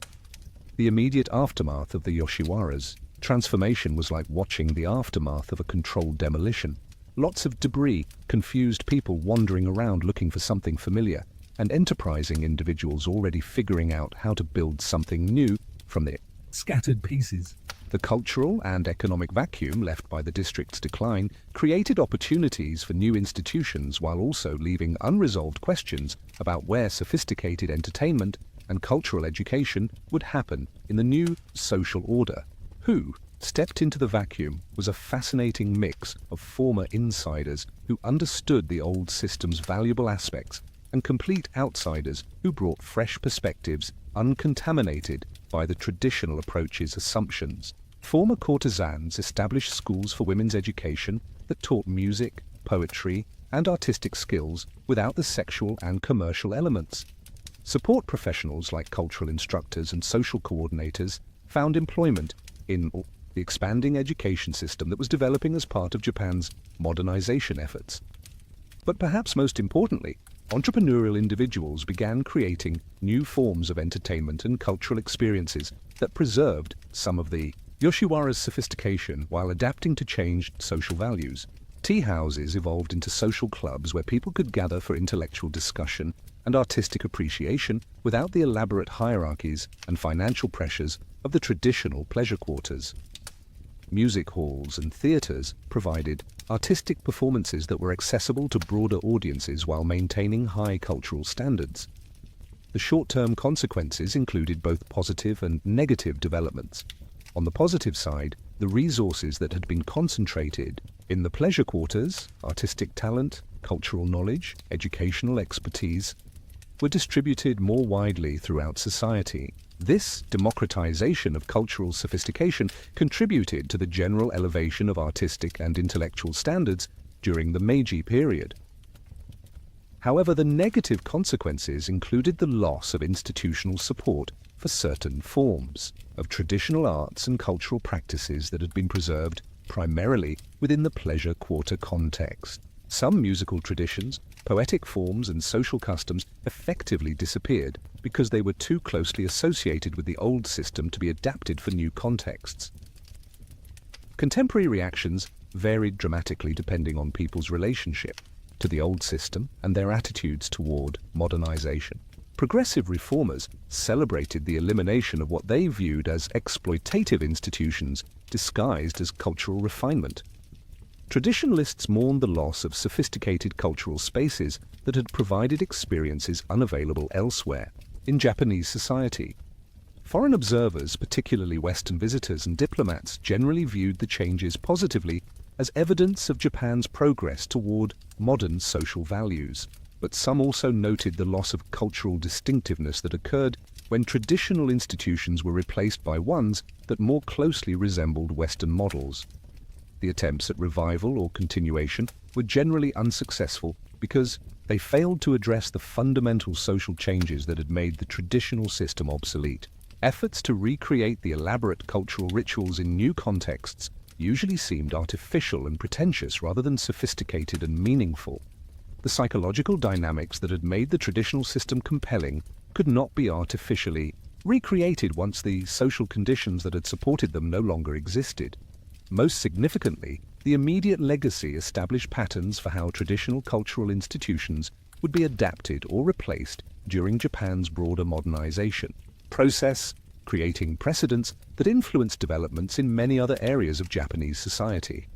Speaker 1: The immediate aftermath of the Yoshiwara's transformation was like watching the aftermath of a controlled demolition. Lots of debris, confused people wandering around looking for something familiar, and enterprising individuals already figuring out how to build something new from their scattered pieces. The cultural and economic vacuum left by the district's decline created opportunities for new institutions while also leaving unresolved questions about where sophisticated entertainment and cultural education would happen in the new social order. Who stepped into the vacuum was a fascinating mix of former insiders who understood the old system's valuable aspects and complete outsiders who brought fresh perspectives uncontaminated by the traditional approach's assumptions. Former courtesans established schools for women's education that taught music, poetry, and artistic skills without the sexual and commercial elements. Support professionals like cultural instructors and social coordinators found employment in the expanding education system that was developing as part of Japan's modernization efforts. But perhaps most importantly, entrepreneurial individuals began creating new forms of entertainment and cultural experiences that preserved some of the Yoshiwara's sophistication while adapting to changed social values. Tea houses evolved into social clubs where people could gather for intellectual discussion and artistic appreciation without the elaborate hierarchies and financial pressures of the traditional pleasure quarters. Music halls and theaters provided artistic performances that were accessible to broader audiences while maintaining high cultural standards. The short-term consequences included both positive and negative developments. On the positive side, the resources that had been concentrated in the pleasure quarters, artistic talent, cultural knowledge, educational expertise, were distributed more widely throughout society. This democratization of cultural sophistication contributed to the general elevation of artistic and intellectual standards during the Meiji period. However, the negative consequences included the loss of institutional support for certain forms of traditional arts and cultural practices that had been preserved primarily within the pleasure quarter context. Some musical traditions, poetic forms, and social customs effectively disappeared because they were too closely associated with the old system to be adapted for new contexts. Contemporary reactions varied dramatically depending on people's relationship to the old system and their attitudes toward modernization. Progressive reformers celebrated the elimination of what they viewed as exploitative institutions disguised as cultural refinement. Traditionalists mourned the loss of sophisticated cultural spaces that had provided experiences unavailable elsewhere in Japanese society. Foreign observers, particularly Western visitors and diplomats, generally viewed the changes positively as evidence of Japan's progress toward modern social values. But some also noted the loss of cultural distinctiveness that occurred when traditional institutions were replaced by ones that more closely resembled Western models. The attempts at revival or continuation were generally unsuccessful because they failed to address the fundamental social changes that had made the traditional system obsolete. Efforts to recreate the elaborate cultural rituals in new contexts usually seemed artificial and pretentious rather than sophisticated and meaningful. The psychological dynamics that had made the traditional system compelling could not be artificially recreated once the social conditions that had supported them no longer existed. Most significantly, the immediate legacy established patterns for how traditional cultural institutions would be adapted or replaced during Japan's broader modernization process, creating precedents that influenced developments in many other areas of Japanese society.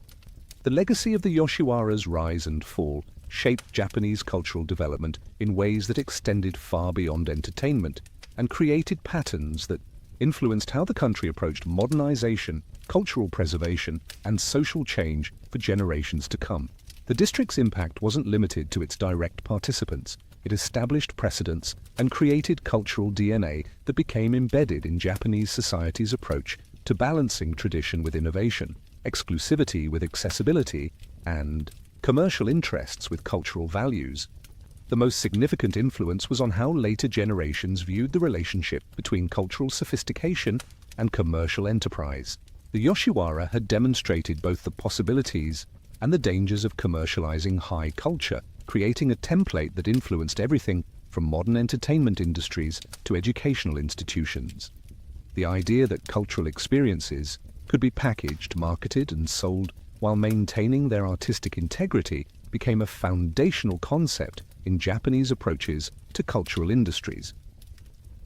Speaker 1: The legacy of the Yoshiwara's rise and fall shaped Japanese cultural development in ways that extended far beyond entertainment and created patterns that influenced how the country approached modernization, cultural preservation, and social change for generations to come. The district's impact wasn't limited to its direct participants. It established precedents and created cultural DNA that became embedded in Japanese society's approach to balancing tradition with innovation, exclusivity with accessibility, and commercial interests with cultural values. The most significant influence was on how later generations viewed the relationship between cultural sophistication and commercial enterprise. The Yoshiwara had demonstrated both the possibilities and the dangers of commercializing high culture, creating a template that influenced everything from modern entertainment industries to educational institutions. The idea that cultural experiences could be packaged, marketed, and sold while maintaining their artistic integrity became a foundational concept in Japanese approaches to cultural industries.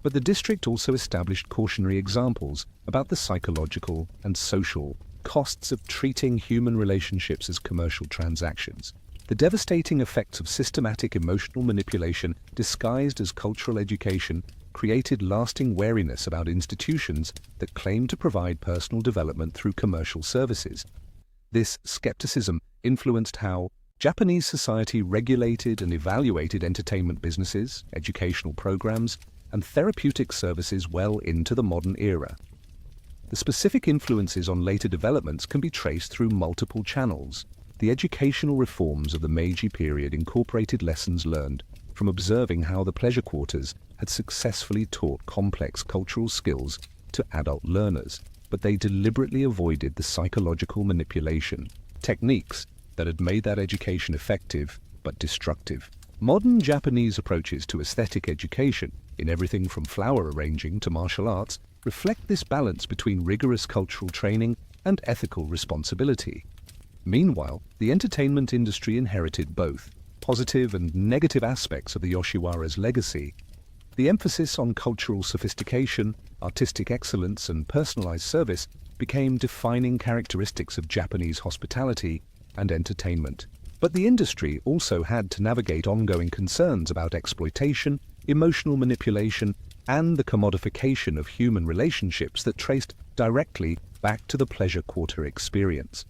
Speaker 1: But the district also established cautionary examples about the psychological and social costs of treating human relationships as commercial transactions. The devastating effects of systematic emotional manipulation disguised as cultural education created lasting wariness about institutions that claimed to provide personal development through commercial services. This skepticism influenced how Japanese society regulated and evaluated entertainment businesses, educational programs, and therapeutic services well into the modern era. The specific influences on later developments can be traced through multiple channels. The educational reforms of the Meiji period incorporated lessons learned from observing how the pleasure quarters had successfully taught complex cultural skills to adult learners, but they deliberately avoided the psychological manipulation techniques that had made that education effective but destructive. Modern Japanese approaches to aesthetic education, in everything from flower arranging to martial arts, reflect this balance between rigorous cultural training and ethical responsibility. Meanwhile, the entertainment industry inherited both positive and negative aspects of the Yoshiwara's legacy. The emphasis on cultural sophistication, artistic excellence, and personalized service became defining characteristics of Japanese hospitality and entertainment. But the industry also had to navigate ongoing concerns about exploitation, emotional manipulation, and the commodification of human relationships that traced directly back to the pleasure quarter experience.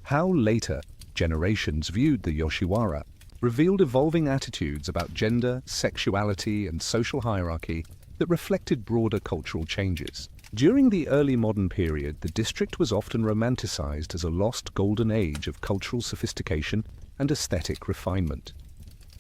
Speaker 1: How later generations viewed the Yoshiwara revealed evolving attitudes about gender, sexuality, and social hierarchy that reflected broader cultural changes. During the early modern period, the district was often romanticized as a lost golden age of cultural sophistication and aesthetic refinement.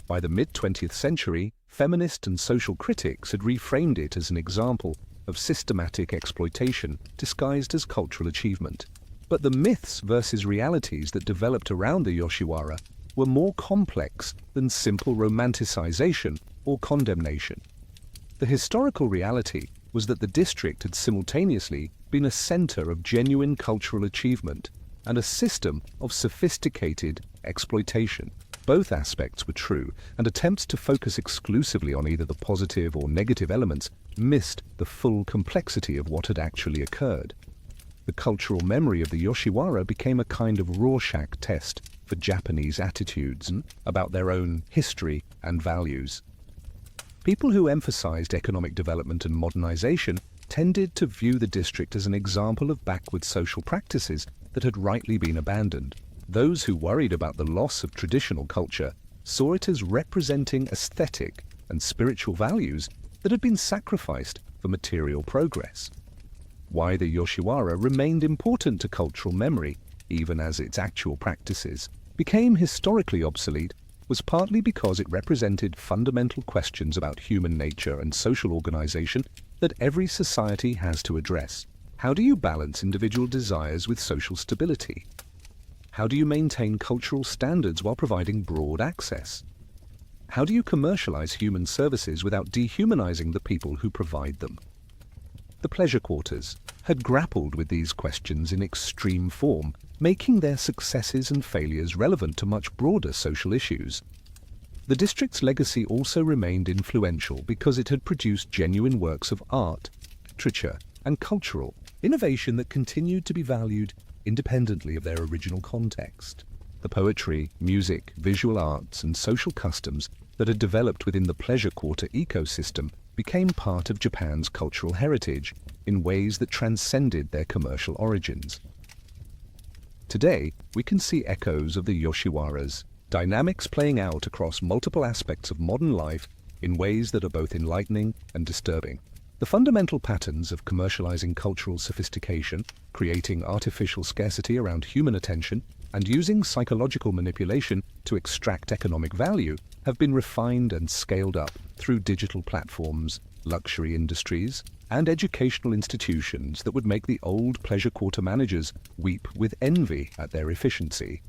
Speaker 1: By the mid-20th century, feminist and social critics had reframed it as an example of systematic exploitation disguised as cultural achievement. But the myths versus realities that developed around the Yoshiwara were more complex than simple romanticization or condemnation. The historical reality was that the district had simultaneously been a center of genuine cultural achievement and a system of sophisticated exploitation. Both aspects were true, and attempts to focus exclusively on either the positive or negative elements missed the full complexity of what had actually occurred. The cultural memory of the Yoshiwara became a kind of Rorschach test for Japanese attitudes about their own history and values. People who emphasized economic development and modernization tended to view the district as an example of backward social practices that had rightly been abandoned. Those who worried about the loss of traditional culture saw it as representing aesthetic and spiritual values that had been sacrificed for material progress. Why the Yoshiwara remained important to cultural memory even as its actual practices became historically obsolete, was partly because it represented fundamental questions about human nature and social organization that every society has to address. How do you balance individual desires with social stability? How do you maintain cultural standards while providing broad access? How do you commercialize human services without dehumanizing the people who provide them? The pleasure quarters had grappled with these questions in extreme form, making their successes and failures relevant to much broader social issues. The district's legacy also remained influential because it had produced genuine works of art, literature, and cultural innovation that continued to be valued independently of their original context. The poetry, music, visual arts, and social customs that had developed within the pleasure quarter ecosystem became part of Japan's cultural heritage in ways that transcended their commercial origins. Today, we can see echoes of the Yoshiwaras, dynamics playing out across multiple aspects of modern life in ways that are both enlightening and disturbing. The fundamental patterns of commercializing cultural sophistication, creating artificial scarcity around human attention, and using psychological manipulation to extract economic value have been refined and scaled up through digital platforms, luxury industries, and educational institutions that would make the old pleasure quarter managers weep with envy at their efficiency.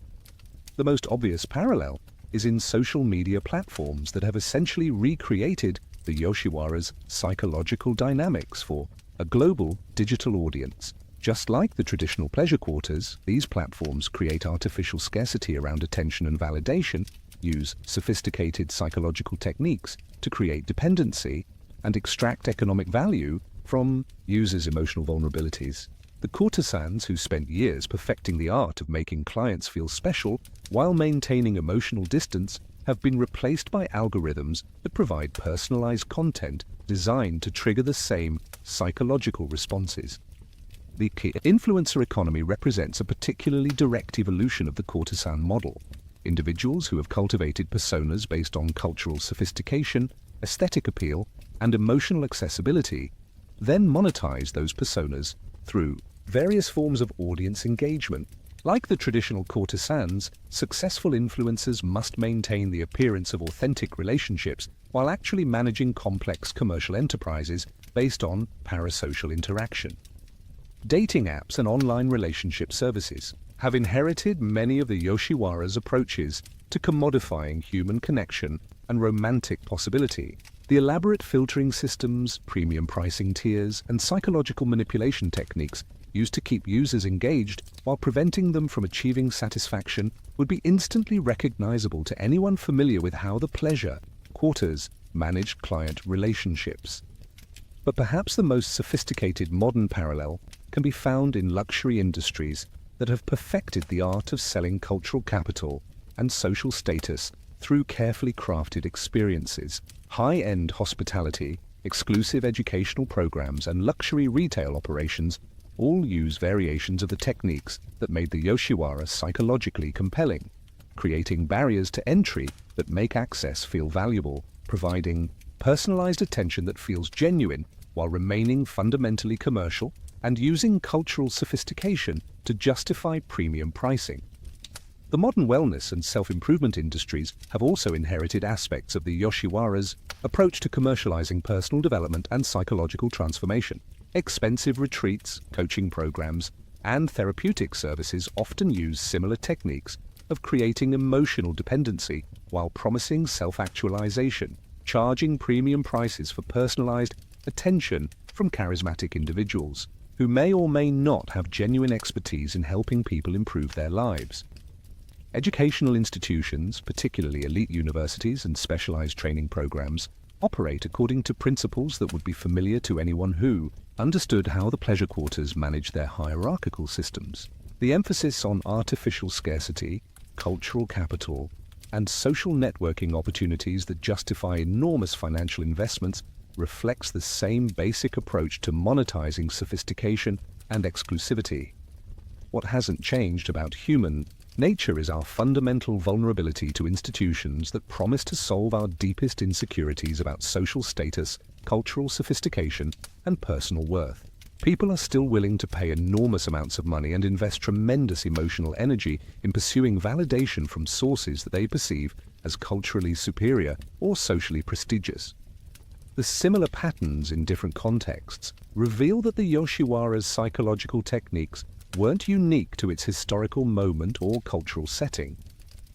Speaker 1: The most obvious parallel is in social media platforms that have essentially recreated the Yoshiwara's psychological dynamics for a global digital audience. Just like the traditional pleasure quarters, these platforms create artificial scarcity around attention and validation, use sophisticated psychological techniques to create dependency, and extract economic value from users' emotional vulnerabilities. The courtesans who spent years perfecting the art of making clients feel special while maintaining emotional distance have been replaced by algorithms that provide personalized content designed to trigger the same psychological responses. The influencer economy represents a particularly direct evolution of the courtesan model. Individuals who have cultivated personas based on cultural sophistication, aesthetic appeal, and emotional accessibility then monetize those personas through various forms of audience engagement. Like the traditional courtesans, successful influencers must maintain the appearance of authentic relationships while actually managing complex commercial enterprises based on parasocial interaction. Dating apps and online relationship services have inherited many of the Yoshiwara's approaches to commodifying human connection and romantic possibility. The elaborate filtering systems, premium pricing tiers, and psychological manipulation techniques used to keep users engaged while preventing them from achieving satisfaction would be instantly recognizable to anyone familiar with how the pleasure quarters managed client relationships. But perhaps the most sophisticated modern parallel can be found in luxury industries that have perfected the art of selling cultural capital and social status through carefully crafted experiences. High-end hospitality, exclusive educational programs, and luxury retail operations all use variations of the techniques that made the Yoshiwara psychologically compelling, creating barriers to entry that make access feel valuable, providing personalized attention that feels genuine while remaining fundamentally commercial, and using cultural sophistication to justify premium pricing. The modern wellness and self-improvement industries have also inherited aspects of the Yoshiwara's approach to commercializing personal development and psychological transformation. Expensive retreats, coaching programs, and therapeutic services often use similar techniques of creating emotional dependency while promising self-actualization, charging premium prices for personalized attention from charismatic individuals who may or may not have genuine expertise in helping people improve their lives. Educational institutions, particularly elite universities and specialized training programs, operate according to principles that would be familiar to anyone who understood how the pleasure quarters manage their hierarchical systems. The emphasis on artificial scarcity, cultural capital, and social networking opportunities that justify enormous financial investments reflects the same basic approach to monetizing sophistication and exclusivity. What hasn't changed about human nature is our fundamental vulnerability to institutions that promise to solve our deepest insecurities about social status, cultural sophistication, and personal worth. People are still willing to pay enormous amounts of money and invest tremendous emotional energy in pursuing validation from sources that they perceive as culturally superior or socially prestigious. The similar patterns in different contexts reveal that the Yoshiwara's psychological techniques weren't unique to its historical moment or cultural setting.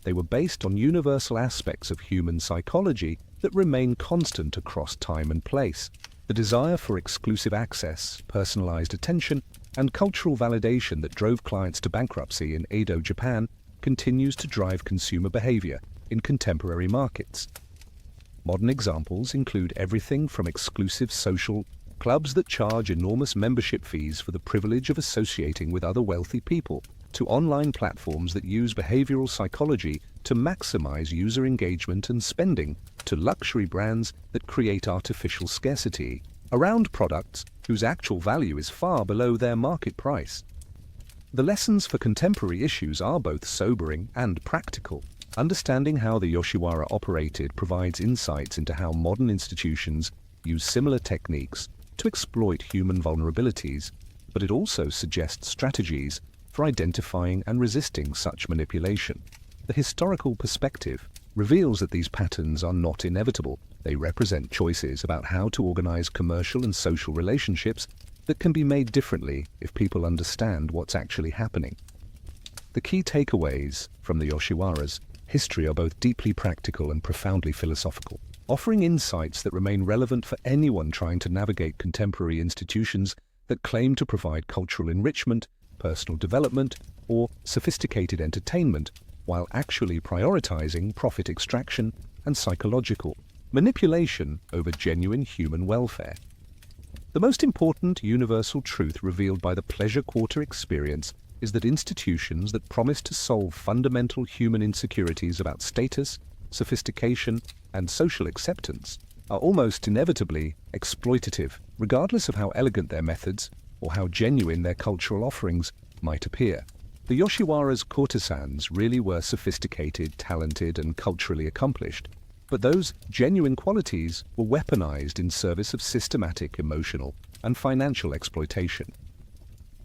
Speaker 1: They were based on universal aspects of human psychology that remain constant across time and place. The desire for exclusive access, personalized attention, and cultural validation that drove clients to bankruptcy in Edo Japan continues to drive consumer behavior in contemporary markets. Modern examples include everything from exclusive social clubs that charge enormous membership fees for the privilege of associating with other wealthy people, to online platforms that use behavioral psychology to maximize user engagement and spending, to luxury brands that create artificial scarcity around products whose actual value is far below their market price. The lessons for contemporary issues are both sobering and practical. Understanding how the Yoshiwara operated provides insights into how modern institutions use similar techniques to exploit human vulnerabilities, but it also suggests strategies for identifying and resisting such manipulation. The historical perspective reveals that these patterns are not inevitable. They represent choices about how to organize commercial and social relationships that can be made differently if people understand what's actually happening. The key takeaways from the Yoshiwara's history are both deeply practical and profoundly philosophical, offering insights that remain relevant for anyone trying to navigate contemporary institutions that claim to provide cultural enrichment, personal development, or sophisticated entertainment, while actually prioritizing profit extraction and psychological manipulation over genuine human welfare. The most important universal truth revealed by the Pleasure Quarter experience is that institutions that promise to solve fundamental human insecurities about status, sophistication, and social acceptance are almost inevitably exploitative, regardless of how elegant their methods or how genuine their cultural offerings might appear. The Yoshiwara's courtesans really were sophisticated, talented, and culturally accomplished, but those genuine qualities were weaponized in service of systematic emotional and financial exploitation.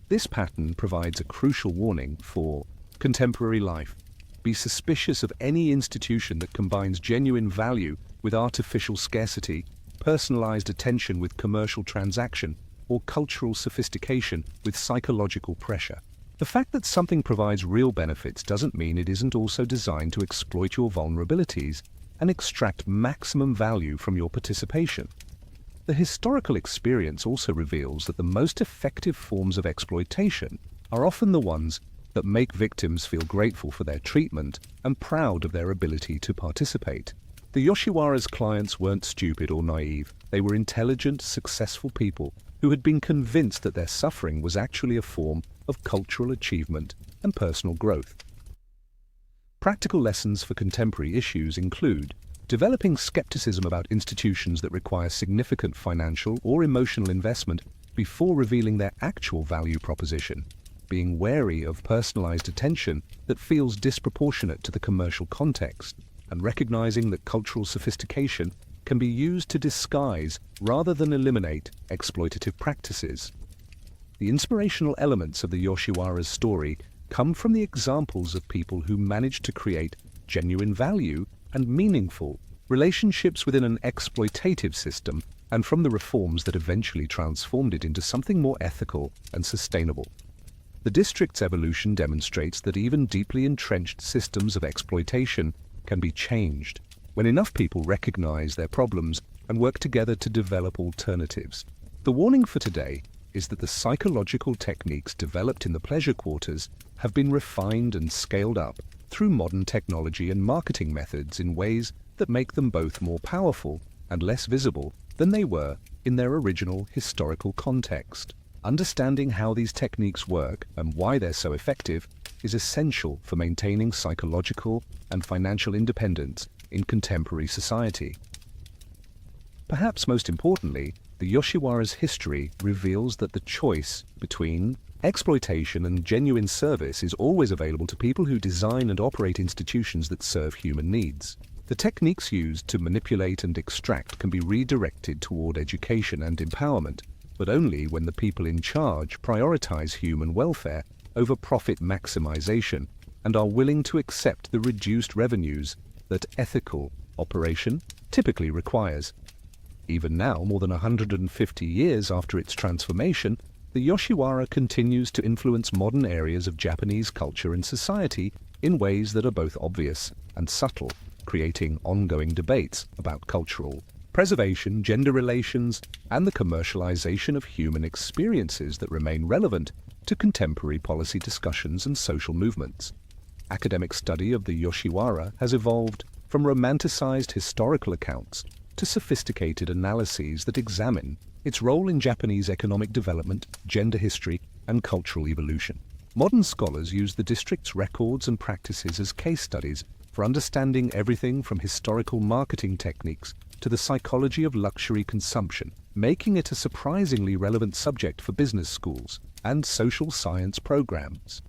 Speaker 1: This pattern provides a crucial warning for contemporary life. Be suspicious of any institution that combines genuine value with artificial scarcity, personalized attention with commercial transaction, or cultural sophistication with psychological pressure. The fact that something provides real benefits doesn't mean it isn't also designed to exploit your vulnerabilities and extract maximum value from your participation. The historical experience also reveals that the most effective forms of exploitation are often the ones that make victims feel grateful for their treatment and proud of their ability to participate. The Yoshiwara's clients weren't stupid or naive. They were intelligent, successful people who had been convinced that their suffering was actually a form of cultural achievement and personal growth. Practical lessons for contemporary issues include developing skepticism about institutions that require significant financial or emotional investment before revealing their actual value proposition, being wary of personalized attention that feels disproportionate to the commercial context, and recognizing that cultural sophistication can be used to disguise rather than eliminate exploitative practices. The inspirational elements of the Yoshiwara's story come from the examples of people who managed to create genuine value and meaningful relationships within an exploitative system, and from the reforms that eventually transformed it into something more ethical and sustainable. The district's evolution demonstrates that even deeply entrenched systems of exploitation can be changed when enough people recognize their problems and work together to develop alternatives. The warning for today is that the psychological techniques developed in the pleasure quarters have been refined and scaled up through modern technology and marketing methods in ways that make them both more powerful and less visible than they were in their original historical context. Understanding how these techniques work and why they're so effective is essential for maintaining psychological and financial independence in contemporary society. Perhaps most importantly, the Yoshiwara's history reveals that the choice between exploitation and genuine service is always available to people who design and operate institutions that serve human needs. The techniques used to manipulate and extract can be redirected toward education and empowerment, but only when the people in charge prioritize human welfare over profit maximization and are willing to accept the reduced revenues that ethical operation typically requires. Even now, more than 150 years after its transformation, the Yoshiwara continues to influence modern areas of Japanese culture and society in ways that are both obvious and subtle, creating ongoing debates about cultural preservation, gender relations, and the commercialization of human experiences that remain relevant to contemporary policy discussions and social movements. Academic study of the Yoshiwara has evolved from romanticized historical accounts to sophisticated analyses that examine its role in Japanese economic development, gender history, and cultural evolution. Modern scholars use the district's records and practices as case studies for understanding everything from historical marketing techniques to the psychology of luxury consumption, making it a surprisingly relevant subject for business schools and social science programs.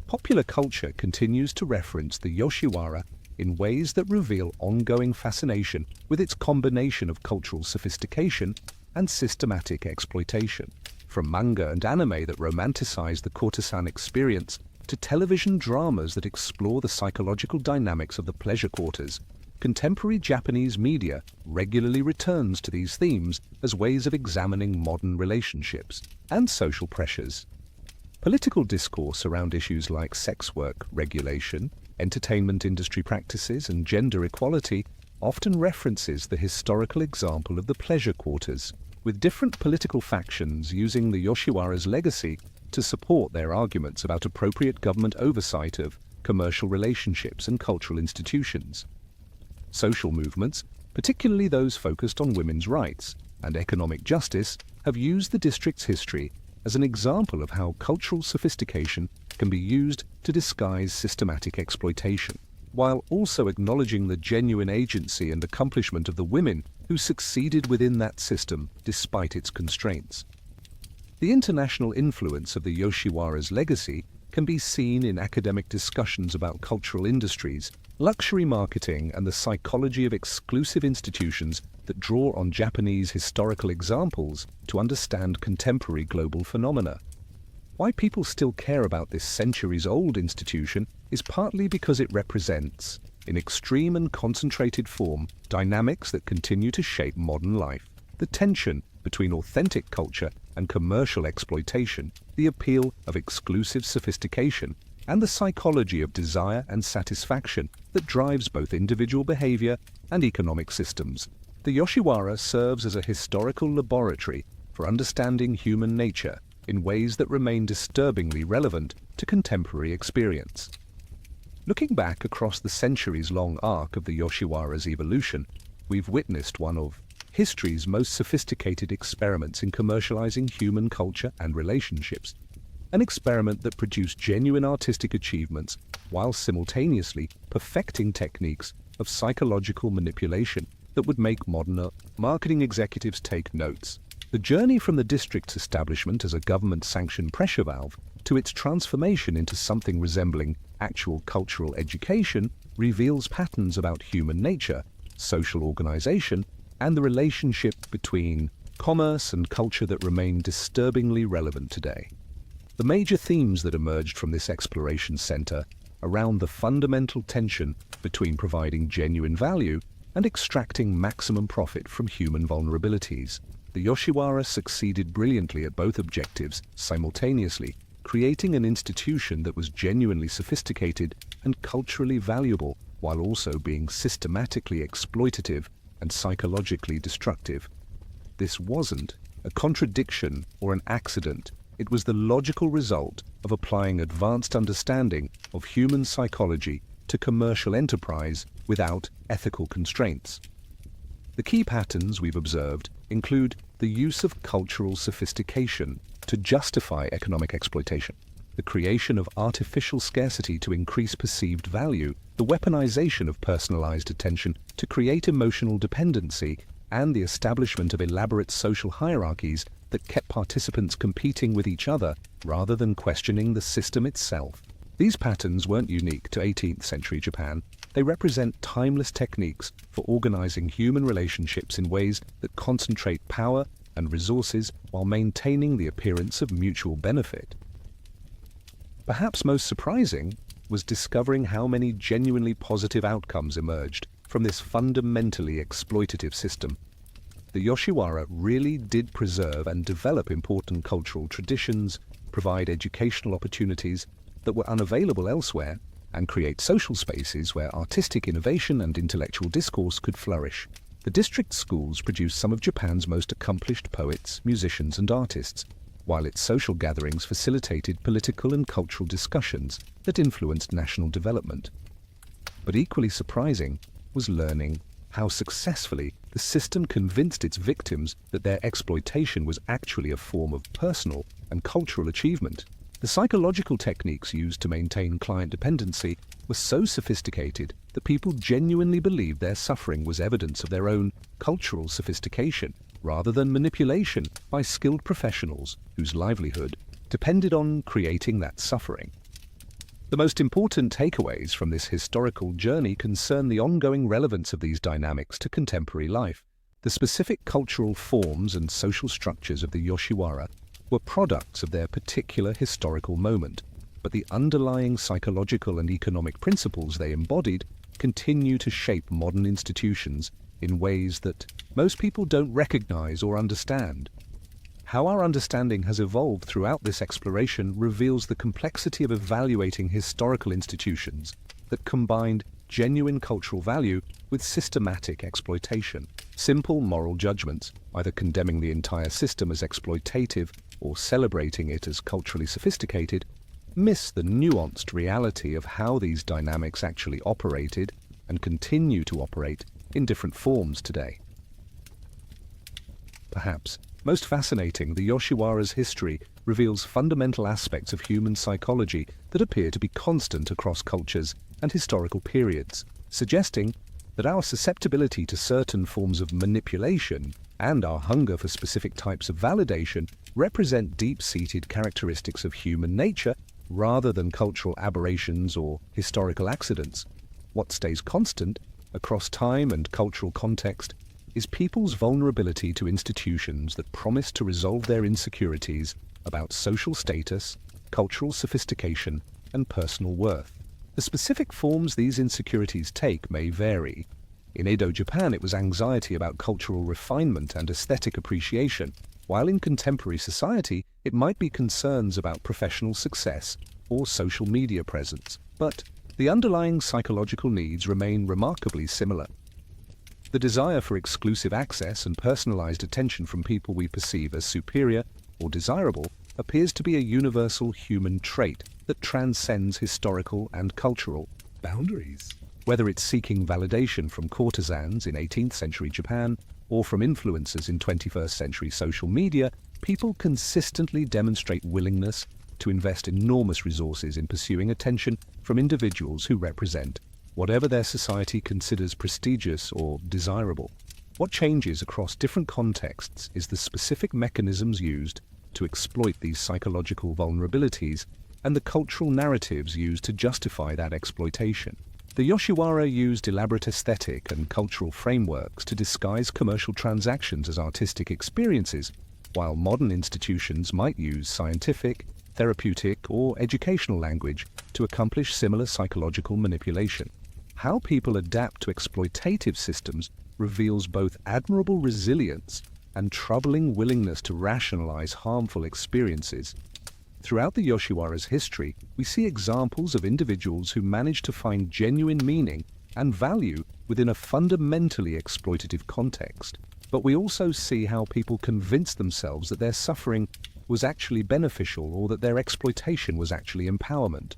Speaker 1: Popular culture continues to reference the Yoshiwara in ways that reveal ongoing fascination with its combination of cultural sophistication and systematic exploitation. From manga and anime that romanticize the courtesan experience to television dramas that explore the psychological dynamics of the pleasure quarters, contemporary Japanese media regularly returns to these themes as ways of examining modern relationships and social pressures. Political discourse around issues like sex work regulation, entertainment industry practices, and gender equality often references the historical example of the pleasure quarters, with different political factions using the Yoshiwara's legacy to support their arguments about appropriate government oversight of commercial relationships and cultural institutions. Social movements, particularly those focused on women's rights and economic justice, have used the district's history as an example of how cultural sophistication can be used to disguise systematic exploitation, while also acknowledging the genuine agency and accomplishment of the women who succeeded within that system despite its constraints. The international influence of the Yoshiwara's legacy can be seen in academic discussions about cultural industries, luxury marketing, and the psychology of exclusive institutions that draw on Japanese historical examples to understand contemporary global phenomena. Why people still care about this centuries-old institution is partly because it represents, in extreme and concentrated form, dynamics that continue to shape modern life. The tension between authentic culture and commercial exploitation, the appeal of exclusive sophistication, and the psychology of desire and satisfaction that drives both individual behavior and economic systems. The Yoshiwara serves as a historical laboratory for understanding human nature in ways that remain disturbingly relevant to contemporary experience. Looking back across the centuries-long arc of the Yoshiwara's evolution, we've witnessed one of history's most sophisticated experiments in commercializing human culture and relationships, an experiment that produced genuine artistic achievements while simultaneously perfecting techniques of psychological manipulation that would make modern marketing executives take notes. The journey from the district's establishment as a government-sanctioned pressure valve to its transformation into something resembling actual cultural education reveals patterns about human nature, social organization, and the relationship between commerce and culture that remain disturbingly relevant today. The major themes that emerged from this exploration center around the fundamental tension between providing genuine value and extracting maximum profit from human vulnerabilities. The Yoshiwara succeeded brilliantly at both objectives simultaneously, creating an institution that was genuinely sophisticated and culturally valuable while also being systematically exploitative and psychologically destructive. This wasn't a contradiction or an accident. It was the logical result of applying advanced understanding of human psychology to commercial enterprise without ethical constraints. The key patterns we've observed include the use of cultural sophistication to justify economic exploitation, the creation of artificial scarcity to increase perceived value, the weaponization of personalized attention to create emotional dependency, and the establishment of elaborate social hierarchies that kept participants competing with each other rather than questioning the system itself. These patterns weren't unique to 18th century Japan. They represent timeless techniques for organizing human relationships in ways that concentrate power and resources while maintaining the appearance of mutual benefit. Perhaps most surprising was discovering how many genuinely positive outcomes emerged from this fundamentally exploitative system. The Yoshiwara really did preserve and develop important cultural traditions, provide educational opportunities that were unavailable elsewhere, and create social spaces where artistic innovation and intellectual discourse could flourish. The district schools produced some of Japan's most accomplished poets, musicians, and artists, while its social gatherings facilitated political and cultural discussions that influenced national development. But equally surprising was learning how successfully the system convinced its victims that their exploitation was actually a form of personal and cultural achievement. The psychological techniques used to maintain client dependency were so sophisticated that people genuinely believed their suffering was evidence of their own cultural sophistication, rather than manipulation by skilled professionals whose livelihood depended on creating that suffering. The most important takeaways from this historical journey concern the ongoing relevance of these dynamics to contemporary life. The specific cultural forms and social structures of the Yoshiwara were products of their particular historical moment, but the underlying psychological and economic principles they embodied continue to shape modern institutions in ways that most people don't recognize or understand. How our understanding has evolved throughout this exploration reveals the complexity of evaluating historical institutions that combined genuine cultural value with systematic exploitation. Simple moral judgments, either condemning the entire system as exploitative or celebrating it as culturally sophisticated, miss the nuanced reality of how these dynamics actually operated and continue to operate in different forms today. Perhaps most fascinating, the Yoshiwara's history reveals fundamental aspects of human psychology that appear to be constant across cultures and historical periods, suggesting that our susceptibility to certain forms of manipulation and our hunger for specific types of validation represent deep-seated characteristics of human nature rather than cultural aberrations or historical accidents. What stays constant across time and cultural context is people's vulnerability to institutions that promise to resolve their insecurities about social status, cultural sophistication, and personal worth. The specific forms these insecurities take may vary. In Edo Japan, it was anxiety about cultural refinement and aesthetic appreciation, while in contemporary society, it might be concerns about professional success or social media presence. But the underlying psychological needs remain remarkably similar. The desire for exclusive access and personalized attention from people we perceive as superior or desirable appears to be a universal human trait that transcends historical and cultural boundaries. Whether it's seeking validation from courtesans in 18th century Japan or from influencers in 21st century social media, people consistently demonstrate willingness to invest enormous resources in pursuing attention from individuals who represent whatever their society considers prestigious or desirable. What changes across different contexts is the specific mechanisms used to exploit these psychological vulnerabilities and the cultural narratives used to justify that exploitation. The Yoshiwara used elaborate aesthetic and cultural frameworks to disguise commercial transactions as artistic experiences, while modern institutions might use scientific, therapeutic, or educational language to accomplish similar psychological manipulation. How people adapt to exploitative systems reveals both admirable resilience and troubling willingness to rationalize harmful experiences. Throughout the Yoshiwara's history, we see examples of individuals who manage to find genuine meaning and value within a fundamentally exploitative context. But we also see how people convince themselves that their suffering was actually beneficial or that their exploitation was actually empowerment.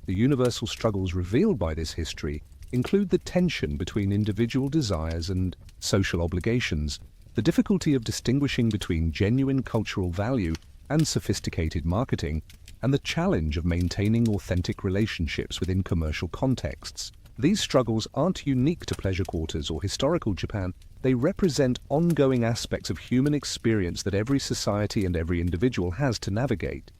Speaker 1: The universal struggles revealed by this history include the tension between individual desires and social obligations, the difficulty of distinguishing between genuine cultural value and sophisticated marketing, and the challenge of maintaining authentic relationships within commercial contexts. These struggles aren't unique to pleasure quarters or historical Japan. They represent ongoing aspects of human experience that every society and every individual has to navigate.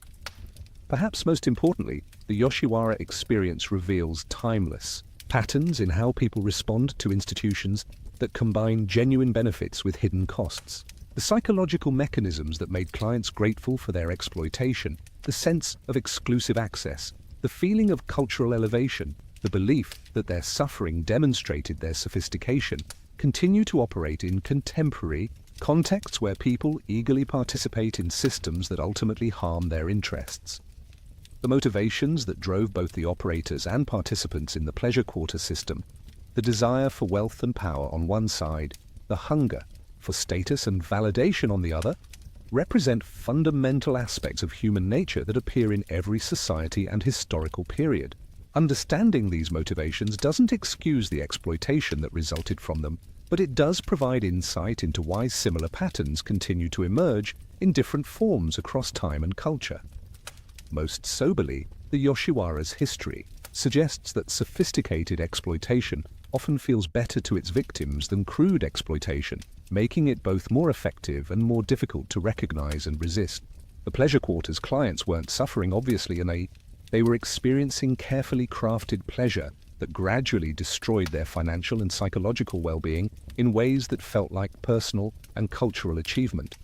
Speaker 1: Perhaps most importantly, the Yoshiwara experience reveals timeless patterns in how people respond to institutions that combine genuine benefits with hidden costs. The psychological mechanisms that made clients grateful for their exploitation, the sense of exclusive access, the feeling of cultural elevation, the belief that their suffering demonstrated their sophistication, continue to operate in contemporary contexts where people eagerly participate in systems that ultimately harm their interests. The motivations that drove both the operators and participants in the pleasure quarter system, the desire for wealth and power on one side, the hunger for status and validation on the other, represent fundamental aspects of human nature that appear in every society and historical period. Understanding these motivations doesn't excuse the exploitation that resulted from them, but it does provide insight into why similar patterns continue to emerge in different forms across time and culture. Most soberly, the Yoshiwara's history suggests that sophisticated exploitation often feels better to its victims than crude exploitation, making it both more effective and more difficult to recognize and resist. The pleasure quarter's clients weren't suffering obviously, and they were experiencing carefully crafted pleasure that gradually destroyed their financial and psychological well-being in ways that felt like personal and cultural achievement.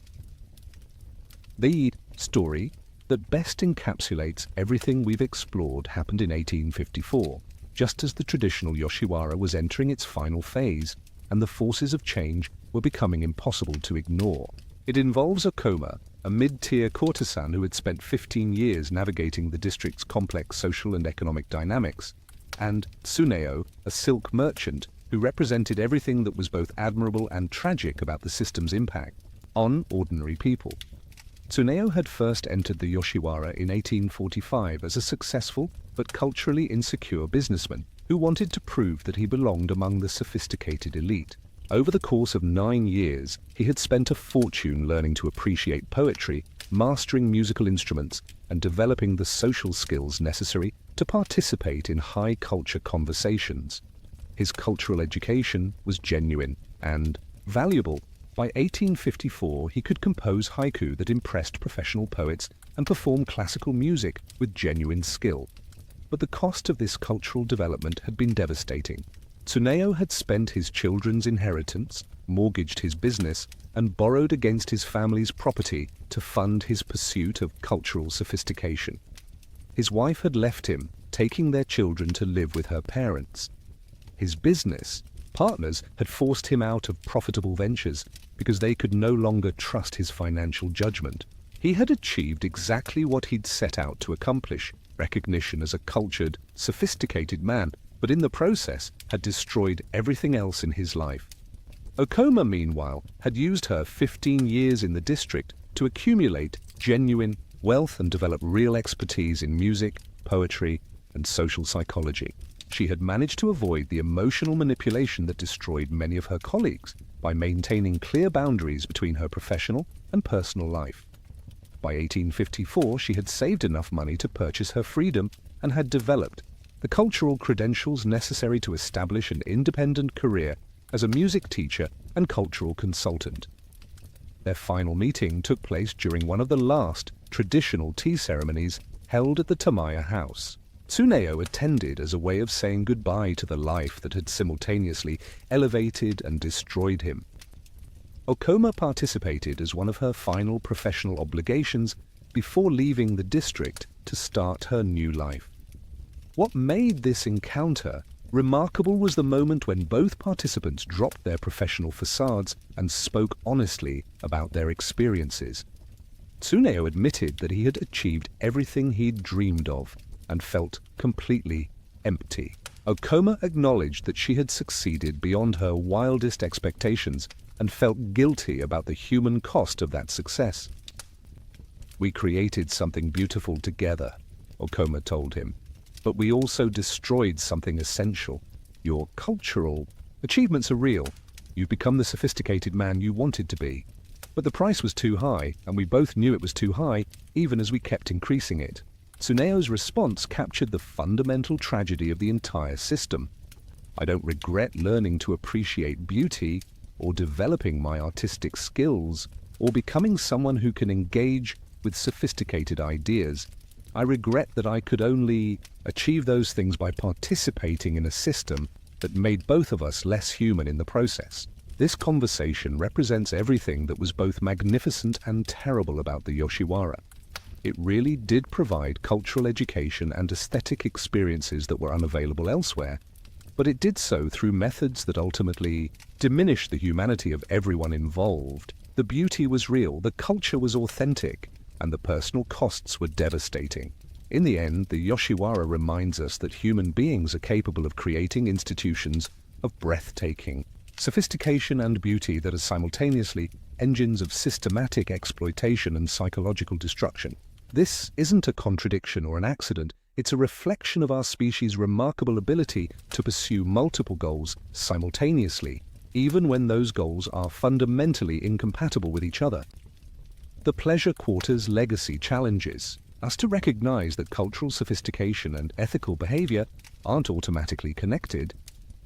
Speaker 1: The story that best encapsulates everything we've explored happened in 1854, just as the traditional Yoshiwara was entering its final phase, and the forces of change were becoming impossible to ignore. It involves Okoma, a mid-tier courtesan who had spent 15 years navigating the district's complex social and economic dynamics, and Tsuneo, a silk merchant who represented everything that was both admirable and tragic about the system's impact on ordinary people. Tsuneo had first entered the Yoshiwara in 1845 as a successful but culturally insecure businessman who wanted to prove that he belonged among the sophisticated elite. Over the course of 9 years, he had spent a fortune learning to appreciate poetry, mastering musical instruments, and developing the social skills necessary to participate in high-culture conversations. His cultural education was genuine and valuable. By 1854, he could compose haiku that impressed professional poets and perform classical music with genuine skill. But the cost of this cultural development had been devastating. Tsuneo had spent his children's inheritance, mortgaged his business, and borrowed against his family's property to fund his pursuit of cultural sophistication. His wife had left him, taking their children to live with her parents. His business partners had forced him out of profitable ventures because they could no longer trust his financial judgment. He had achieved exactly what he'd set out to accomplish, recognition as a cultured, sophisticated man, but in the process had destroyed everything else in his life. Okoma, meanwhile, had used her 15 years in the district to accumulate genuine wealth and develop real expertise in music, poetry, and social psychology. She had managed to avoid the emotional manipulation that destroyed many of her colleagues by maintaining clear boundaries between her professional and personal life. By 1854, she had saved enough money to purchase her freedom and had developed the cultural credentials necessary to establish an independent career as a music teacher and cultural consultant. Their final meeting took place during one of the last traditional tea ceremonies held at the Tamaya house. Tsuneo attended as a way of saying goodbye to the life that had simultaneously elevated and destroyed him. Okoma participated as one of her final professional obligations before leaving the district to start her new life. What made this encounter remarkable was the moment when both participants dropped their professional facades and spoke honestly about their experiences. Tsuneo admitted that he had achieved everything he'd dreamed of and felt completely empty. Okoma acknowledged that she had succeeded beyond her wildest expectations and felt guilty about the human cost of that success. "We created something beautiful together," Okoma told him, "but we also destroyed something essential. Your cultural achievements are real. You've become the sophisticated man you wanted to be. But the price was too high, and we both knew it was too high, even as we kept increasing it." Tsuneo's response captured the fundamental tragedy of the entire system. "I don't regret learning to appreciate beauty, or developing my artistic skills, or becoming someone who can engage with sophisticated ideas. I regret that I could only achieve those things by participating in a system that made both of us less human in the process." This conversation represents everything that was both magnificent and terrible about the Yoshiwara. It really did provide cultural education and aesthetic experiences that were unavailable elsewhere, but it did so through methods that ultimately diminished the humanity of everyone involved. The beauty was real, the culture was authentic, and the personal costs were devastating. In the end, the Yoshiwara reminds us that human beings are capable of creating institutions of breathtaking sophistication and beauty that are simultaneously engines of systematic exploitation and psychological destruction. This isn't a contradiction or an accident, it's a reflection of our species' remarkable ability to pursue multiple goals simultaneously, even when those goals are fundamentally incompatible with each other. The pleasure quarter's legacy challenges us to recognize that cultural sophistication and ethical behavior aren't automatically connected,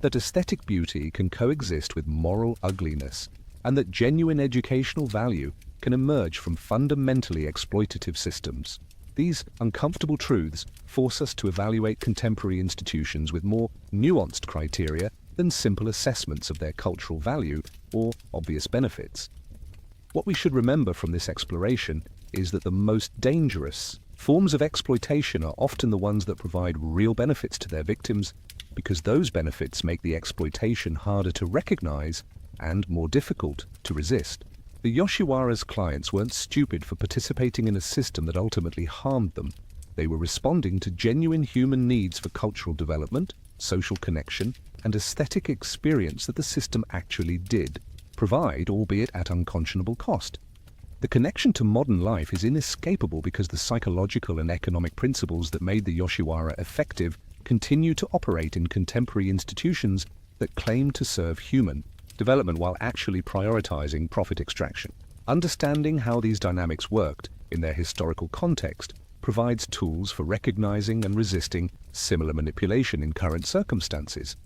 Speaker 1: that aesthetic beauty can coexist with moral ugliness, and that genuine educational value can emerge from fundamentally exploitative systems. These uncomfortable truths force us to evaluate contemporary institutions with more nuanced criteria than simple assessments of their cultural value or obvious benefits. What we should remember from this exploration is that the most dangerous forms of exploitation are often the ones that provide real benefits to their victims, because those benefits make the exploitation harder to recognize and more difficult to resist. The Yoshiwara's clients weren't stupid for participating in a system that ultimately harmed them. They were responding to genuine human needs for cultural development, social connection, and aesthetic experience that the system actually did provide, albeit at unconscionable cost. The connection to modern life is inescapable because the psychological and economic principles that made the Yoshiwara effective continue to operate in contemporary institutions that claim to serve human development while actually prioritizing profit extraction. Understanding how these dynamics worked in their historical context provides tools for recognizing and resisting similar manipulation in current circumstances.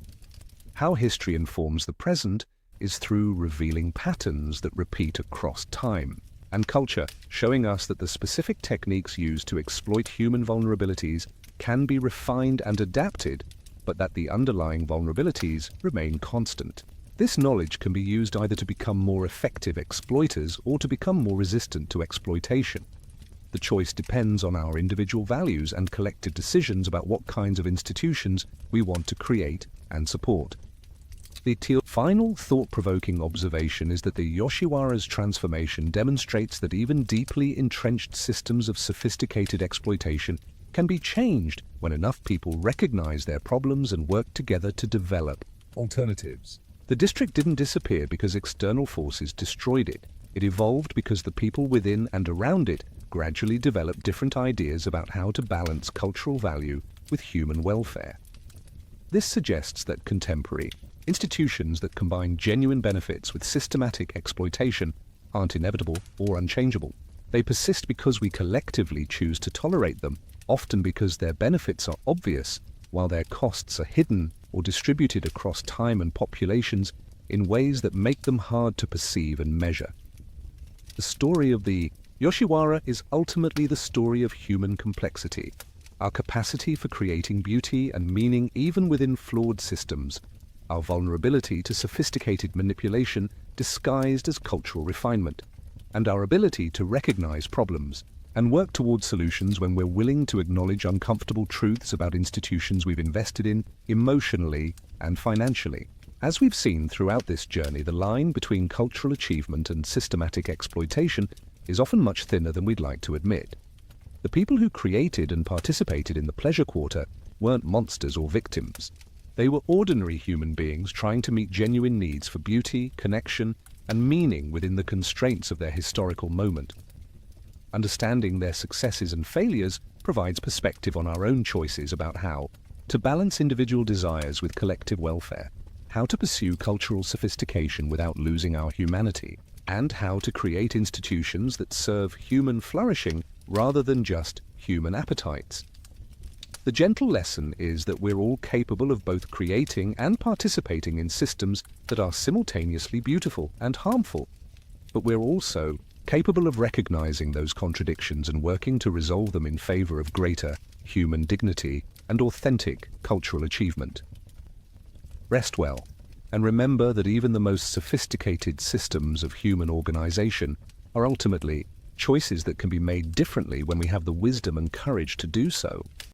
Speaker 1: How history informs the present is through revealing patterns that repeat across time and culture, showing us that the specific techniques used to exploit human vulnerabilities can be refined and adapted, but that the underlying vulnerabilities remain constant. This knowledge can be used either to become more effective exploiters or to become more resistant to exploitation. The choice depends on our individual values and collective decisions about what kinds of institutions we want to create and support. The final thought-provoking observation is that the Yoshiwara's transformation demonstrates that even deeply entrenched systems of sophisticated exploitation can be changed when enough people recognize their problems and work together to develop alternatives. The district didn't disappear because external forces destroyed it. It evolved because the people within and around it gradually developed different ideas about how to balance cultural value with human welfare. This suggests that contemporary institutions that combine genuine benefits with systematic exploitation aren't inevitable or unchangeable. They persist because we collectively choose to tolerate them, often because their benefits are obvious, while their costs are hidden or distributed across time and populations in ways that make them hard to perceive and measure. The story of the Yoshiwara is ultimately the story of human complexity, our capacity for creating beauty and meaning even within flawed systems, our vulnerability to sophisticated manipulation disguised as cultural refinement, and our ability to recognize problems and work towards solutions when we're willing to acknowledge uncomfortable truths about institutions we've invested in emotionally and financially. As we've seen throughout this journey, the line between cultural achievement and systematic exploitation is often much thinner than we'd like to admit. The people who created and participated in the pleasure quarter weren't monsters or victims. They were ordinary human beings trying to meet genuine needs for beauty, connection, and meaning within the constraints of their historical moment. Understanding their successes and failures provides perspective on our own choices about how to balance individual desires with collective welfare, how to pursue cultural sophistication without losing our humanity, and how to create institutions that serve human flourishing rather than just human appetites. The gentle lesson is that we're all capable of both creating and participating in systems that are simultaneously beautiful and harmful, but we're also capable of recognizing those contradictions and working to resolve them in favor of greater human dignity and authentic cultural achievement. Rest well. And remember that even the most sophisticated systems of human organization are ultimately choices that can be made differently when we have the wisdom and courage to do so.